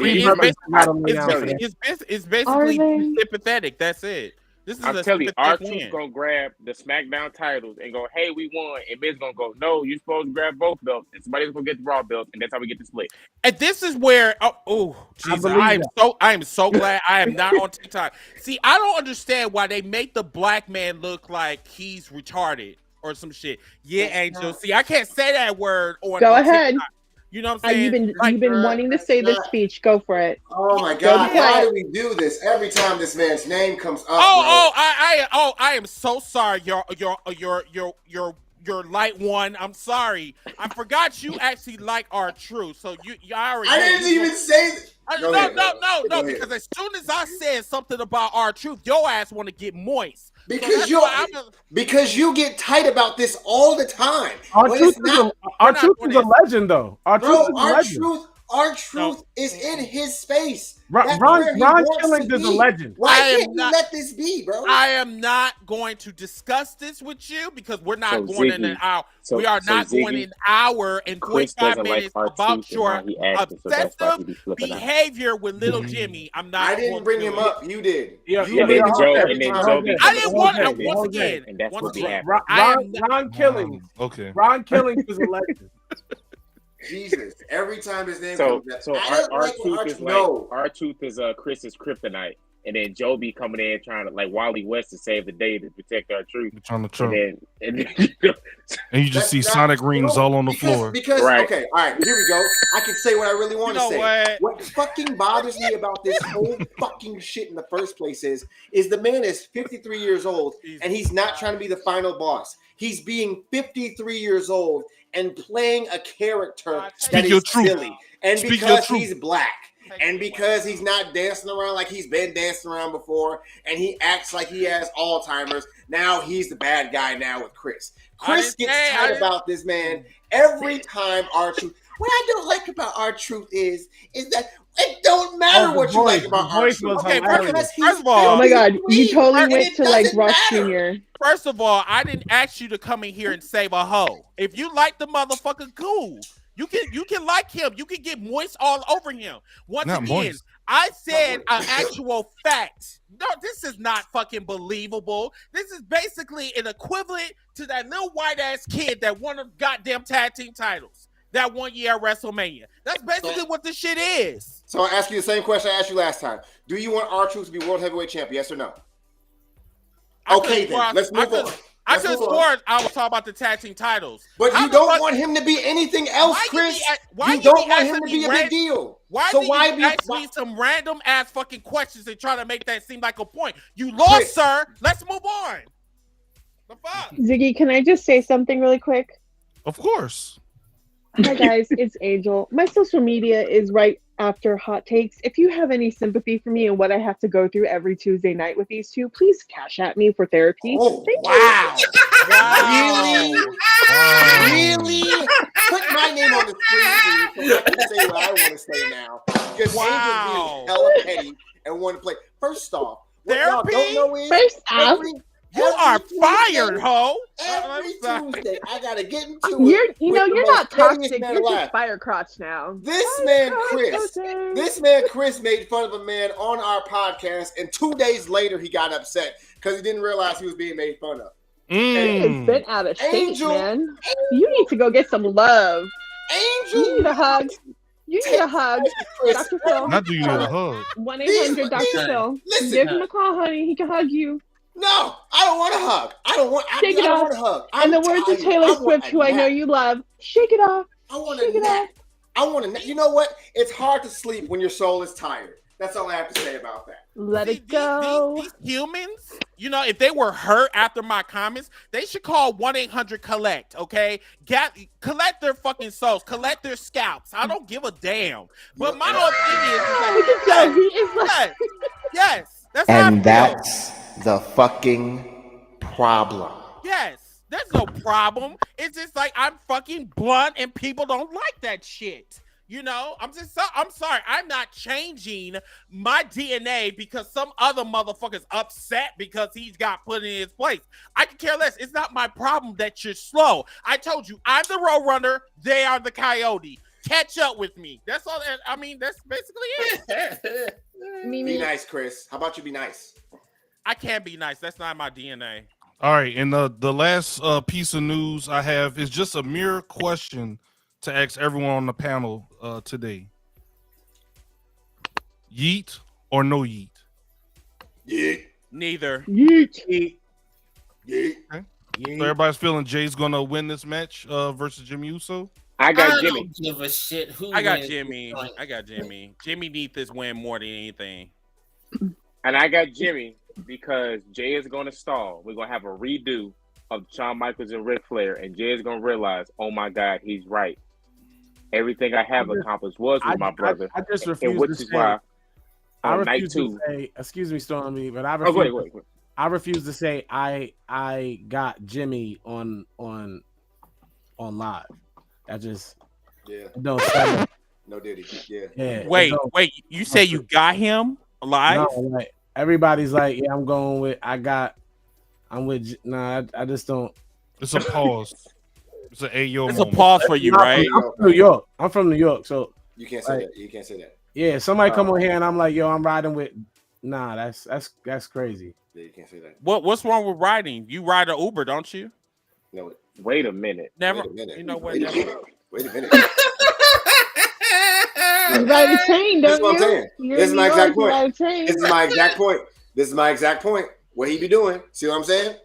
it's basically sympathetic. That's it. This is I'm telling you, R-Truth gonna grab the SmackDown titles and go, "Hey, we won," and Miz gonna go, "No, you're supposed to grab both belts, and somebody's gonna get the Raw belt, and that's how we get the split." And this is where, Jesus, I am so glad I am not on TikTok. See, I don't understand why they make the black man look like he's retarded or some shit. Yeah, Angel. See, I can't say that word on Go ahead. TikTok. You know what I'm saying? You've been wanting to say this speech. Go for it. Oh my God! Why do we do this every time this man's name comes up? I am so sorry. Your light one. I'm sorry. I forgot you actually like R-Truth. So you already. I didn't even say. No. Because as soon as I said something about R-Truth, your ass want to get moist. Because you get tight about this all the time. R-Truth is a legend, though. R-Truth is in his space. Ron Killing is a legend. Why can't you let this be, bro? I am not going to discuss this with you because we're not going in an hour. We are not going in an hour and 45 minutes about your obsessive behavior with Little Jimmy. I'm not. I didn't bring him up. You did. I didn't want to once again. Ron Killing. Okay. Ron Killing is a legend. Jesus! Every time his name comes up, so R-Truth is Chris's kryptonite, and then Joby coming in trying to like Wally West to save the day to protect R-Truth. And you just see Sonic rings all on the floor. Okay, all right, here we go. I can say what I really want to say. What fucking bothers me about this whole fucking shit in the first place is the man is 53 years old and he's not trying to be the final boss. He's being 53 years old and playing a character that is silly. And because he's black. And because he's not dancing around like he's been dancing around before, and he acts like he has Alzheimer's, now he's the bad guy now with Chris. Chris gets tight about this man every time R-Truth. What I don't like about R-Truth is that it don't matter what you like about R-Truth. Okay, first of all, oh my God, you totally went to like Rock Jr. First of all, I didn't ask you to come in here and save a hoe. If you like the motherfucker, cool. You can like him. You can get moist all over him. Once again, I said an actual fact. No, this is not fucking believable. This is basically an equivalent to that little white ass kid that won the goddamn tag team titles that 1 year at WrestleMania. That's basically what this shit is. So I'll ask you the same question I asked you last time. Do you want R-Truth to be world heavyweight champion? Yes or no? Okay, then let's move on. I could have sworn I was talking about the tag team titles. But you don't want him to be anything else, Chris. You don't want him to be a big deal. Why you ask me some random ass fucking questions and try to make that seem like a point? You lost, Chris. Sir. Let's move on. The fuck? Ziggy, can I just say something really quick? Of course. Hi guys, it's Angel. My social media is right after Hot Takes. If you have any sympathy for me and what I have to go through every Tuesday night with these two, please cash at me for therapy. Oh, Thank you. Really? Put my name on the screen, please, so I can say what I want to say now. Because Angel's being hella petty and want to play. First off, what y'all don't know is You are fired, ho. Every Tuesday, I gotta get into it. You're not toxic. You're just fire crotch now. This man Chris made fun of a man on our podcast, and 2 days later he got upset because he didn't realize he was being made fun of. He has been out of state, man. You need to go get some love. Angel, you need a hug. You need a hug, Dr. Phil. Not do you need a hug. 1-800 Dr. Phil. Give him a call, honey. He can hug you. No, I don't want a hug. I don't want a hug. In the words of Taylor Swift, who I know you love, shake it off. I want a nap. I want a nap. You know what? It's hard to sleep when your soul is tired. That's all I have to say about that. Let it go. These humans, if they were hurt after my comments, they should call 1-800-COLLECT, okay? Collect their fucking souls. Collect their scalps. I don't give a damn. But my whole thing is yes. That's and that's the fucking problem. Yes. There's no problem. It's just like I'm fucking blunt and people don't like that shit. I'm sorry. I'm not changing my DNA because some other motherfucker's upset because he's got put in his place. I can care less. It's not my problem that you're slow. I told you, I'm the road runner. They are the coyote. Catch up with me. That's all. That's basically it. Be nice, Chris. How about you be nice? I can't be nice. That's not my DNA. All right. And the last piece of news I have is just a mere question to ask everyone on the panel today. Yeet or no yeet? Yeet. Neither. Yeet. Yeet. Yeet. Okay. So everybody's feeling Jay's gonna win this match versus Jimmy Uso? I got Jimmy. Don't give a shit who I got wins. Jimmy. Jimmy needs this win more than anything. And I got Jimmy because Jay is going to stall. We're going to have a redo of Shawn Michaels and Ric Flair, and Jay is going to realize, oh my God, he's right. Everything I have accomplished was with my brother. I just refuse to say. I refuse to say. Excuse me, Stormy, but I refuse. Wait. I refuse to say I got Jimmy on live. I just don't say it. No Diddy. Yeah. Wait. You say you got him live? No, like, everybody's like, yeah, I'm with. Nah, I just don't. It's a pause. It's an Ayo moment. A pause for you, right? I'm from New York. I'm from New York, so you can't say that. You can't say that. Yeah, somebody come on here and I'm like, yo, I'm riding with. Nah, that's crazy. Yeah, you can't say that. What's wrong with riding? You ride an Uber, don't you? No. Wait a minute. Never. Wait a minute. You know what? Wait a minute. You ride a train, don't you? This is what I'm saying. This is my exact point. This is my exact point. What he be doing? See what I'm saying?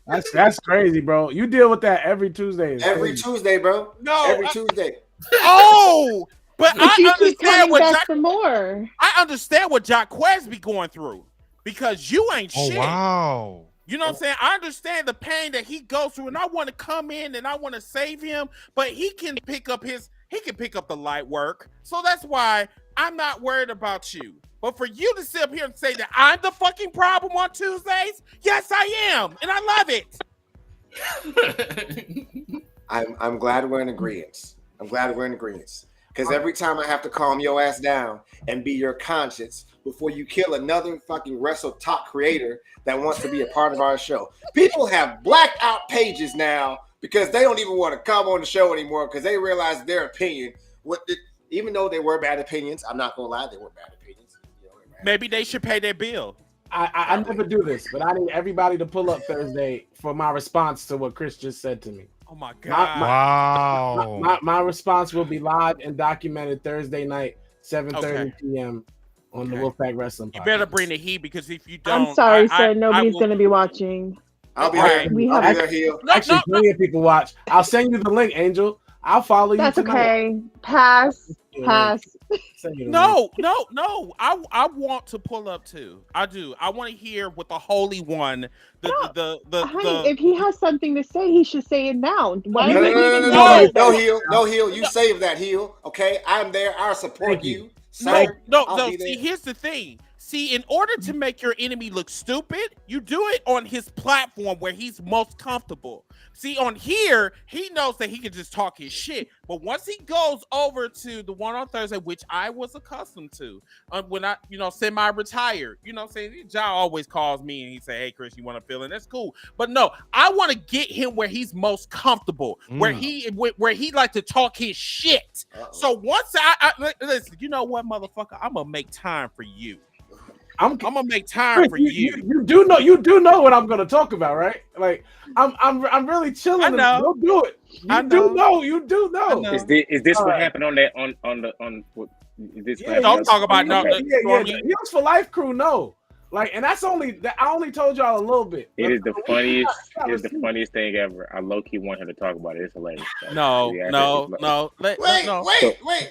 That's crazy, bro. You deal with that every Tuesday. Tuesday, bro. No, every Tuesday. Oh, but I understand more. I understand what Jacquez be going through because you ain't shit. Wow. You know what I'm saying? I understand the pain that he goes through, and I want to come in and I want to save him, but he can pick up the light work. So that's why I'm not worried about you. But for you to sit up here and say that I'm the fucking problem on Tuesdays, yes, I am, and I love it. I'm glad we're in agreement. Because every time I have to calm your ass down and be your conscience before you kill another fucking Wrestle Talk creator that wants to be a part of our show. People have blacked out pages now because they don't even want to come on the show anymore because they realize their opinion. Even though they were bad opinions, I'm not going to lie, they were bad opinions. Maybe they should pay their bill. I never do this, but I need everybody to pull up Thursday for my response to what Chris just said to me. Oh my God. Wow. My response will be live and documented Thursday night, 7:30 p.m. on the Wolfpack Wrestling Podcast. You better bring the heat because if you don't, I'm sorry, sir. Nobody's going to be watching. I'll be there. Actually, plenty of people watch. I'll send you the link, Angel. I'll follow you. That's okay. Pass. No. I want to pull up too. I do. I want to hear what the Holy One. Honey, if he has something to say, he should say it now. Why No, heel. You save that, heel. Okay, I'm there. I'll support you. No. See, here's the thing. See, in order to make your enemy look stupid, you do it on his platform where he's most comfortable. See, on here, he knows that he can just talk his shit. But once he goes over to the one on Thursday, which I was accustomed to, when I, semi-retired, I'm saying? Ja always calls me and he say, hey, Chris, you want to fill in? That's cool. But no, I want to get him where he's most comfortable, where he like to talk his shit. So once I listen, you know what, motherfucker? I'm going to make time for you. I'm gonna make time for you. You do know what I'm gonna talk about, right? Like I'm really chilling. I know. Don't do it. You do know. Is this what happened on that on this? Yeah, don't talk about no. Yeah. Heels for Life crew, no. Like, and that's I only told y'all a little bit. It is the funniest. It is the funniest thing ever. I low key want him to talk about it. It's hilarious. No. Wait,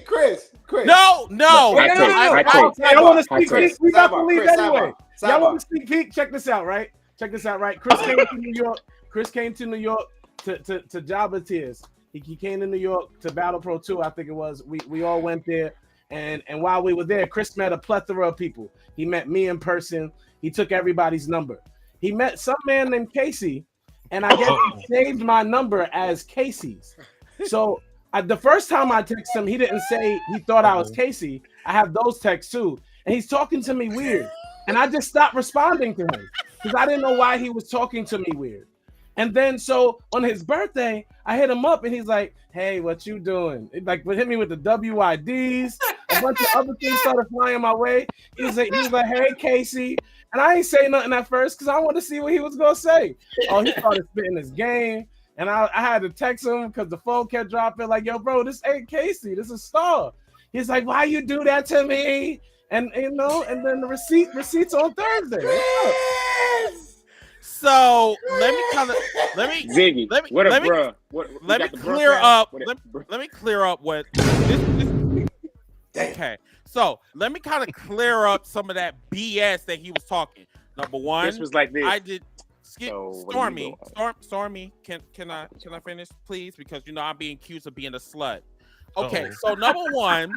Chris. No. I want to speak peek. We about to leave anyway. Y'all want to speak peek? Check this out, right? Chris came to New York. To Jabba Tears. He came to New York to Battle Pro 2, I think it was. We all went there. And while we were there, Chris met a plethora of people. He met me in person. He took everybody's number. He met some man named Casey, and I guess he saved my number as Casey's. So the first time I texted him, he didn't say he thought I was Casey. I have those texts too. And he's talking to me weird. And I just stopped responding to him because I didn't know why he was talking to me weird. And then so on his birthday, I hit him up and he's like, hey, what you doing? Like, hit me with the WIDs. A bunch of other things started flying my way. He was like, hey, Casey. And I ain't say nothing at first because I wanted to see what he was going to say. Oh, he started spitting his game. And I had to text him because the phone kept dropping. Like, yo, bro, this ain't Casey. This is Star. He's like, why you do that to me? And, and then the receipts on Thursday. So let me clear up what this. Okay, so let me kind of clear up some of that BS that he was talking. Number one, this was like this. I did skip Stormy. Can I finish, please? Because I'm being accused of being a slut. Okay, so number one,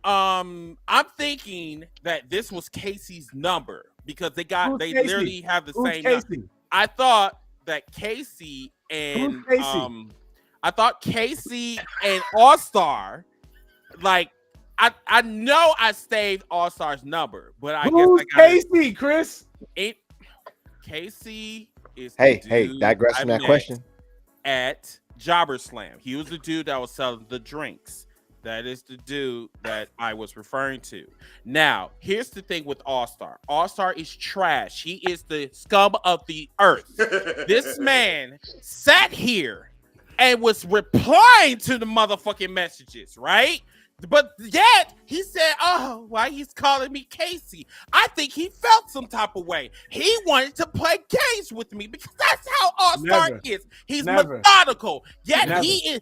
I'm thinking that this was Casey's number because they literally have the same number. I thought that Casey and All Star, like I know I saved All Star's number, but I guess Casey, Chris. Casey is digress from that question. At Jobber Slam, he was the dude that was selling the drinks. That is the dude that I was referring to. Now, here's the thing with All-Star. All-Star is trash. He is the scum of the earth. This man sat here and was replying to the motherfucking messages, right? But yet he said, oh, why he's calling me Casey? I think he felt some type of way. He wanted to play games with me because that's how All-Star is. He's methodical. Yet he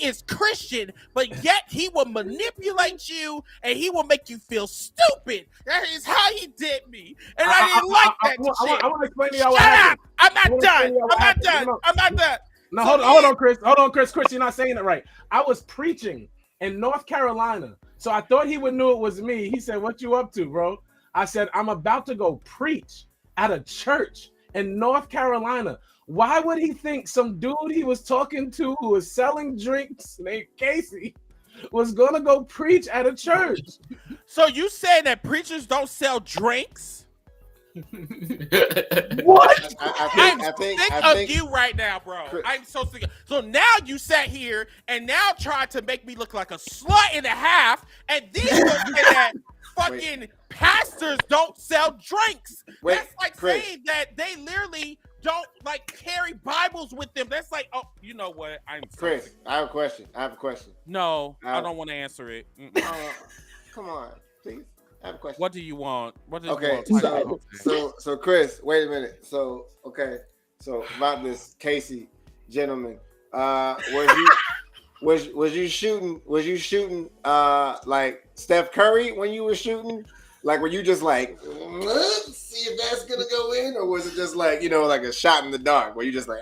is Christian, but yet he will manipulate you and he will make you feel stupid. That is how he did me. And I didn't like that shit. I want to explain to y'all what happened. I'm not done. No, hold on, Chris. Chris, you're not saying it right. I was preaching in North Carolina. So I thought he would know it was me. He said, what you up to, bro? I said, I'm about to go preach at a church in North Carolina. Why would he think some dude he was talking to who was selling drinks named Casey was going to go preach at a church? So you saying that preachers don't sell drinks? What? I'm sick of you right now, bro. I'm so sick. So now you sat here and now tried to make me look like a slut and a half, and then you say that fucking pastors don't sell drinks. That's like saying that they literally don't like carry Bibles with them. That's like, oh, you know what? Chris, I have a question. No, I don't want to answer it. Come on, please. I have a question. What do you want? So Chris, wait a minute. So about this Casey gentleman, was you shooting like Steph Curry when you were shooting? Like, were you just like, see if that's gonna go in, or was it just like, like a shot in the dark? Were you just like,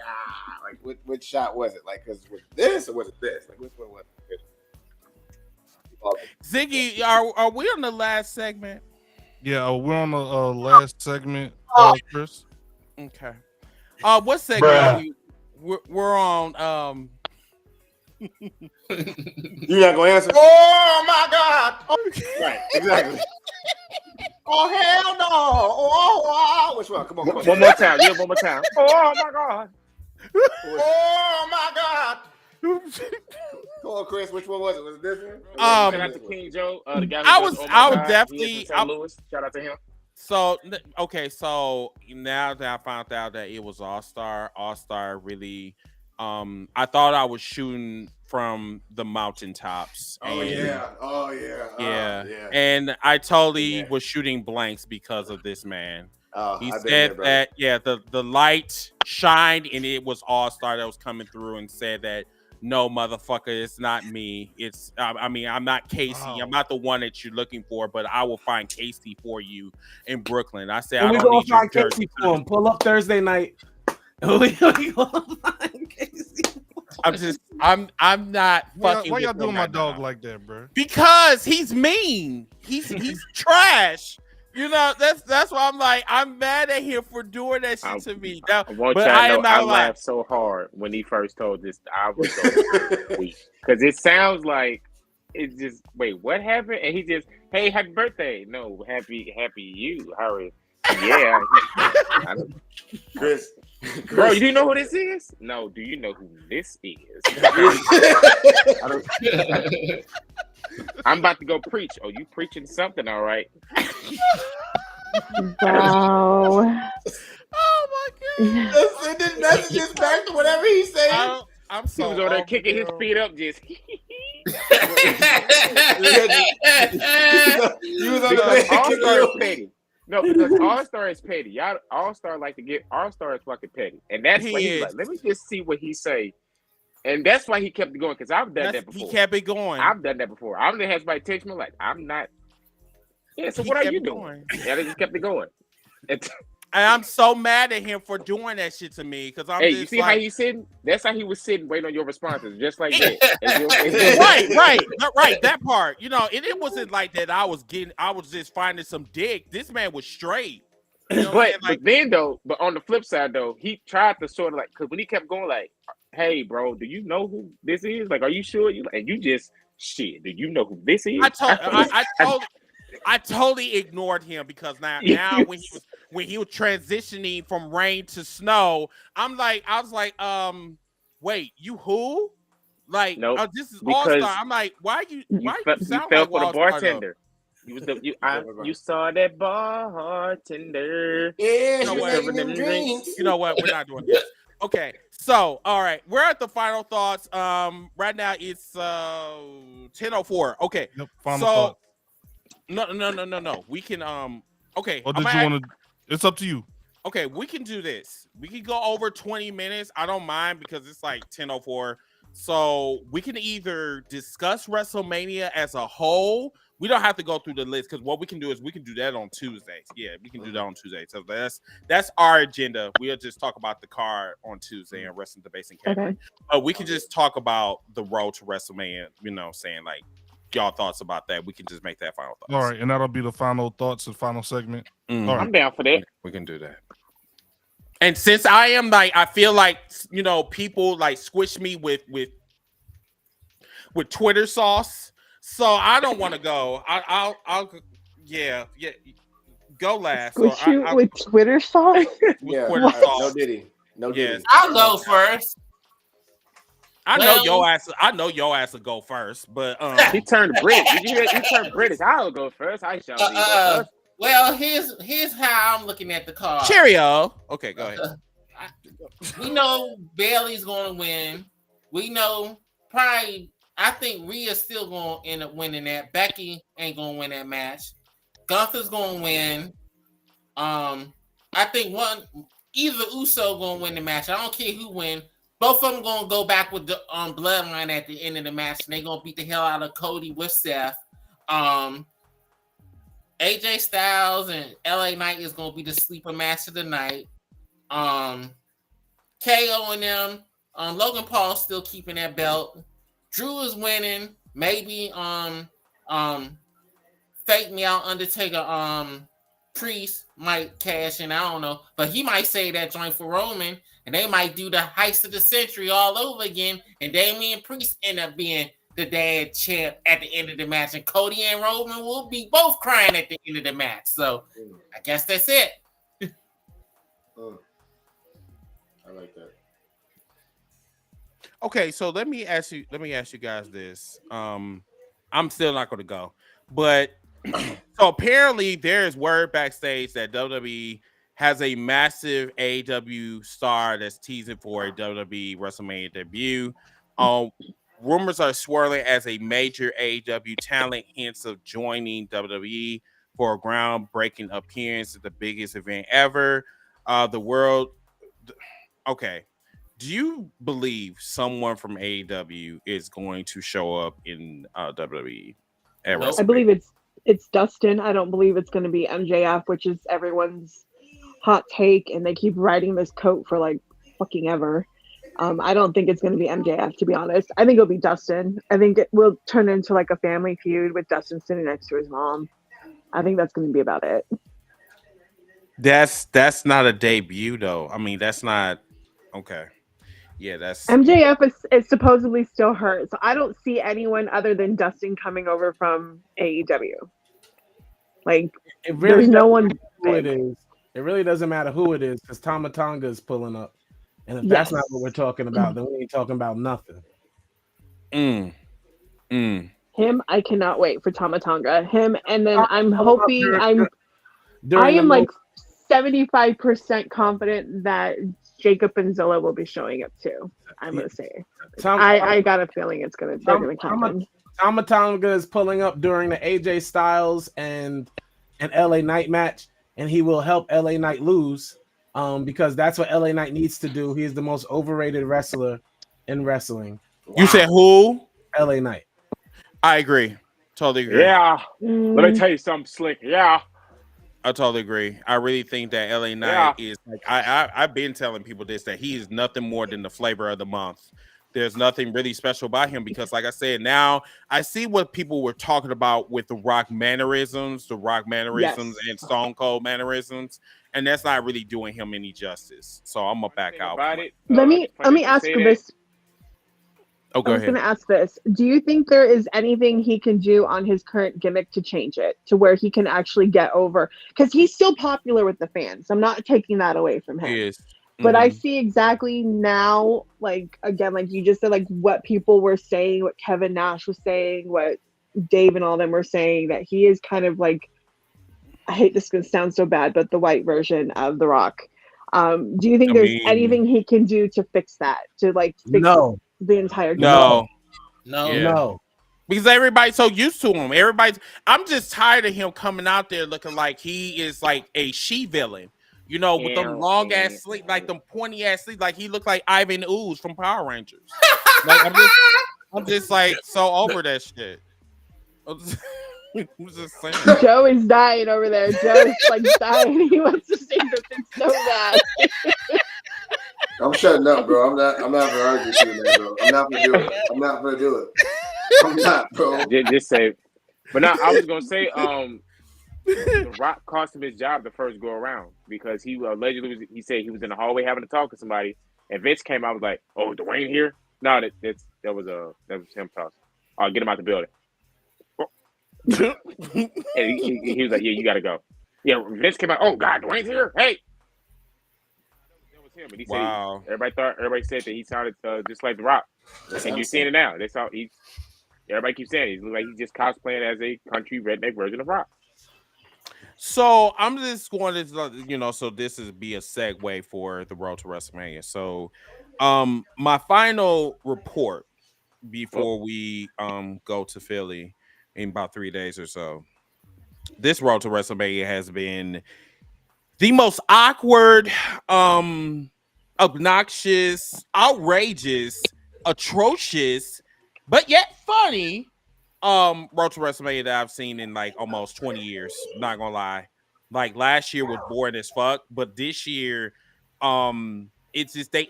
which shot was it? Like, was it this or was it this? Like, which one was it? Ziggy, are we on the last segment? Yeah, we're on the last segment, Chris. Okay. What segment are we? We're on. You're not gonna answer. Oh my God! Oh, right, exactly. Oh hell no! Oh, which one? Come on. One more time. Yeah, one more time. Oh my God! Oh my God! Come on, Chris. Which one was it? Was it this one? Shout out to King Joe, the guy who I does was Oh My God. definitely He is from St. Louis. Shout out to him. So okay, so now that I found out that it was All Star really, I thought I was shooting from the mountaintops. Oh yeah. Yeah. And I totally was shooting blanks because of this man. He said that the light shined and it was All Star that was coming through and said that no, motherfucker, it's not me. It's I'm not Casey. Wow. I'm not the one that you're looking for, but I will find Casey for you in Brooklyn. I said, And I we don't gonna need your find Casey for him. Pull up Thursday night. We gonna find Casey. I'm not fucking. Why y'all with doing him my right dog now. like that, bro? Because he's mean. He's trash. You know, that's why I'm like, I'm mad at him for doing that shit to me. Now, But I laughed so hard when he first told this. I was so weak because it sounds like it's just what happened? And he just, hey, happy birthday. No, happy you. How are you? Yeah. Chris. Bro, you know who this is? No, do you know who this is? I'm about to go preach. Oh, you preaching something, all right? Wow. Oh my god! Send his messages back to whatever he's saying. I'm so he was over there kicking his feet up, just. He was on the All-Star is petty. No, because All-Star is petty. Y'all All-Star like to get All-Star is fucking petty, and that's why he's like, let me just see what he say. And that's why he kept it going, because I've done that before. He kept it going. I've done that before. I've had somebody text me like, I'm not. Yeah, so what are you doing? Yeah, they just kept it going. And I'm so mad at him for doing that shit to me, because I'm hey, just you see like, how he's sitting? That's how he was sitting, waiting on your responses, just like that. right, that part. You know, and it wasn't like that. I was just finding some dick. This man was straight. You know but on the flip side though, he tried to sort of like, because when he kept going like, hey, bro, do you know who this is? Like, are you sure? And you just shit. Do you know who this is? I totally ignored him because now when he was transitioning from rain to snow, I was like, wait, you who? Like, nope, this is All Star. I'm like, why you sound fell like for the All-Star, bartender? You saw that bartender. Yeah, you know what? We're not doing this. Okay, so all right, we're at the final thoughts. Right now it's 10:04. Okay, yep, final thoughts. No. We can okay. Or did you want to? It's up to you. Okay, we can do this. We can go over 20 minutes. I don't mind because it's like 10:04. So we can either discuss WrestleMania as a whole. We don't have to go through the list because what we can do is we can do that on Tuesdays. Yeah, we can do that on Tuesdays. So that's our agenda. We'll just talk about the card on Tuesday and Wrestling Debates and Category. Okay. But we can just talk about the road to WrestleMania. You know, saying like y'all thoughts about that. We can just make that final thoughts. All right, and that'll be the final thoughts and final segment. Mm-hmm. All right. I'm down for that. We can do that. And since I am like, I feel like, you know, people like squish me with Twitter sauce. So I don't want to go. I'll go last. With Twitter sauce? Yeah, Twitter sauce. no Diddy. I'll go first. I know your ass will go first, but he turned British. Did you hear? He turned British. I'll go first. I shall go first. Well, here's how I'm looking at the card. Cheerio. Okay, go ahead. We know Bailey's going to win. We know probably. I think Rhea's still going to end up winning that. Becky ain't going to win that match. Gunther's going to win. I think either Uso going to win the match. I don't care who wins. Both of them going to go back with the bloodline at the end of the match, and they're going to beat the hell out of Cody with Seth. AJ Styles and LA Knight is going to be the sleeper match of the night. KO and them. Logan Paul's still keeping that belt. Drew is winning. Maybe Fake Me Out Undertaker Priest might cash in. I don't know, but he might say that joint for Roman, and they might do the heist of the century all over again, and Damian Priest end up being the dad champ at the end of the match, and Cody and Roman will be both crying at the end of the match. So I guess that's it. I like that. Okay, so let me ask you guys this. I'm still not going to go, but so apparently there's word backstage that WWE has a massive AEW star that's teasing for a WWE WrestleMania debut. Rumors are swirling as a major AEW talent hints of joining WWE for a groundbreaking appearance at the biggest event ever. Okay. Do you believe someone from AEW is going to show up in WWE? Nope. I believe it's Dustin. I don't believe it's going to be MJF, which is everyone's hot take, and they keep riding this coat for like fucking ever. I don't think it's going to be MJF, to be honest. I think it'll be Dustin. I think it will turn into like a family feud with Dustin sitting next to his mom. I think that's going to be about it. That's not a debut though. I mean, that's not okay. Yeah, that's MJF is supposedly still hurt, so I don't see anyone other than Dustin coming over from AEW. Like, it really there's no one who it is. It really doesn't matter who it is because Tama Tonga is pulling up, and if that's not what we're talking about, then we ain't talking about nothing. Him, I cannot wait for Tama Tonga. Him, and then I'm hoping I am like 75% confident that Jacob and Zilla will be showing up too. I'm gonna say. I got a feeling they're gonna come in. Tama Tonga is pulling up during the AJ Styles and LA Knight match, and he will help LA Knight lose because that's what LA Knight needs to do. He is the most overrated wrestler in wrestling. You said who? LA Knight. I agree. Totally agree. Yeah. Let me tell you something, Slick. Yeah. I totally agree. I really think that LA Knight is like I've been telling people this, that he is nothing more than the flavor of the month. There's nothing really special about him because, like I said, now I see what people were talking about with the Rock mannerisms, and Stone Cold mannerisms, and that's not really doing him any justice. So I'm gonna back out. Let me ask you this. Oh, go ahead. I was going to ask this. Do you think there is anything he can do on his current gimmick to change it to where he can actually get over? Because he's still popular with the fans. I'm not taking that away from him. He is. But I see exactly now, like, again, like you just said, like what people were saying, what Kevin Nash was saying, what Dave and all them were saying, that he is kind of like, I hate this going to sound so bad, but the white version of The Rock. Do you think there's anything he can do to fix that? To like fix the entire gimmick? No. Because everybody's so used to him. I'm just tired of him coming out there looking like he is like a she-villain. You know, with them long ass sleeves, like them pointy ass sleeves, like he looked like Ivan Ooze from Power Rangers. Like I'm just like so over that shit. I'm just saying. Joe is dying over there. Joe's like dying. He wants to say the thing so bad. I'm shutting up, bro. I'm not gonna argue with you, man, bro. I'm not gonna do it. I'm not, bro. Just say. But now I was gonna say, The Rock cost him his job the first go around because he allegedly he said he was in the hallway having to talk to somebody, and Vince came out was like, "Oh, Dwayne here?" No, that was him talking. Oh, get him out the building. And he was like, "Yeah, you got to go." Yeah, Vince came out. Oh God, Dwayne's here. Hey, that was him. And he said, everybody said that he sounded just like The Rock, and you're seeing it now. That's how everybody keeps saying he looks like he's just cosplaying as a country redneck version of Rock. So I'm just going to, so this is be a segue for the road to WrestleMania. So, my final report before we go to Philly in about 3 days or so. This road to WrestleMania has been the most awkward, obnoxious, outrageous, atrocious, but yet funny road to WrestleMania that I've seen in like almost 20 years. Not gonna lie. Like last year was boring as fuck, but this year, it's just they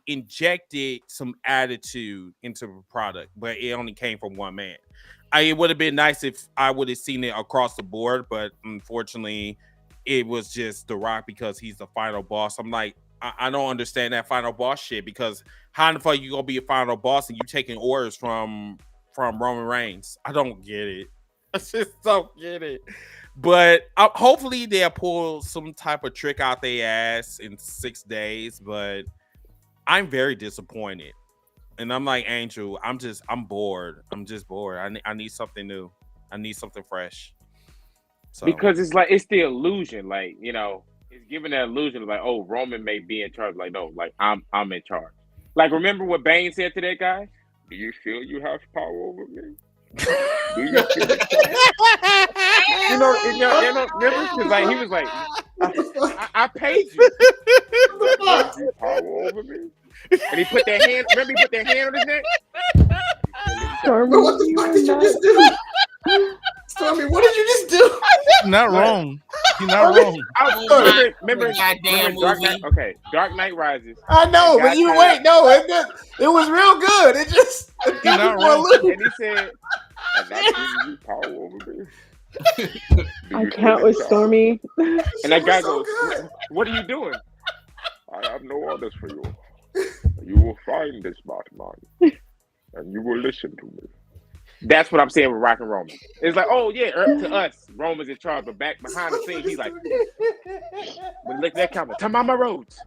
injected some attitude into the product, but it only came from one man. it would have been nice if I would have seen it across the board, but unfortunately, it was just The Rock because he's the final boss. I'm like, I don't understand that final boss shit because how in the fuck you gonna be a final boss and you taking orders from Roman Reigns? I don't get it. I just don't get it. But hopefully they'll pull some type of trick out their ass in 6 days. But I'm very disappointed. And I'm like, Angel, I'm bored. I'm just bored. I need something new. I need something fresh. So. Because it's like it's the illusion, like it's giving that illusion of like, oh, Roman may be in charge. Like, no, like I'm in charge. Like, remember what Bane said to that guy? Do you feel you have power over me? Do you feel remember? Because like he was like, I paid you. Like, you power over me. And he put that hand. Remember, he put that hand on his neck. Stormy, what the fuck did you just do? Stormy, what did you just do? Not wrong. You're not wrong. Remember Dark Knight? Okay, Dark Knight Rises. I know, but you wait. No, it was real good. It just you're not wrong. And he said, "I'm not giving you power over me." I can't with Stormy. And that guy goes, "What are you doing?" I have no orders for you. You will find this Batman, and you will listen to me. That's what I'm saying with Rock and Roman. It's like, oh yeah, to us, Roman's in charge, but back behind the scenes, he's like, when look at that camera, turn on my roads.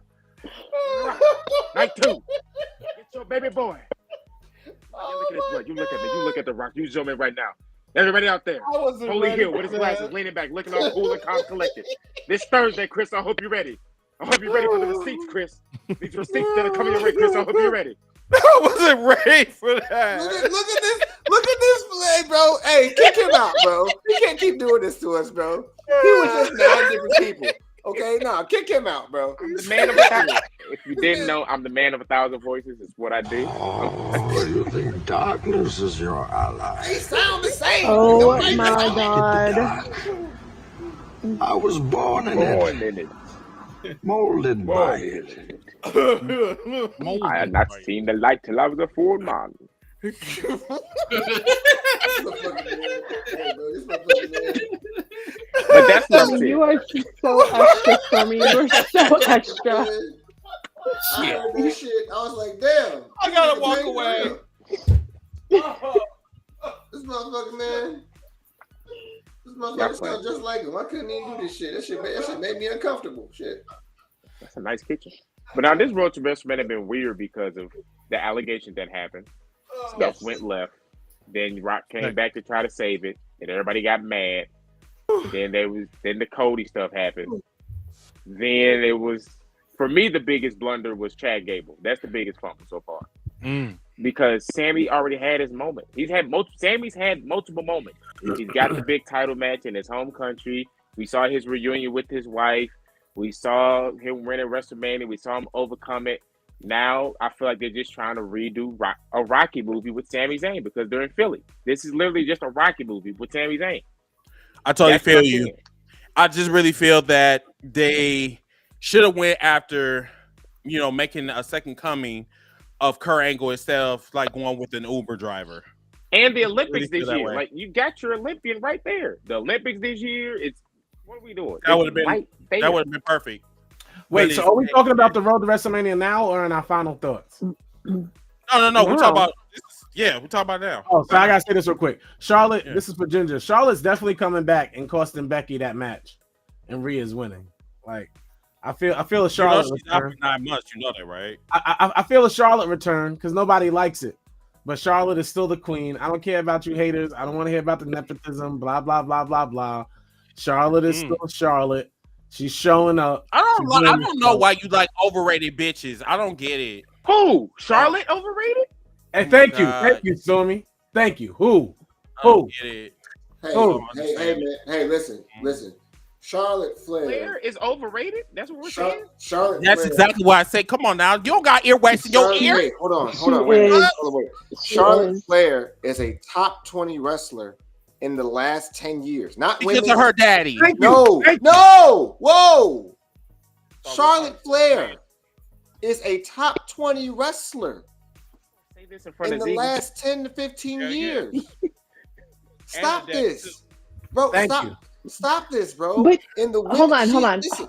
Night 2. Get your baby boy. Look at this blood. You look at me. You look at the Rock. You zoom in right now. Everybody out there. Holy Hill with his glasses, leaning back, looking all cool and calm, collected. This Thursday, Chris, I hope you're ready. I hope you're ready for the receipts, Chris. These receipts that are coming your way, Chris. I hope you're ready. I wasn't ready for that. Look at this play, bro. Hey, kick him out, bro. He can't keep doing this to us, bro. He was just 9 different people. Okay, no, kick him out, bro. I'm the man of 1,000. If you didn't know, I'm the man of 1,000 voices. It's what I do. Oh, you think darkness is your ally? They sound the same. Oh my God. I was born in it. Molded by it. I had not seen the light till I was a full man. But that's what I'm saying. You are so extra, Stormy. You're so extra. I heard this shit. I was like, damn. I gotta walk away. This motherfucker, man. This motherfucker sounds just like him. I couldn't even do this shit. That shit made me uncomfortable. Shit. That's a nice kitchen. But now this road to WrestleMania have been weird because of the allegations that happened. Stuff went left. Then Rock came back to try to save it, and everybody got mad. Then the Cody stuff happened. Then it was, for me, the biggest blunder was Chad Gable. That's the biggest fumble so far. Because Sammy already had his moment. Sammy's had multiple moments. He's got the big title match in his home country. We saw his reunion with his wife. We saw him win at WrestleMania. We saw him overcome it. Now I feel like they're just trying to redo a Rocky movie with Sami Zayn because they're in Philly. This is literally just a Rocky movie with Sami Zayn. I totally feel you. I just really feel that they should have went after, making a second coming of Kurt Angle instead of like going with an Uber driver. And the Olympics this year, like you got your Olympian right there. The Olympics this year, what are we doing? That would have been perfect. Wait, so are we talking about the road to WrestleMania now or in our final thoughts? No. We're talking about we're talking about now. Oh, so I gotta say this real quick. Charlotte, this is for Ginger. Charlotte's definitely coming back and costing Becky that match, and Rhea's winning. Like, I feel a Charlotte she's out for 9 months. You know that, right? I feel a Charlotte return because nobody likes it, but Charlotte is still the queen. I don't care about you haters. I don't want to hear about the nepotism. Blah blah blah blah blah. Charlotte is still Charlotte. She's showing up. I don't know why you like overrated bitches. I don't get it. Who? Charlotte overrated? Hey, thank you, Stormy. Thank you. Who? Get it. Hey, man. Hey, listen. Charlotte Flair is overrated. That's what we're saying. Charlotte. That's exactly why I say. Come on now, you don't got earwax in your ear. Wait, hold on. Wait. Charlotte Flair is a top 20 wrestler in the last 10 years. Not because of her daddy. No. Whoa. Charlotte Flair is a top 20 wrestler Say this in in the last 10 to 15 years. Stop this, bro. Stop this, bro. But in the hold on. Listen.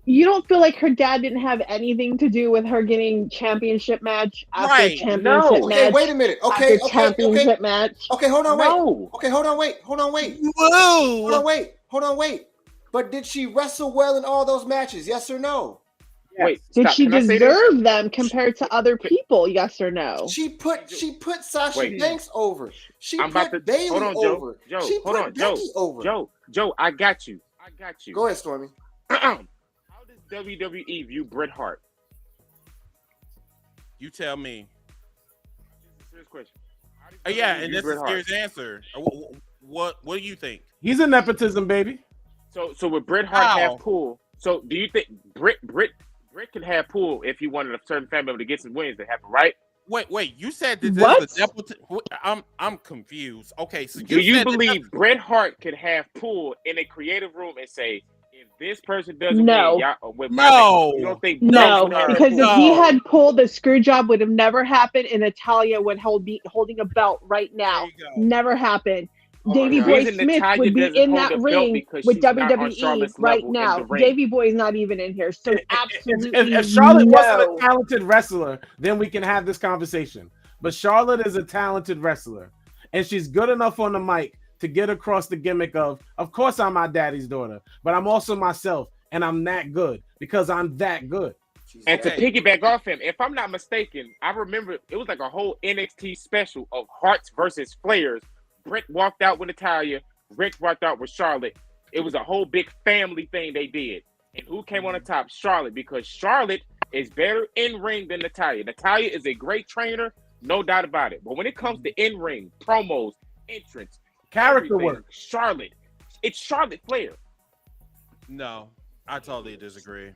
You don't feel like her dad didn't have anything to do with her getting championship match after championship match? Okay, wait a minute. Okay, championship match. Okay, hold on, wait. Okay, hold on, wait. Whoa. Hold on, wait. But did she wrestle well in all those matches? Yes or no? Wait, did she deserve them compared to other people? Yes or no? She put Sasha Banks over. She put Bayley hold on, over. Joe. She Hold put on, Becky over. Joe, I got you. Go ahead, Stormy. How does WWE view Bret Hart? You tell me. Serious question. Yeah, and this is a serious answer. What do you think? He's a nepotism baby. So would Bret Hart have pull? So do you think Bret can have pull if he wanted a certain family member to get some wins to happen, right? Wait, you said that this is I'm confused. Okay, so do you believe Bret Hart could have pull in a creative room and say, if this person doesn't win, y'all, you don't think because if he had pulled, the screw job would have never happened, and Natalya would be holding a belt right now. Never happened. Davey Boy Smith would be in that ring with WWE right now. Davey Boy is not even in here, so absolutely. If Charlotte wasn't a talented wrestler, then we can have this conversation. But Charlotte is a talented wrestler, and she's good enough on the mic to get across the gimmick of course I'm my daddy's daughter, but I'm also myself, and I'm that good because I'm that good. And to piggyback off him, if I'm not mistaken, I remember it was like a whole NXT special of Hearts versus Flairs. Bret walked out with Natalya, Rick walked out with Charlotte. It was a whole big family thing they did. And who came on the top? Charlotte, because Charlotte is better in ring than Natalya. Natalya is a great trainer, no doubt about it. But when it comes to in ring, promos, entrance, character work, it's Charlotte Flair. No, I totally disagree.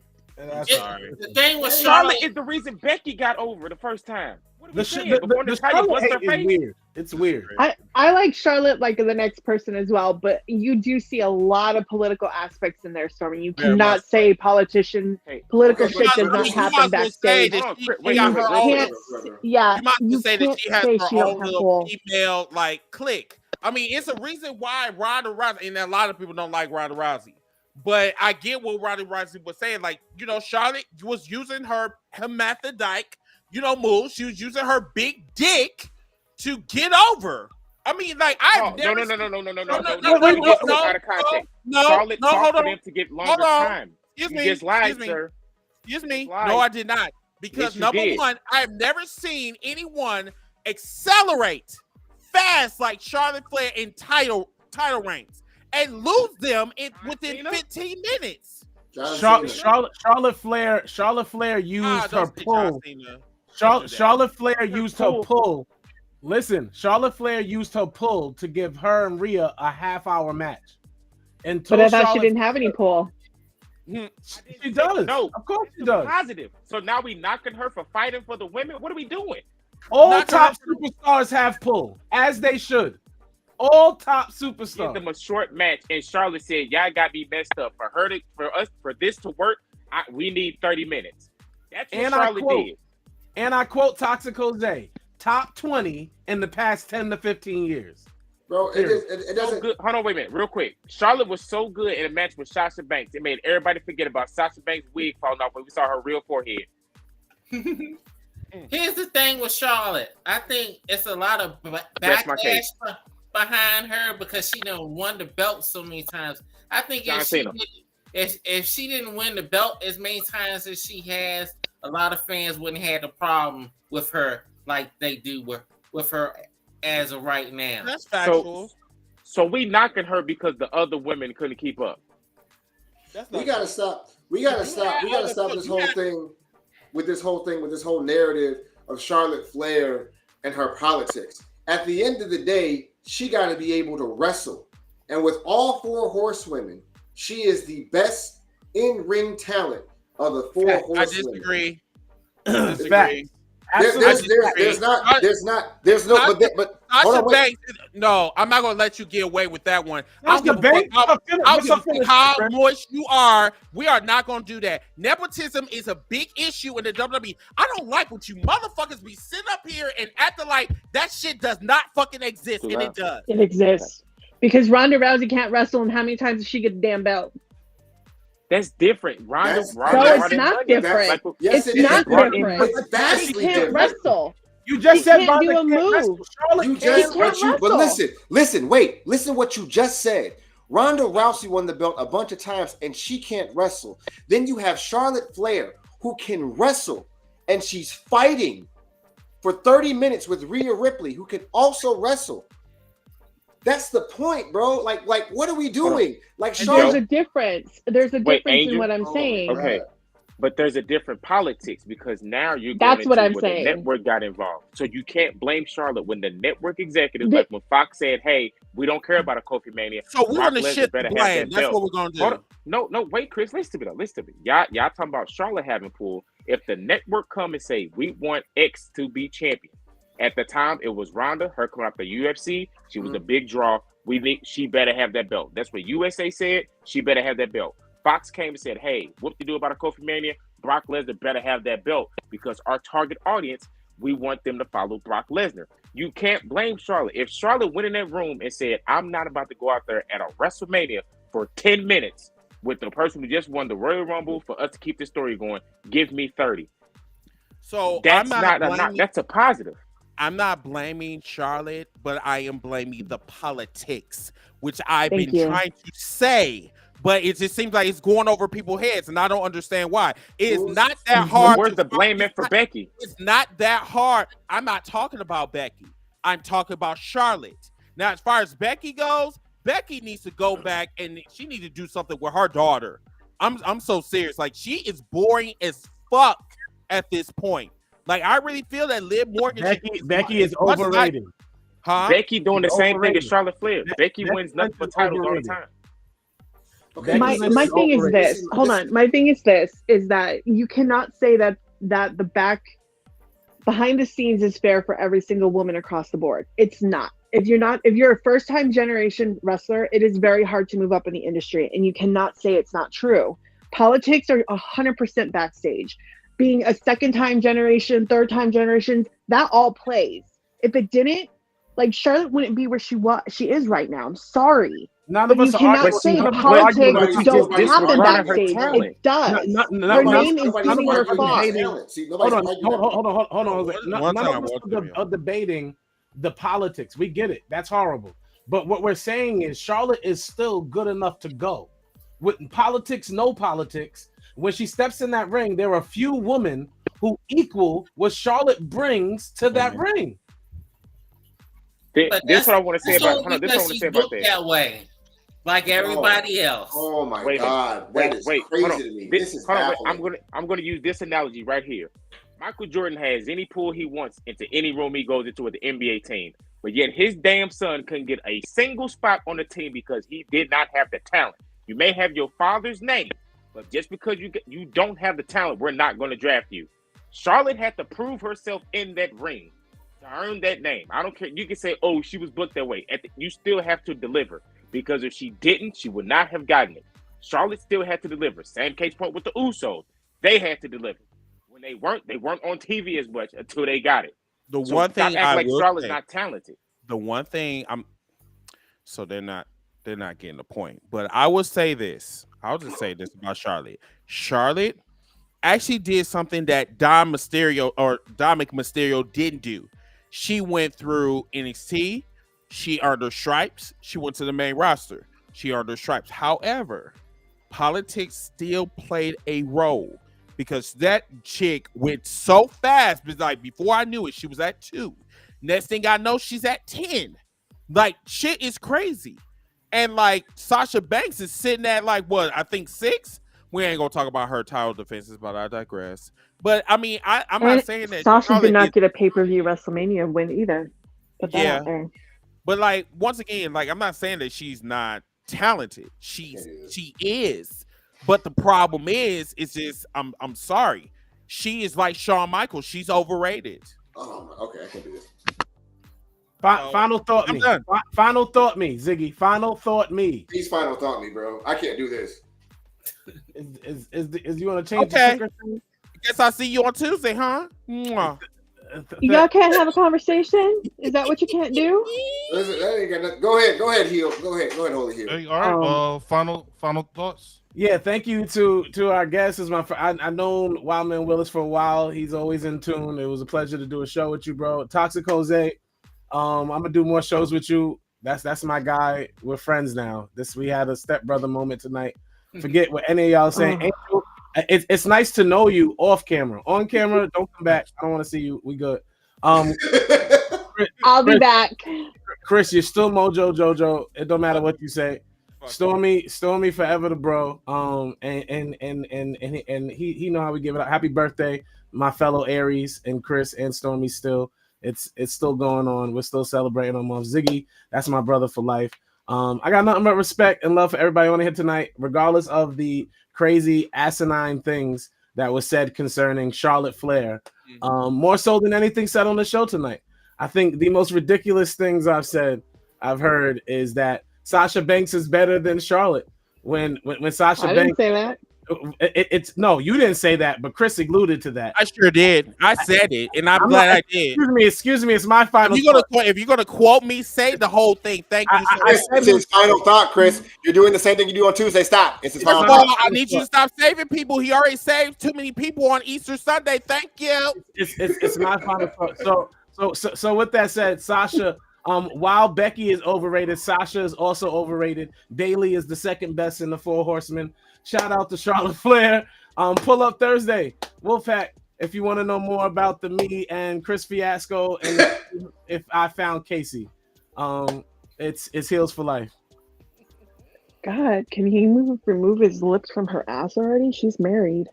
Sorry. The thing with Charlotte is the reason Becky got over the first time. What are we saying? Before Natalya bust her face? Weird. It's weird. I like Charlotte like the next person as well, but you do see a lot of political aspects in there, Stormy. You cannot say political shit does not happen backstage. You can't say that she has her own little female clique. I mean, it's a reason why Ronda Rousey, and a lot of people don't like Ronda Rousey. But I get what Ronda Rousey was saying. Like, Charlotte was using her hermaphrodite, moves. She was using her big dick to get over. I mean, like, No. Charlotte talked to them to get longer time. Excuse me. Just lied, sir. Excuse me. No, I did not. Because number one, I've never seen anyone accelerate fast like Charlotte Flair in title reigns and lose them within 15 minutes. Charlotte Flair used her pull. Charlotte Flair used her pull. Listen, Charlotte Flair used her pull to give her and Rhea a half-hour match. But I thought she didn't have any pull. She does. No, of course she does. Positive. So now we knocking her for fighting for the women. What are we doing? All top superstars have pull, as they should. All top superstars. Give them a short match, and Charlotte said, "Y'all got me messed up. For this to work, we need 30 minutes." That's what Charlotte did. And I quote Toxic Jose: top 20 in the past 10 to 15 years. Bro, it doesn't. Good. Hold on, wait a minute, real quick. Charlotte was so good in a match with Sasha Banks, it made everybody forget about Sasha Banks' wig falling off when we saw her real forehead. Here's the thing with Charlotte. I think it's a lot of backlash behind her because she done won the belt so many times. I think if she didn't win the belt as many times as she has, a lot of fans wouldn't have a problem with her like they do with her as of right now. That's factual. So we knocking her because the other women couldn't keep up. We gotta stop. We gotta stop this whole thing with this whole narrative of Charlotte Flair and her politics. At the end of the day, she got to be able to wrestle. And with all four horsewomen, she is the best in-ring talent of the four horsewomen. I disagree. Sasha Banks. No, I'm not gonna let you get away with that one. Sasha Banks. I'll give a how moist you are. We are not gonna do that. Nepotism is a big issue in the WWE. I don't like what you motherfuckers be sitting up here and acting like that shit does not fucking exist, and it does. It exists because Ronda Rousey can't wrestle, and how many times does she get the damn belt? That's different. Ronda, it's not different. It's not different. She can't wrestle. You just said can't do a move. But listen, wait. Listen what you just said. Ronda Rousey won the belt a bunch of times and she can't wrestle. Then you have Charlotte Flair who can wrestle and she's fighting for 30 minutes with Rhea Ripley who can also wrestle. That's the point, bro. Like what are we doing? Like There's a difference. There's a difference in what I'm saying. Okay. But there's a different politics because now you're that's what I'm saying. The network got involved. So you can't blame Charlotte when the network executives, like when Fox said, hey, we don't care about a Kofi Mania. So we're going to shit the blame. That's what we're going to do. No, wait, Chris, listen to me. Listen to me. Y'all talking about Charlotte having pull. If the network come and say, we want X to be champion. At the time, it was Ronda, her coming out the UFC. She was a big draw. She better have that belt. That's what USA said. She better have that belt. Fox came and said, hey, what to do about a Kofi Mania? Brock Lesnar better have that belt because our target audience, we want them to follow Brock Lesnar. You can't blame Charlotte. If Charlotte went in that room and said, I'm not about to go out there at a WrestleMania for 10 minutes with the person who just won the Royal Rumble for us to keep this story going, give me 30. So that's that's a positive. I'm not blaming Charlotte, but I am blaming the politics, which I've been trying to say. But it just seems like it's going over people's heads, and I don't understand why. It's not that hard. Where's the blame meant for Becky? It's not that hard. I'm not talking about Becky. I'm talking about Charlotte. Now, as far as Becky goes, Becky needs to go back and she needs to do something with her daughter. I'm so serious. Like, she is boring as fuck at this point. Like, I really feel that Liv Morgan. Becky is overrated. Becky doing the same thing as Charlotte Flair. Becky wins nothing but titles all the time. Okay. My thing is this. Hold on. My thing is this: is that you cannot say that the behind the scenes is fair for every single woman across the board. It's not. If you're a first time generation wrestler, it is very hard to move up in the industry, and you cannot say it's not true. Politics are 100% backstage. Being a second time generation, third time generation, that all plays. If it didn't, like, Charlotte wouldn't be where she is right now. I'm sorry. None of us you cannot say politics don't happen backstage. It does. Her name is giving her far. Hold on. None of us are debating the politics. We get it. That's horrible. But what we're saying is Charlotte is still good enough to go. With politics, no politics. When she steps in that ring, there are a few women who equal what Charlotte brings to that ring. This is what I want to say about that. That way, like everybody else. Oh my God! That is crazy to me. This is baffling. I'm gonna use this analogy right here. Michael Jordan has any pool he wants into any room he goes into with the NBA team, but yet his damn son couldn't get a single spot on the team because he did not have the talent. You may have your father's name, but just because you don't have the talent, we're not going to draft you. Charlotte had to prove herself in that ring to earn that name. I don't care. You can say, oh, she was booked that way. You still have to deliver, because if she didn't, she would not have gotten it. Charlotte still had to deliver. Same case point with the Usos. They had to deliver. When they weren't on TV as much until they got it. The one thing I like will Charlotte's say, not talented. The one thing so they're not getting the point. But I will say this. I'll just say this about Charlotte. Charlotte actually did something that Dominic Mysterio didn't do. She went through NXT. She earned her stripes. She went to the main roster. She earned her stripes. However, politics still played a role because that chick went so fast. Because, like, before I knew it, she was at 2. Next thing I know, she's at 10. Like, shit is crazy. And, like, Sasha Banks is sitting at, like, what, I think 6? We ain't going to talk about her title defenses, but I digress. But, I mean, I'm not saying that. Sasha did not get a pay-per-view WrestleMania win either. Put that out there. But, like, once again, like, I'm not saying that she's not talented. She is. But the problem is just, I'm sorry. She is like Shawn Michaels. She's overrated. Oh, okay, I can do this. Final thought I'm me. done. Final thought me, Ziggy. Final thought me. He's final thought me, bro. I can't do this. Is you want to change the Okay. ticker thing? Guess I'll see you on Tuesday, huh? Mwah. Y'all can't have a conversation? Is that what you can't do? Listen, that ain't got nothing. Go ahead, Heel. Go ahead, Holy Heel. Hey, all right. Final thoughts. Yeah, thank you to our guests. I known Wildman Willis for a while. He's always in tune. It was a pleasure to do a show with you, bro. Toxic Jose. I'm gonna do more shows with you. That's my guy. We're friends now. We had a stepbrother moment tonight. Forget what any of y'all saying. Angel, it's nice to know you off camera. On camera, don't come back. I don't want to see you. We good. I'll be back. Chris, you're still Mojo Jojo. It don't matter what you say. Stormy forever the bro. And he know how we give it up. Happy birthday, my fellow Aries and Chris and Stormy. Still, it's still going on. We're still celebrating on month. Ziggy, that's my brother for life. I got nothing but respect and love for everybody on here tonight, regardless of the crazy asinine things that was said concerning Charlotte Flair. More so than anything said on the show tonight. I think the most ridiculous things I've heard is that Sasha Banks is better than Charlotte. When Sasha I Banks didn't say that. It's no, you didn't say that, but Chris alluded to that. I sure did. I said it, and I'm glad I did. Excuse me. It's my final. If you're gonna quote me, say the whole thing. Thank you. It's his final thought, Chris. You're doing the same thing you do on Tuesday. Stop. It's his final thought. I need you to stop saving people. He already saved too many people on Easter Sunday. Thank you. It's my final thought. So with that said, Sasha. While Becky is overrated, Sasha is also overrated. Bayley is the second best in the Four Horsemen. Shout out to Charlotte Flair. Pull up Thursday, Wolfpack. If you want to know more about the me and Chris fiasco, and if I found Casey, it's Heels for Life. God, can he remove his lips from her ass already? She's married.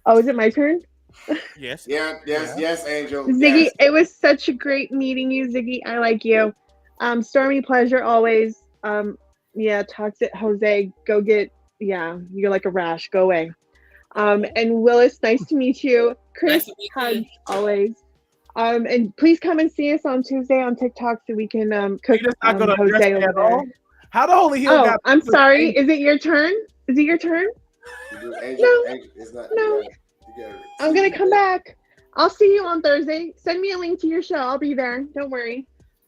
Oh, is it my turn? Yes. Yes, Angel. Ziggy, yes. it was such a great meeting you, Ziggy. I like you. Stormy, pleasure always. Toxic Jose, go get, you're like a rash. Go away. And Willis, nice to meet you. Chris, hugs always. And please come and see us on Tuesday on TikTok so we can cook Jose over there. How the Holy Heel got I'm sorry. Is it your turn? Is it your turn? No. I'm gonna come back. I'll see you on Thursday. Send me a link to your show. I'll be there. Don't worry.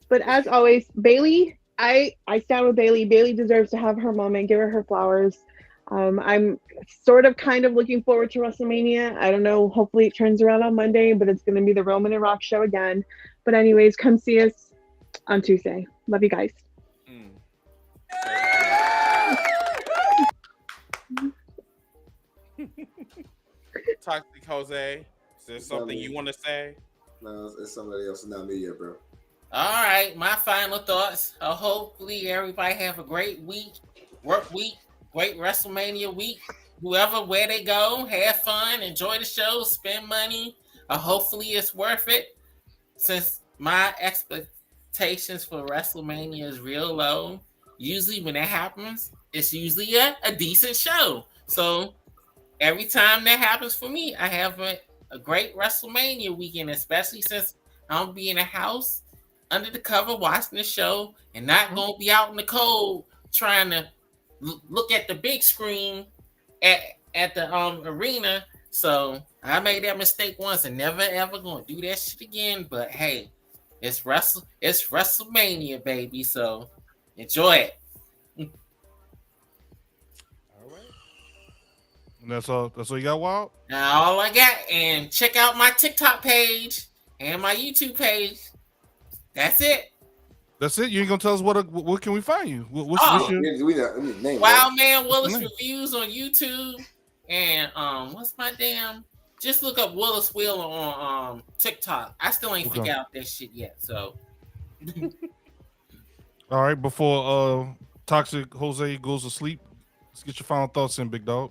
But as always, Bayley, I stand with Bayley. Bayley deserves to have her moment. Give her flowers. I'm sort of kind of looking forward to WrestleMania. I don't know. Hopefully it turns around on Monday, but it's going to be the Roman and Rock show again. But anyways, come see us on Tuesday. Love you guys. Toxic Jose, is there something you want to say? No, it's somebody else, not me yet, bro. All right, my final thoughts. Hopefully everybody have a great week, work week, great WrestleMania week. Whoever, where they go, have fun, enjoy the show, spend money. Hopefully it's worth it. Since my expectations for WrestleMania is real low, usually when that happens, it's usually a decent show. So every time that happens for me, I have a great WrestleMania weekend, especially since I'm gonna be in the house under the cover watching the show and not gonna be out in the cold trying to look at the big screen at the arena. So I made that mistake once and never ever gonna do that shit again. But hey, it's WrestleMania, baby. So enjoy it. And that's all you got, Wild? Now all I got, and check out my TikTok page and my YouTube page. That's it. That's it. You ain't gonna tell us what can we find you? What's your name? Wildman Willis Reviews on YouTube, and what's my damn? Just look up Willis Wheeler on TikTok. I still ain't figured out that shit yet. So, all right. Before Toxic Jose goes to sleep, let's get your final thoughts in, big dog.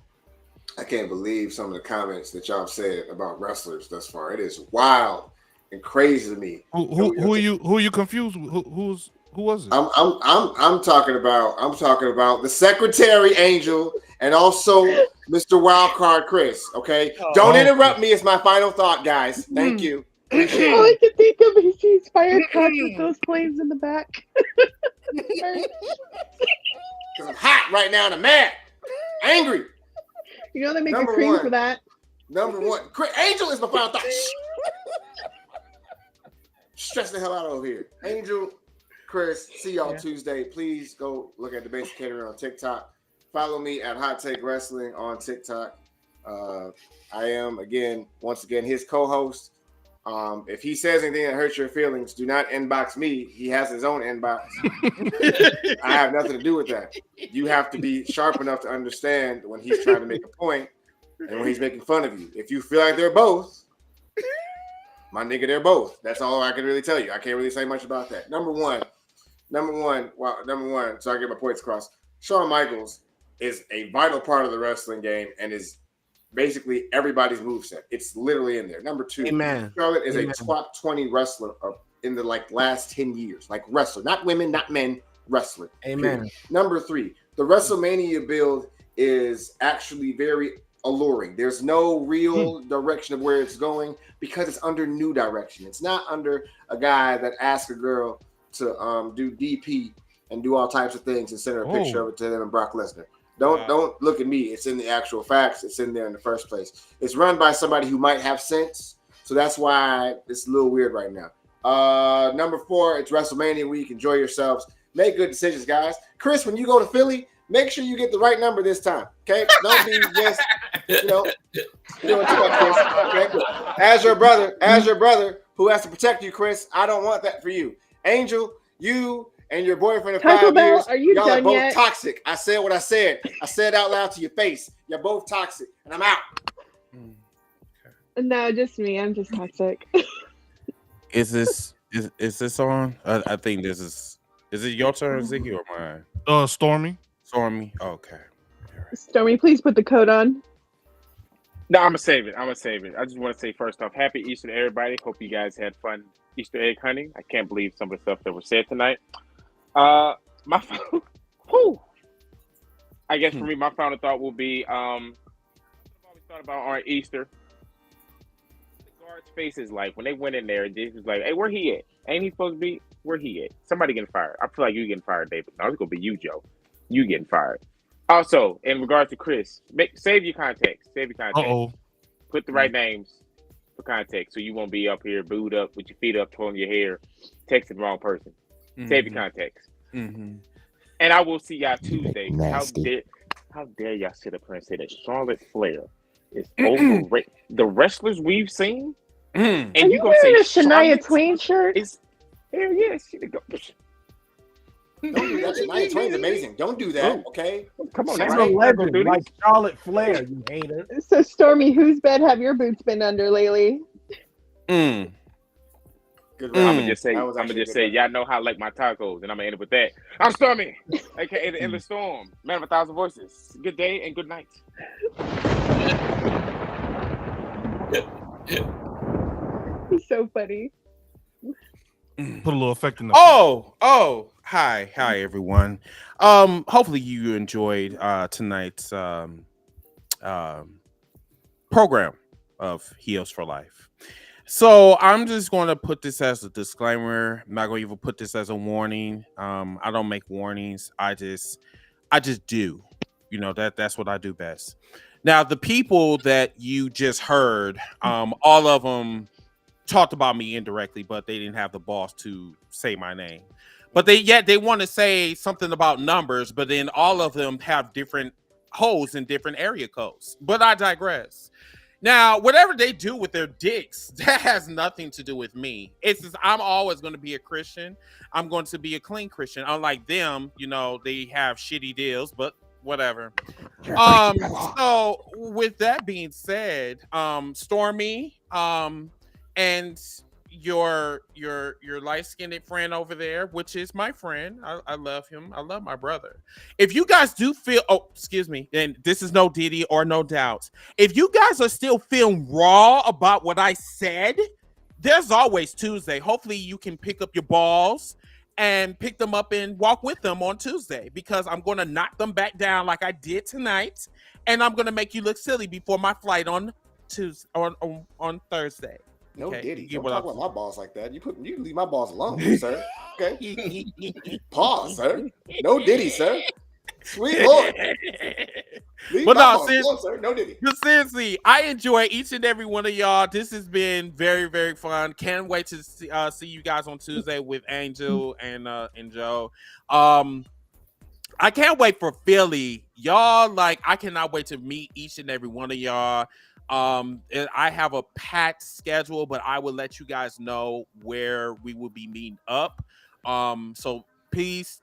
I can't believe some of the comments that y'all said about wrestlers thus far. It is wild and crazy to me. Who are you confused with? Who was it? I'm talking about the secretary Angel and also Mr. Wildcard Chris. Okay, don't interrupt me. It's my final thought, guys. Thank you. All I can think of is these firecrackers with those flames in the back. Because I'm hot right now and I'm mad. Angry. You know they make a cream for that. Number one. Angel is my final thought. Stress the hell out over here. Angel, Chris, see y'all Tuesday. Please go look at the Basic Catering on TikTok. Follow me at Hot Take Wrestling on TikTok. I am, once again, his co-host. If he says anything that hurts your feelings, do not inbox me. He has his own inbox. I have nothing to do with that. You have to be sharp enough to understand when he's trying to make a point and when he's making fun of you. If you feel like they're both, my nigga, they're both. That's all I can really tell you. I can't really say much about that. Number one, so I get my points across. Shawn Michaels is a vital part of the wrestling game and is basically everybody's moveset. It's literally in there. Number two, Charlotte is a top 20 wrestler in the last 10 years. Like wrestler, not women, not men, wrestler. Amen. Period. Number three, the WrestleMania build is actually very alluring. There's no real direction of where it's going because it's under new direction. It's not under a guy that asks a girl to do DP and do all types of things and send her a picture of it to them and Brock Lesnar. Don't look at me. It's in the actual facts. It's in there in the first place. It's run by somebody who might have sense. So that's why it's a little weird right now. Number four, it's WrestleMania week. Enjoy yourselves. Make good decisions, guys. Chris, when you go to Philly, make sure you get the right number this time. Okay? Don't be just, doing too much, Chris. Okay, good. As your brother who has to protect you, Chris, I don't want that for you. Angel, you and your boyfriend of 5 years, y'all are both toxic. I said what I said. I said it out loud to your face. You're both toxic, and I'm out. No, just me. I'm just toxic. Is this on? I think this is. Is it your turn, Ziggy, or mine? Stormy. Okay. Stormy, please put the code on. No, I'm gonna save it. I just want to say first off, happy Easter to everybody. Hope you guys had fun Easter egg hunting. I can't believe some of the stuff that was said tonight. I guess for me, my final thought will be I've always thought about on Easter. The guards' faces like when they went in there, they was like, "Hey, where he at? Ain't he supposed to be? Where he at? Somebody getting fired." I feel like you getting fired, David. No, it's gonna be you, Joe. You getting fired. Also, in regards to Chris, save your contacts. Put the right names for context, so you won't be up here booed up with your feet up, twirling your hair, texting the wrong person. Save your contacts. And I will see y'all Tuesday. How dare y'all sit up here and say that Charlotte Flair is overrated? The wrestlers we've seen, and you gonna say a Shania Twain shirt? Hell yeah, she go. Don't do that. Shania Twain's amazing. Don't do that, okay? Come on, she's a legend, like Charlotte Flair. You hater. So, Stormy, whose bed have your boots been under lately? I'm gonna just say, y'all know how I like my tacos, and I'm gonna end it with that. I'm Stormy, aka the Endless Storm, man of 1,000 voices. Good day and good night. He's so funny. Put a little effect in the. Hi everyone. Hopefully you enjoyed tonight's program of Heels for Life. So I'm just going to put this as a disclaimer. I'm not going to even put this as a warning. I don't make warnings. I just do. That's what I do best. Now, the people that you just heard, all of them talked about me indirectly, but they didn't have the balls to say my name. But they want to say something about numbers, but then all of them have different holes in different area codes. But I digress. Now, whatever they do with their dicks, that has nothing to do with me. It's just, I'm always going to be a Christian. I'm going to be a clean Christian. Unlike them, they have shitty deals, but whatever. So with that being said, Stormy, and your light-skinned friend over there, which is my friend. I love him. I love my brother. If you guys do feel, excuse me, and this is no Diddy or no doubts. If you guys are still feeling raw about what I said, there's always Tuesday. Hopefully you can pick up your balls and pick them up and walk with them on Tuesday, because I'm going to knock them back down like I did tonight, and I'm going to make you look silly before my flight on Tuesday, on Thursday. No Okay, Diddy. you get Don't what talk I'm about my balls like that. You leave my balls alone, sir. Okay. Pause, sir. No Diddy, sir. Sweet Lord. Leave But my no, balls alone, sir. No Diddy. seriously, I enjoy each and every one of y'all. This has been very, very fun. Can't wait to see you guys on Tuesday with Angel and Joe. I can't wait for Philly, y'all. Like, I cannot wait to meet each and every one of y'all. I have a packed schedule, but I will let you guys know where we will be meeting up. So please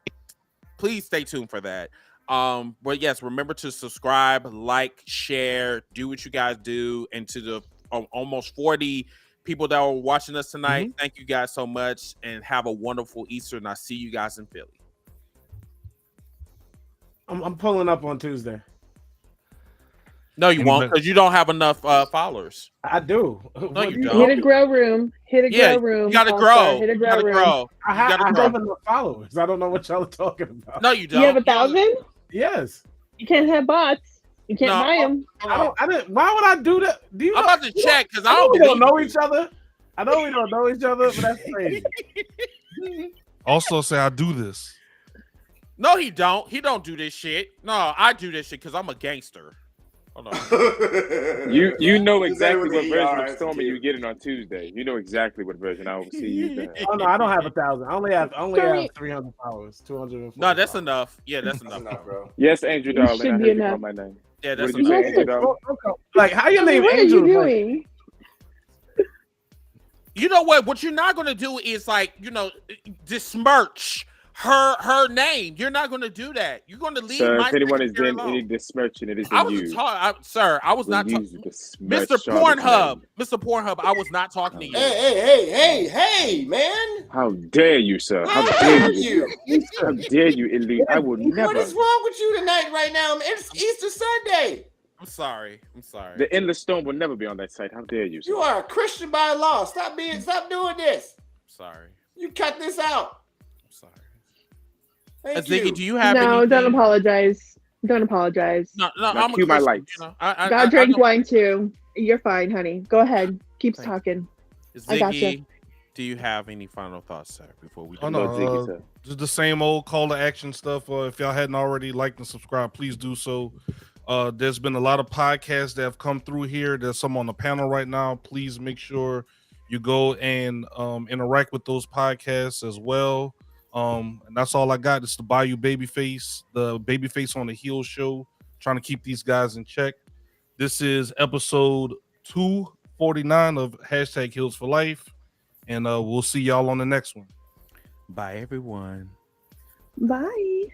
stay tuned for that. But yes, remember to subscribe, like, share, do what you guys do, and to the almost 40 people that were watching us tonight, thank you guys so much, and have a wonderful Easter. And I'll see you guys in Philly. I'm pulling up on Tuesday. No, you won't, because you don't have enough followers. I do. No, you don't. Hit a grow room. Hit a grow room. You gotta All-Star. grow. Hit a You grow gotta room. grow. I have enough followers. I don't know what y'all are talking about. No, you don't. You have 1,000? Yes. You can't have bots. You can't buy them. I didn't. Why would I do that? Do you? I'm about to check because I know we don't don't know each other. I know we don't know each other, but that's crazy. Also, say I do this. No, he don't. He don't do this shit. No, I do this shit because I'm a gangster. Hold on. You know exactly what version of Stormy you getting on Tuesday. You know exactly what version I will see you. Oh no, I don't have 1,000. I only have 300 followers. 200. No, that's enough. Yeah, that's enough, bro. Yes, Angel Darling. should I be heard you enough. call my name. Yeah, What that's did you say, enough. Angel Darling? Like, how your name What are Angel? you Like, doing? You know what? What you're not gonna do is besmirch her name. You're not gonna do that. You're gonna leave Sir, my if anyone has secretary been alone. any besmirching, it is I in was you. sir. I was not talking. Mr. Pornhub. Mr. Pornhub. I was not talking to you. Hey, man. How dare you, sir? How dare you? How dare you, Elite? I will never. What is wrong with you tonight, right now? It's Easter Sunday. I'm sorry. The Endless Storm will never be on that site. How dare you, sir? You are a Christian by law. Stop doing this. Sorry. You cut this out. I'm sorry. Thank Ziggy, you. do you have No, anything? don't apologize. Don't apologize. No, I'm cue my lights. God drank wine too. You're fine, honey. Go ahead. Keep talking. I gotcha. Ziggy, do you have any final thoughts, sir, before we do no, just the same old call to action stuff. If y'all hadn't already liked and subscribed, please do so. There's been a lot of podcasts that have come through here. There's some on the panel right now. Please make sure you go and interact with those podcasts as well. And that's all I got. It's the Bayou Babyface, the Babyface on the Heel show, trying to keep these guys in check. This is episode 249 of #Heels for Life. And we'll see y'all on the next one. Bye, everyone. Bye.